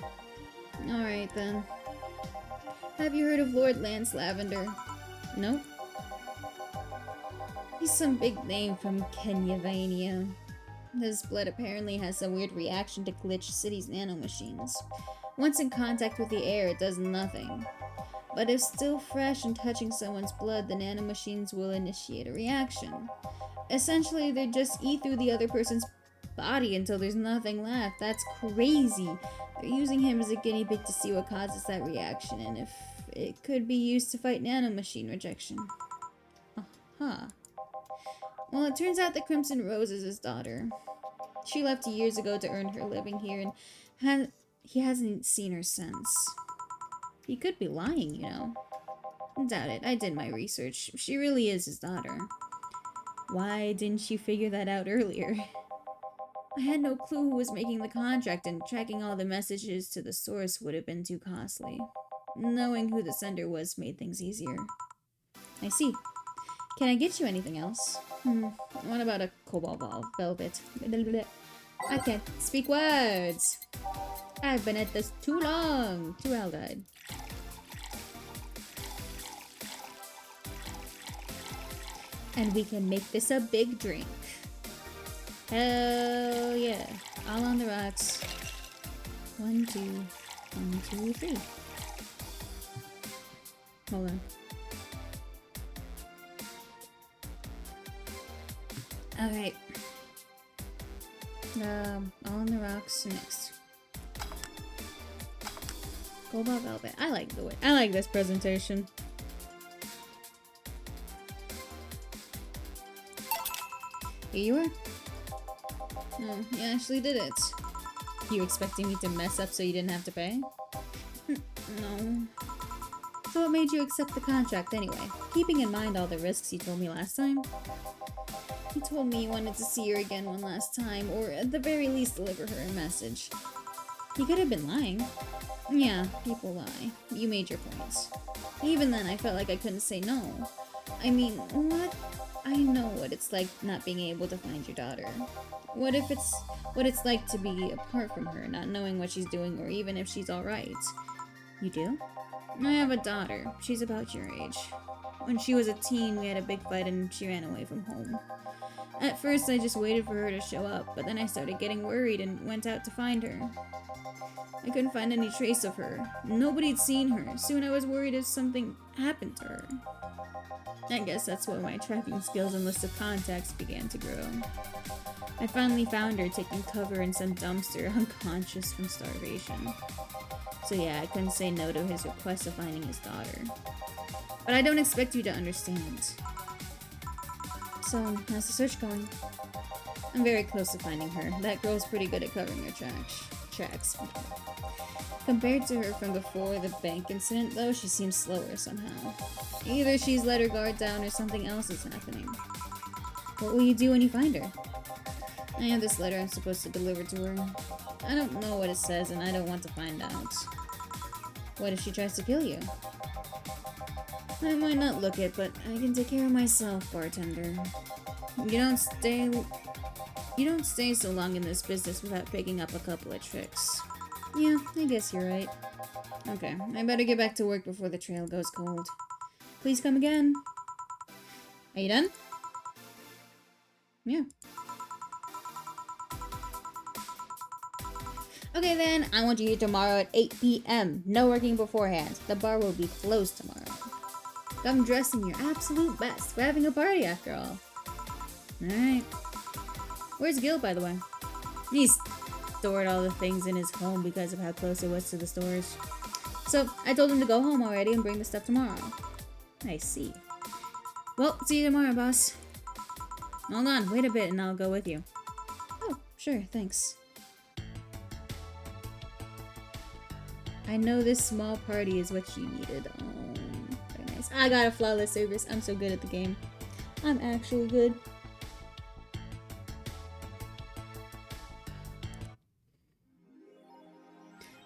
Alright then. Have you heard of Lord Lance Lavender? Nope. He's some big name from Kenyavania. His blood apparently has some weird reaction to Glitch City's nanomachines. Once in contact with the air, it does nothing. But if still fresh and touching someone's blood, the nanomachines will initiate a reaction. Essentially, they just eat through the other person's body until there's nothing left. That's crazy. They're using him as a guinea pig to see what causes that reaction, and if it could be used to fight nanomachine rejection. Aha. Well, it turns out that Crimson Rose is his daughter. She left years ago to earn her living here, and he hasn't seen her since. He could be lying, you know. Doubt it. I did my research. She really is his daughter. Why didn't you figure that out earlier? I had no clue who was making the contract, and tracking all the messages to the source would have been too costly. Knowing who the sender was made things easier. I see. Can I get you anything else? What about a cobalt velvet? I can't speak words. I've been at this too long. Too well died. And we can make this a big drink. Hell yeah. All on the rocks. 1, 2, 1, 2, 3. Hold on. Alright. All on the rocks next. Cobalt velvet. I like this presentation. Here you are. Oh, you actually did it. You expecting me to mess up so you didn't have to pay? No. So what made you accept the contract anyway? Keeping in mind all the risks you told me last time? You told me you wanted to see her again one last time, or at the very least deliver her a message. You could have been lying. Yeah, people lie. You made your points. Even then, I felt like I couldn't say no. I mean, what? I know what it's like not being able to find your daughter. What it's like to be apart from her, not knowing what she's doing or even if she's alright. You do? I have a daughter. She's about your age. When she was a teen, we had a big fight and she ran away from home. At first, I just waited for her to show up, but then I started getting worried and went out to find her. I couldn't find any trace of her. Nobody'd seen her. Soon I was worried if something happened to her. I guess that's when my tracking skills and list of contacts began to grow. I finally found her taking cover in some dumpster, unconscious from starvation. So yeah, I couldn't say no to his request of finding his daughter. But I don't expect you to understand. So, how's the search going? I'm very close to finding her. That girl's pretty good at covering her tracks. Compared to her from before the bank incident, though, she seems slower somehow. Either she's let her guard down or something else is happening. What will you do when you find her? I have this letter I'm supposed to deliver to her. I don't know what it says and I don't want to find out. What if she tries to kill you? I might not look it, but I can take care of myself, bartender. You don't stay so long in this business without picking up a couple of tricks. Yeah, I guess you're right. Okay, I better get back to work before the trail goes cold. Please come again. Are you done? Yeah. Okay then, I want you here tomorrow at 8 p.m. No working beforehand. The bar will be closed tomorrow. Come dressed in your absolute best. We're having a party after all. Alright. Where's Gil, by the way? He's stored all the things in his home because of how close it was to the stores. So, I told him to go home already and bring the stuff tomorrow. I see. Well, see you tomorrow, boss. Hold on, wait a bit and I'll go with you. Oh, sure, thanks. I know this small party is what you needed. Oh, very nice. I got a flawless service. I'm so good at the game. I'm actually good.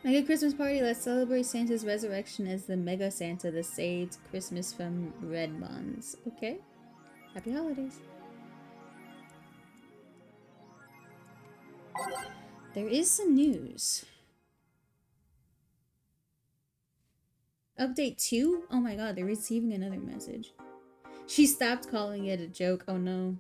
Mega Christmas party, let's celebrate Santa's resurrection as the Mega Santa that saved Christmas from red bonds. Okay. Happy holidays. There is some news. Update 2? Oh my god, they're receiving another message. She stopped calling it a joke. Oh no.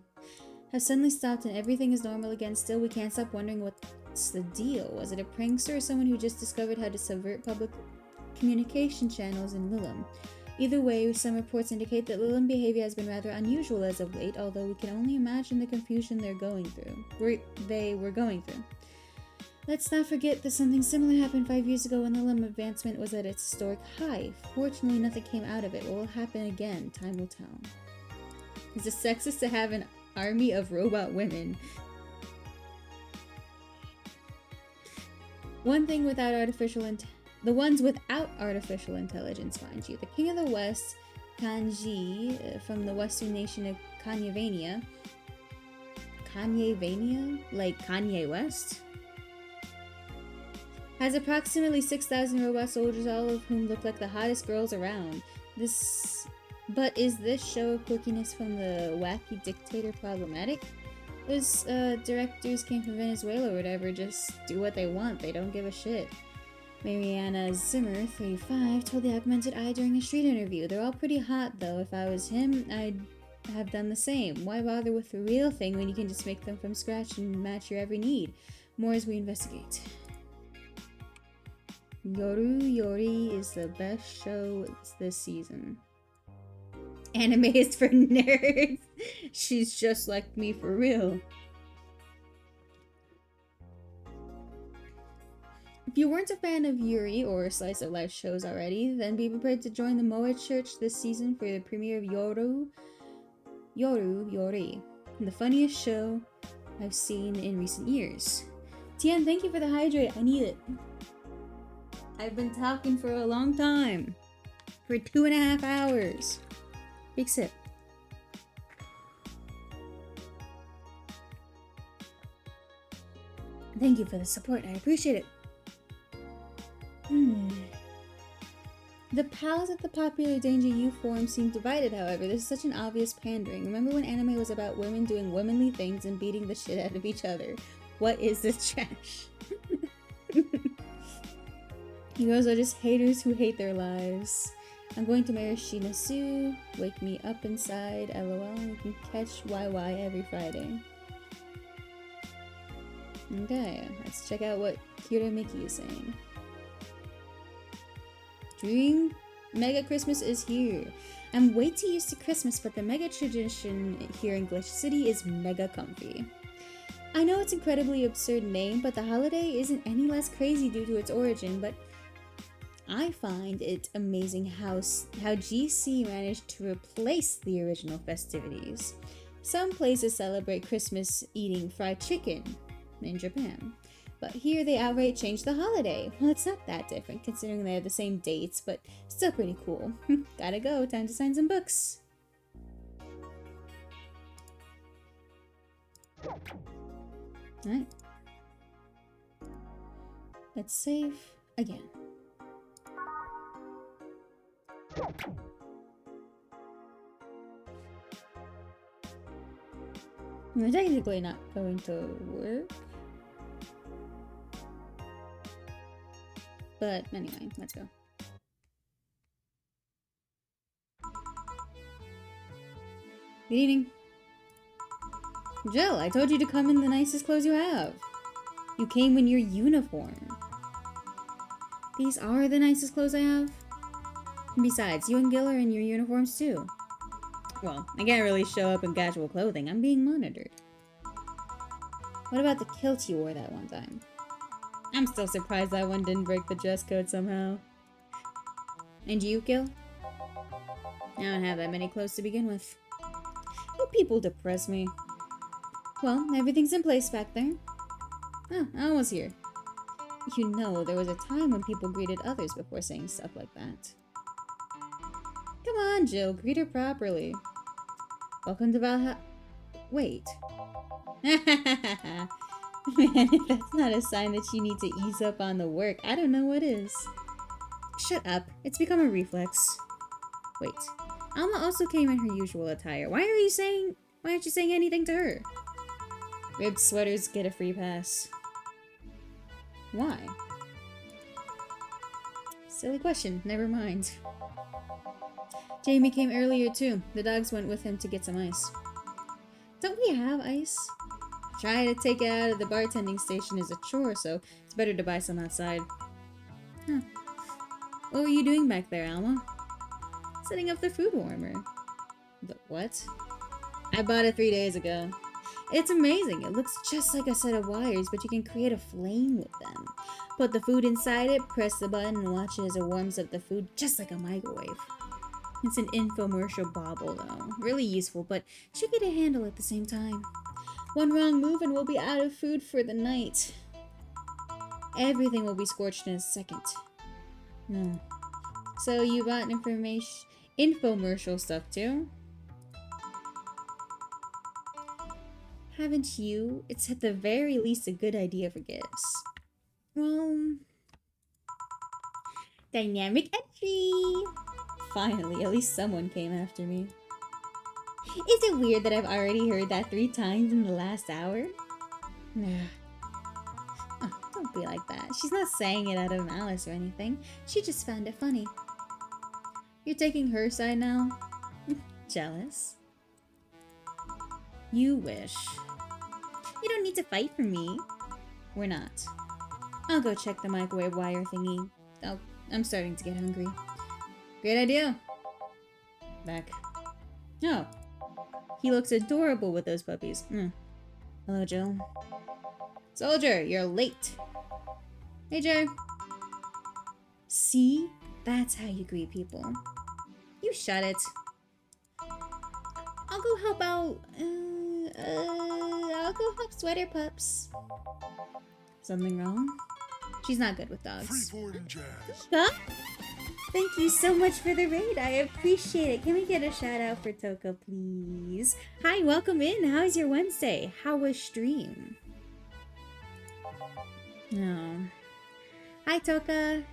Has suddenly stopped and everything is normal again. Still, we can't stop wondering what's the deal. Was it a prankster or someone who just discovered how to subvert public communication channels in Lilum? Either way, some reports indicate that Lilum behavior has been rather unusual as of late, although we can only imagine the confusion they were going through. Let's not forget that something similar happened 5 years ago when Lilum advancement was at its historic high. Fortunately, nothing came out of it. What will happen again? Time will tell. Is it sexist to have an army of robot women? The ones without artificial intelligence, mind you. The king of the west, Kanji, from the western nation of Kanyevania. Kanyevania? Like Kanye West? Has approximately 6,000 robot soldiers, all of whom look like the hottest girls around. But is this show of quirkiness from the wacky dictator problematic? Those directors came from Venezuela or whatever, just do what they want, they don't give a shit. Mariana Zimmer, 35, told the Augmented Eye during a street interview. They're all pretty hot though. If I was him, I'd have done the same. Why bother with the real thing when you can just make them from scratch and match your every need? More as we investigate. Yoru Yori is the best show this season. Anime is for nerds. She's just like me for real. If you weren't a fan of Yuri or slice of life shows already, then be prepared to join the Moe Church this season for the premiere of Yoru Yori, the funniest show I've seen in recent years. Tian, thank you for the hydrate. I need it. I've been talking for a long time. For 2.5 hours. Big sip. Thank you for the support. I appreciate it. The pals at the popular Danger U forum seem divided, however. This is such an obvious pandering. Remember when anime was about women doing womanly things and beating the shit out of each other? What is this trash? You girls are just haters who hate their lives. I'm going to marry Shinasu. Wake me up inside. LOL. You can catch YY every Friday. Okay, let's check out what Kiramiki is saying. Dream Mega Christmas is here. I'm way too used to Christmas, but the mega tradition here in Glitch City is mega comfy. I know it's an incredibly absurd name, but the holiday isn't any less crazy due to its origin, but I find it amazing how GC managed to replace the original festivities. Some places celebrate Christmas eating fried chicken in Japan, but here they outright changed the holiday. Well, it's not that different considering they have the same dates, but still pretty cool. Gotta go, time to sign some books. Alright. Let's save again. We're technically not going to work. But anyway, let's go. Good evening. Jill, I told you to come in the nicest clothes you have. You came in your uniform. These are the nicest clothes I have? Besides, you and Gil are in your uniforms too. Well, I can't really show up in casual clothing. I'm being monitored. What about the kilt you wore that one time? I'm still surprised that one didn't break the dress code somehow. And you, Gil? I don't have that many clothes to begin with. You people depress me. Well, everything's in place back there. Oh, almost here. You know, there was a time when people greeted others before saying stuff like that. Come on, Jill, greet her properly. Welcome to Valhalla. Wait. Man, if that's not a sign that you need to ease up on the work, I don't know what is. Shut up. It's become a reflex. Wait. Alma also came in her usual attire. Why aren't you saying anything to her? Ribbed sweaters get a free pass. Why? Silly question. Never mind. Jamie came earlier too. The dogs went with him to get some ice. Don't we have ice? Trying to take it out of the bartending station is a chore, so it's better to buy some outside. Huh. What were you doing back there, Alma? Setting up the food warmer. The what? I bought it 3 days ago. It's amazing. It looks just like a set of wires, but you can create a flame with them. Put the food inside it, press the button, and watch it as it warms up the food just like a microwave. It's an infomercial bauble, though. Really useful, but tricky to handle at the same time. One wrong move and we'll be out of food for the night. Everything will be scorched in a second. No. So you bought infomercial stuff too? Haven't you? It's at the very least a good idea for gifts. Well... Dynamic entry! Finally, at least someone came after me. Is it weird that I've already heard that 3 times in the last hour? Nah. Oh, don't be like that. She's not saying it out of malice or anything. She just found it funny. You're taking her side now? Jealous? You wish. You don't need to fight for me. We're not. I'll go check the microwave wire thingy. Oh, I'm starting to get hungry. Great idea. Back. Oh. He looks adorable with those puppies. Hello, Jill. Soldier, you're late. Hey, Jay. See? That's how you greet people. You shut it. I'll go help out. I'll go help Sweater Pups. Something wrong? She's not good with dogs. Huh? Thank you so much for the raid. I appreciate it. Can we get a shout out for Toka, please? Hi, welcome in. How's your Wednesday? How was stream? No. Hi, Toka.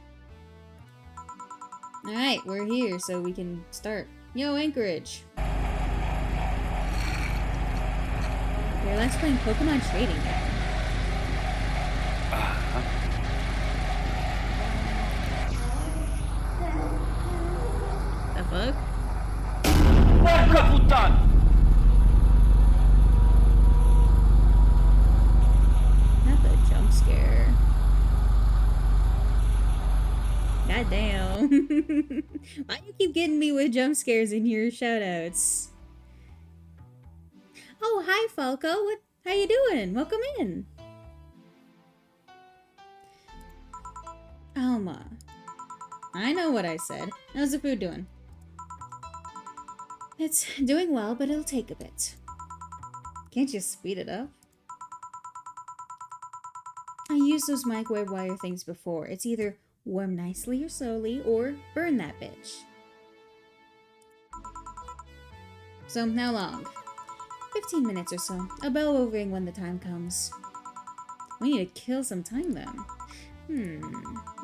Alright, we're here, so we can start. Yo, Anchorage. Here, let's play Pokemon Trading Card. The fuck? Porca puttana! Not the jump scare. God damn. Why do you keep getting me with jump scares in your shoutouts? Oh, hi Falco. How you doing? Welcome in. Alma. I know what I said. How's the food doing? It's doing well, but it'll take a bit. Can't you speed it up? I used those microwave wire things before. It's either warm nicely or slowly, or burn that bitch. So, how long? 15 minutes or so. A bell will ring when the time comes. We need to kill some time then.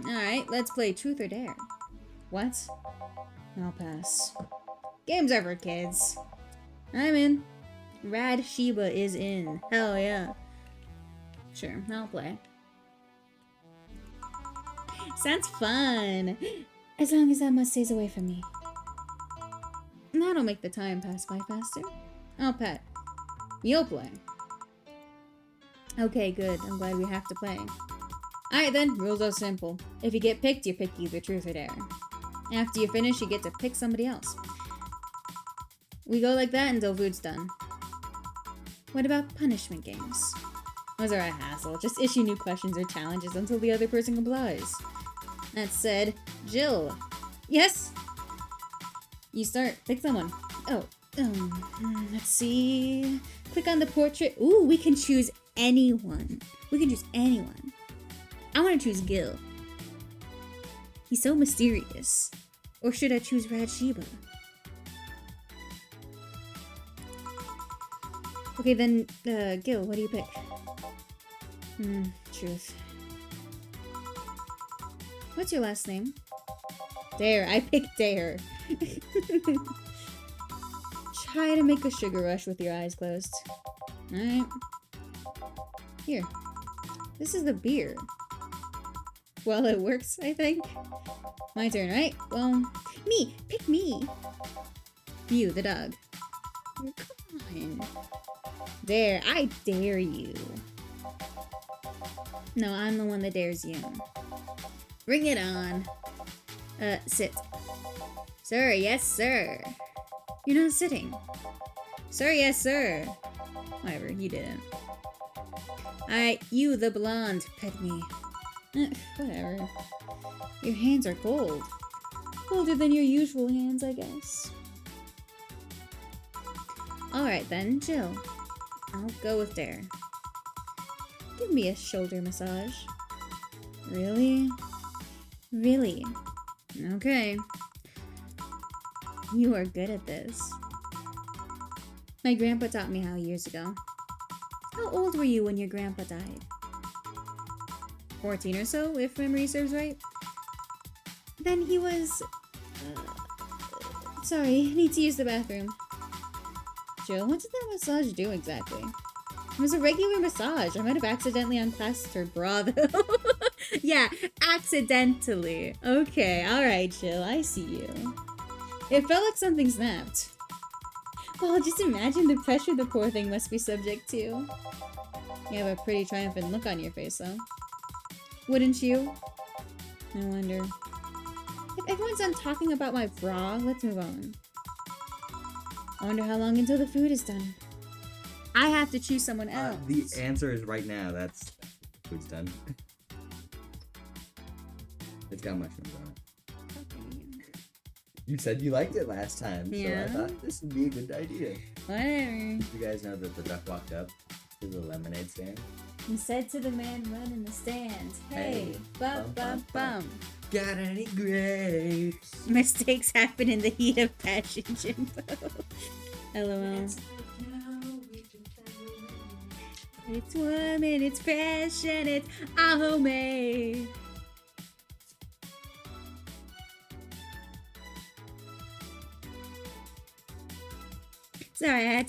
Alright, let's play Truth or Dare. What? I'll pass. Games are for kids. I'm in. Rad Sheba is in. Hell yeah. Sure, I'll play. Sounds fun. As long as that mutt stays away from me. That'll make the time pass by faster. I'll pet. You'll play. Okay, good. I'm glad we have to play. Alright then, rules are simple. If you get picked, you pick either Truth or Dare. After you finish, you get to pick somebody else. We go like that until food's done. What about punishment games? Those are a hassle. Just issue new questions or challenges until the other person complies. That said, Jill. Yes? You start. Pick someone. Oh, let's see. Click on the portrait. Ooh, we can choose anyone. We can choose anyone. I want to choose Gil. He's so mysterious. Or should I choose Radsheba? Okay, then, Gil, what do you pick? Truth. What's your last name? Dare. I picked Dare. Try to make a sugar rush with your eyes closed. Alright. Here. This is the beer. Well, it works, I think. My turn, right? Well, me! Pick me! You, the dog. Come on. Dare. I dare you. No, I'm the one that dares you. Bring it on. Sit. Sir, yes, sir. You're not sitting. Sir, yes, sir. Whatever, you didn't. Alright, you, the blonde. Pet me. Whatever. Your hands are cold. Colder than your usual hands, I guess. Alright then, Jill. I'll go with Dare. Give me a shoulder massage. Really? Really? Okay. You are good at this. My grandpa taught me how years ago. How old were you when your grandpa died? 14 or so, if memory serves right. Then he was... sorry, need to use the bathroom. Jill, what did that massage do exactly? It was a regular massage. I might have accidentally unclasped her bra, though. Yeah, accidentally. Okay, alright, Jill, I see you. It felt like something snapped. Well, just imagine the pressure the poor thing must be subject to. You have a pretty triumphant look on your face, though. Wouldn't you? I wonder. If everyone's done talking about my bra, let's move on. I wonder how long until the food is done. I have to choose someone else. The answer is right now. That's food's done. It's got mushrooms on it. You said you liked it last time, Yeah. so I thought this would be a good idea. Whatever. You guys know that the duck walked up to the lemonade stand? He said to the man running the stand, hey, bum bum bum. Got any grapes? Mistakes happen in the heat of passion, Jimbo. LOL. It's warm and it's fresh and it's all homemade. Sorry, I had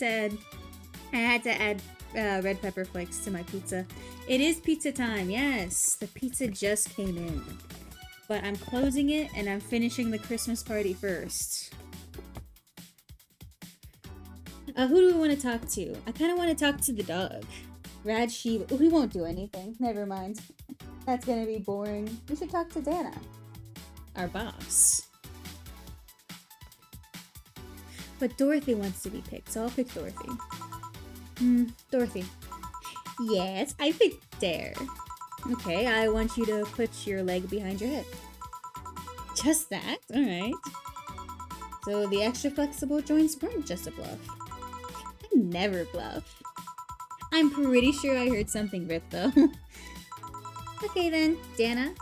to add red pepper flakes to my pizza. It is pizza time, yes. The pizza just came in. But I'm closing it and I'm finishing the Christmas party first. Who do we want to talk to? I kind of want to talk to the dog. Radsheba. Oh, he won't do anything. Never mind. That's gonna be boring. We should talk to Dana, our boss. But Dorothy wants to be picked, so I'll pick Dorothy. Dorothy. Yes, I picked Dare. Okay, I want you to put your leg behind your head. Just that? Alright. So the extra flexible joints weren't just a bluff. I never bluff. I'm pretty sure I heard something rip though. Okay then, Dana.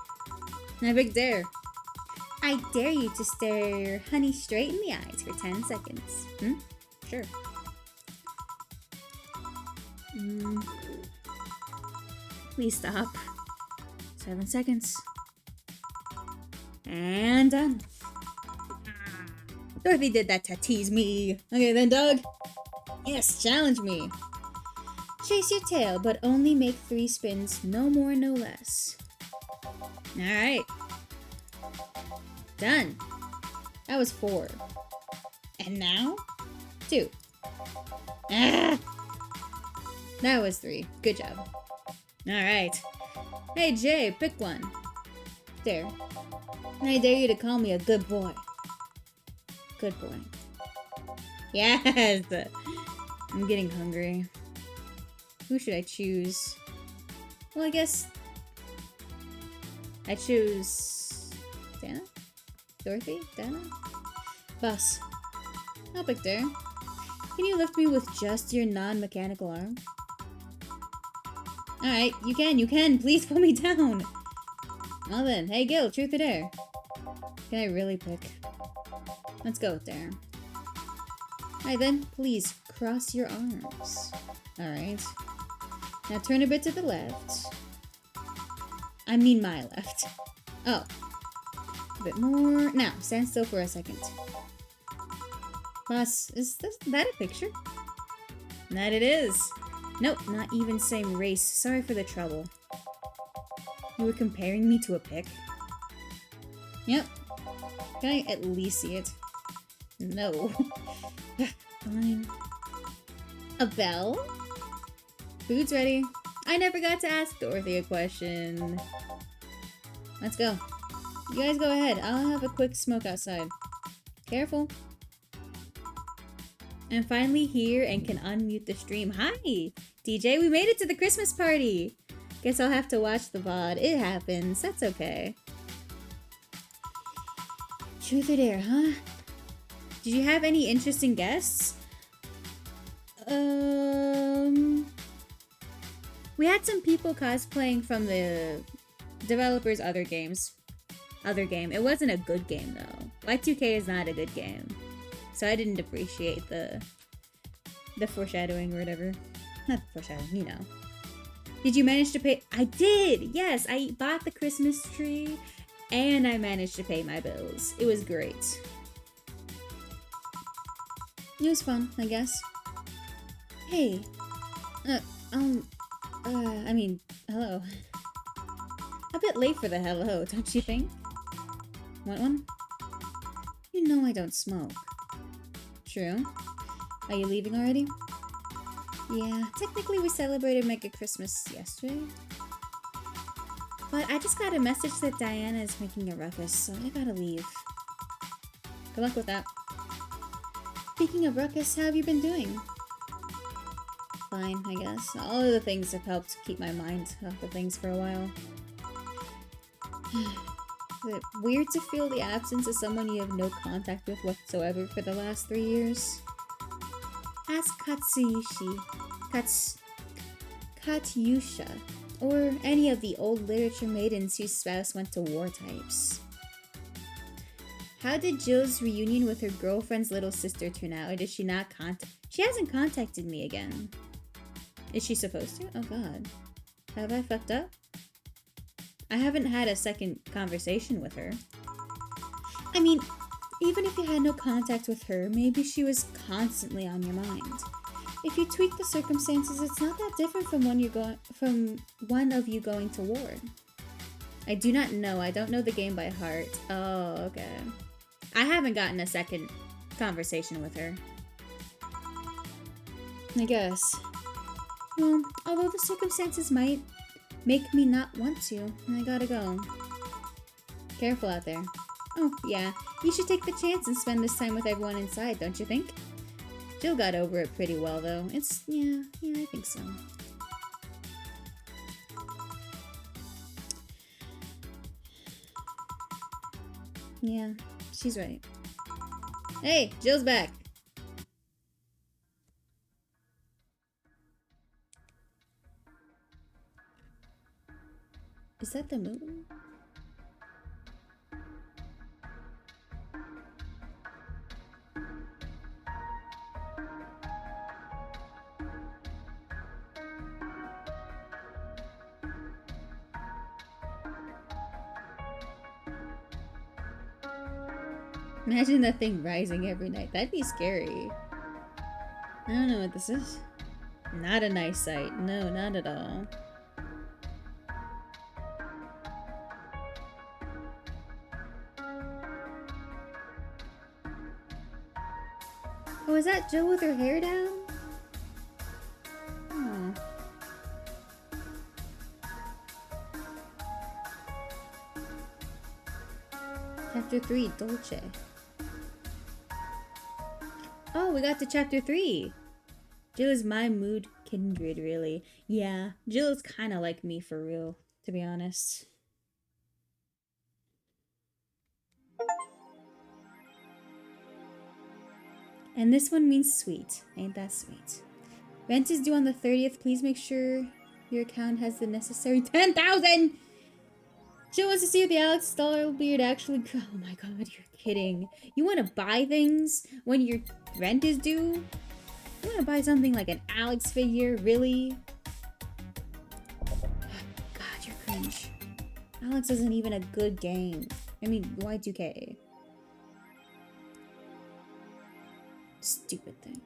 I picked Dare. I dare you to stare honey straight in the eyes for 10 seconds. Sure. Please stop. 7 seconds. And done. Dorothy did that to tease me. Okay then, dog. Yes, challenge me. Chase your tail, but only make 3 spins. No more, no less. Alright. Done. That was 4. And now? 2. Ah! That was 3. Good job. Alright. Hey, Jay, pick one. There. I dare you to call me a good boy. Good boy. Yes! I'm getting hungry. Who should I choose? Well, I guess I choose Dana? Dorothy? Dana? Bus. I'll pick there. Can you lift me with just your non-mechanical arm? Alright, you can. Please put me down. Well then, hey Gil, truth or dare? Can I really pick? Let's go with dare. Alright then, please cross your arms. Alright. Now turn a bit to the left. I mean my left. Oh. A bit more. Now, stand still for a second. Boss, is that a picture? That it is. Nope, not even same race. Sorry for the trouble. You were comparing me to a pic? Yep. Can I at least see it? No. Fine. A bell? Food's ready. I never got to ask Dorothy a question. Let's go. You guys go ahead. I'll have a quick smoke outside. Careful. I'm finally here and can unmute the stream. Hi, DJ. We made it to the Christmas party. Guess I'll have to watch the VOD. It happens. That's okay. Truth or dare, huh? Did you have any interesting guests? We had some people cosplaying from the developer's other games. Other game. It wasn't a good game though. Y2K is not a good game. So I didn't appreciate the foreshadowing or whatever. Not the foreshadowing, you know. Did you manage to pay? I did! Yes, I bought the Christmas tree and I managed to pay my bills. It was great. It was fun, I guess. Hey. I mean, hello. A bit late for the hello, don't you think? Want one? You know I don't smoke. True. Are you leaving already? Yeah, technically we celebrated Mega Christmas yesterday. But I just got a message that Diana is making a ruckus, so I gotta leave. Good luck with that. Speaking of ruckus, how have you been doing? Fine, I guess. All of the things have helped keep my mind off of things for a while. Is it weird to feel the absence of someone you have no contact with whatsoever for the last 3 years? Ask Katyusha, or any of the old literature maidens whose spouse went to war types. How did Jill's reunion with her girlfriend's little sister turn out? Or did she not She hasn't contacted me again. Is she supposed to? Oh god. Have I fucked up? I haven't had a second conversation with her. I mean, even if you had no contact with her, maybe she was constantly on your mind. If you tweak the circumstances, it's not that different from one of you going to war. I do not know. I don't know the game by heart. Oh, okay. I haven't gotten a second conversation with her. I guess. Well, although the circumstances might make me not want to, I gotta go. Careful out there. Oh, yeah. You should take the chance and spend this time with everyone inside, don't you think? Jill got over it pretty well, though. Yeah, I think so. Yeah, she's right. Hey, Jill's back! Is that the moon? Imagine that thing rising every night. That'd be scary. I don't know what this is. Not a nice sight. No, not at all. Oh, is that Jill with her hair down? Oh. Chapter 3, Dolce. Oh, we got to chapter 3. Jill is my mood kindred, really. Yeah, Jill is kind of like me for real, to be honest. And this one means sweet. Ain't that sweet? Rent is due on the 30th. Please make sure your account has the necessary 10,000! Jill wants to see if the Alex Starbeard actually... Oh my god, you're kidding. You want to buy things when your rent is due? You want to buy something like an Alex figure? Really? God, you're cringe. Alex isn't even a good game. I mean, Y2K. Stupid thing.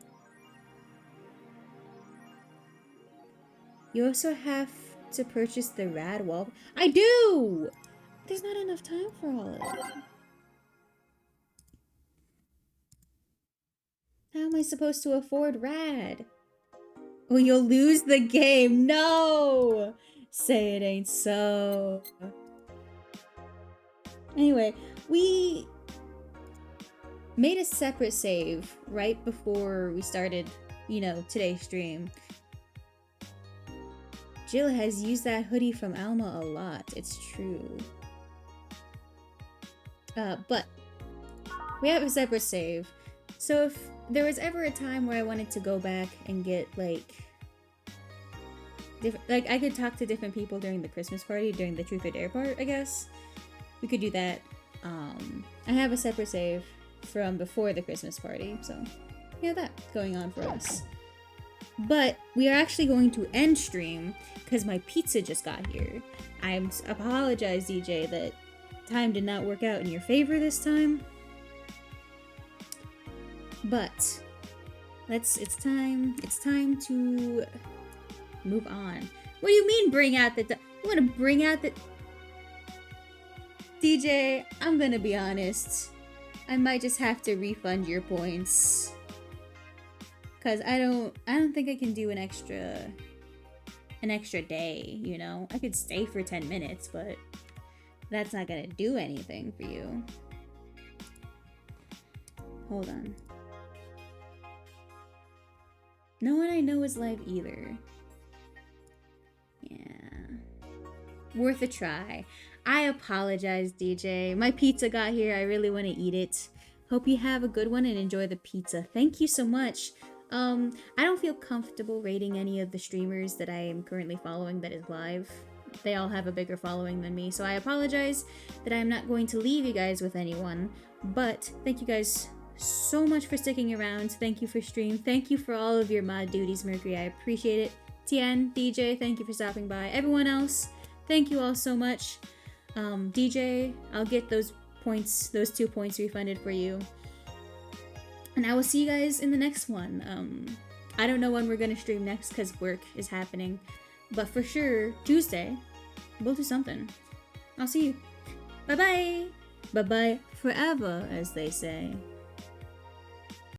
You also have to purchase the rad wall. I do! There's not enough time for all of it. How am I supposed to afford rad? Oh, you'll lose the game. No! Say it ain't so. Anyway, we made a separate save right before we started, you know, today's stream. Jill has used that hoodie from Alma a lot. It's true. But we have a separate save. So if there was ever a time where I wanted to go back and get like I could talk to different people during the Christmas party, during the Truth or Dare part, I guess. We could do that. I have a separate save from before the Christmas party, so we have that going on for us. But we are actually going to end stream because my pizza just got here. I apologize, DJ, that time did not work out in your favor this time. But it's time to move on. What do you mean bring out the you want to bring out the DJ, I'm gonna be honest. I might just have to refund your points. Cause I don't think I can do an extra day, you know? I could stay for 10 minutes, but that's not gonna do anything for you. Hold on. No one I know is live either. Yeah. Worth a try. I apologize, DJ. My pizza got here. I really want to eat it. Hope you have a good one and enjoy the pizza. Thank you so much. I don't feel comfortable rating any of the streamers that I am currently following that is live. They all have a bigger following than me, so I apologize that I'm not going to leave you guys with anyone. But thank you guys so much for sticking around. Thank you for stream. Thank you for all of your mod duties, Mercury. I appreciate it. Tien, DJ, thank you for stopping by. Everyone else, thank you all so much. DJ, I'll get those 2 points refunded for you. And I will see you guys in the next one. I don't know when we're gonna stream next because work is happening. But for sure, Tuesday, we'll do something. I'll see you. Bye-bye. Bye-bye forever, as they say.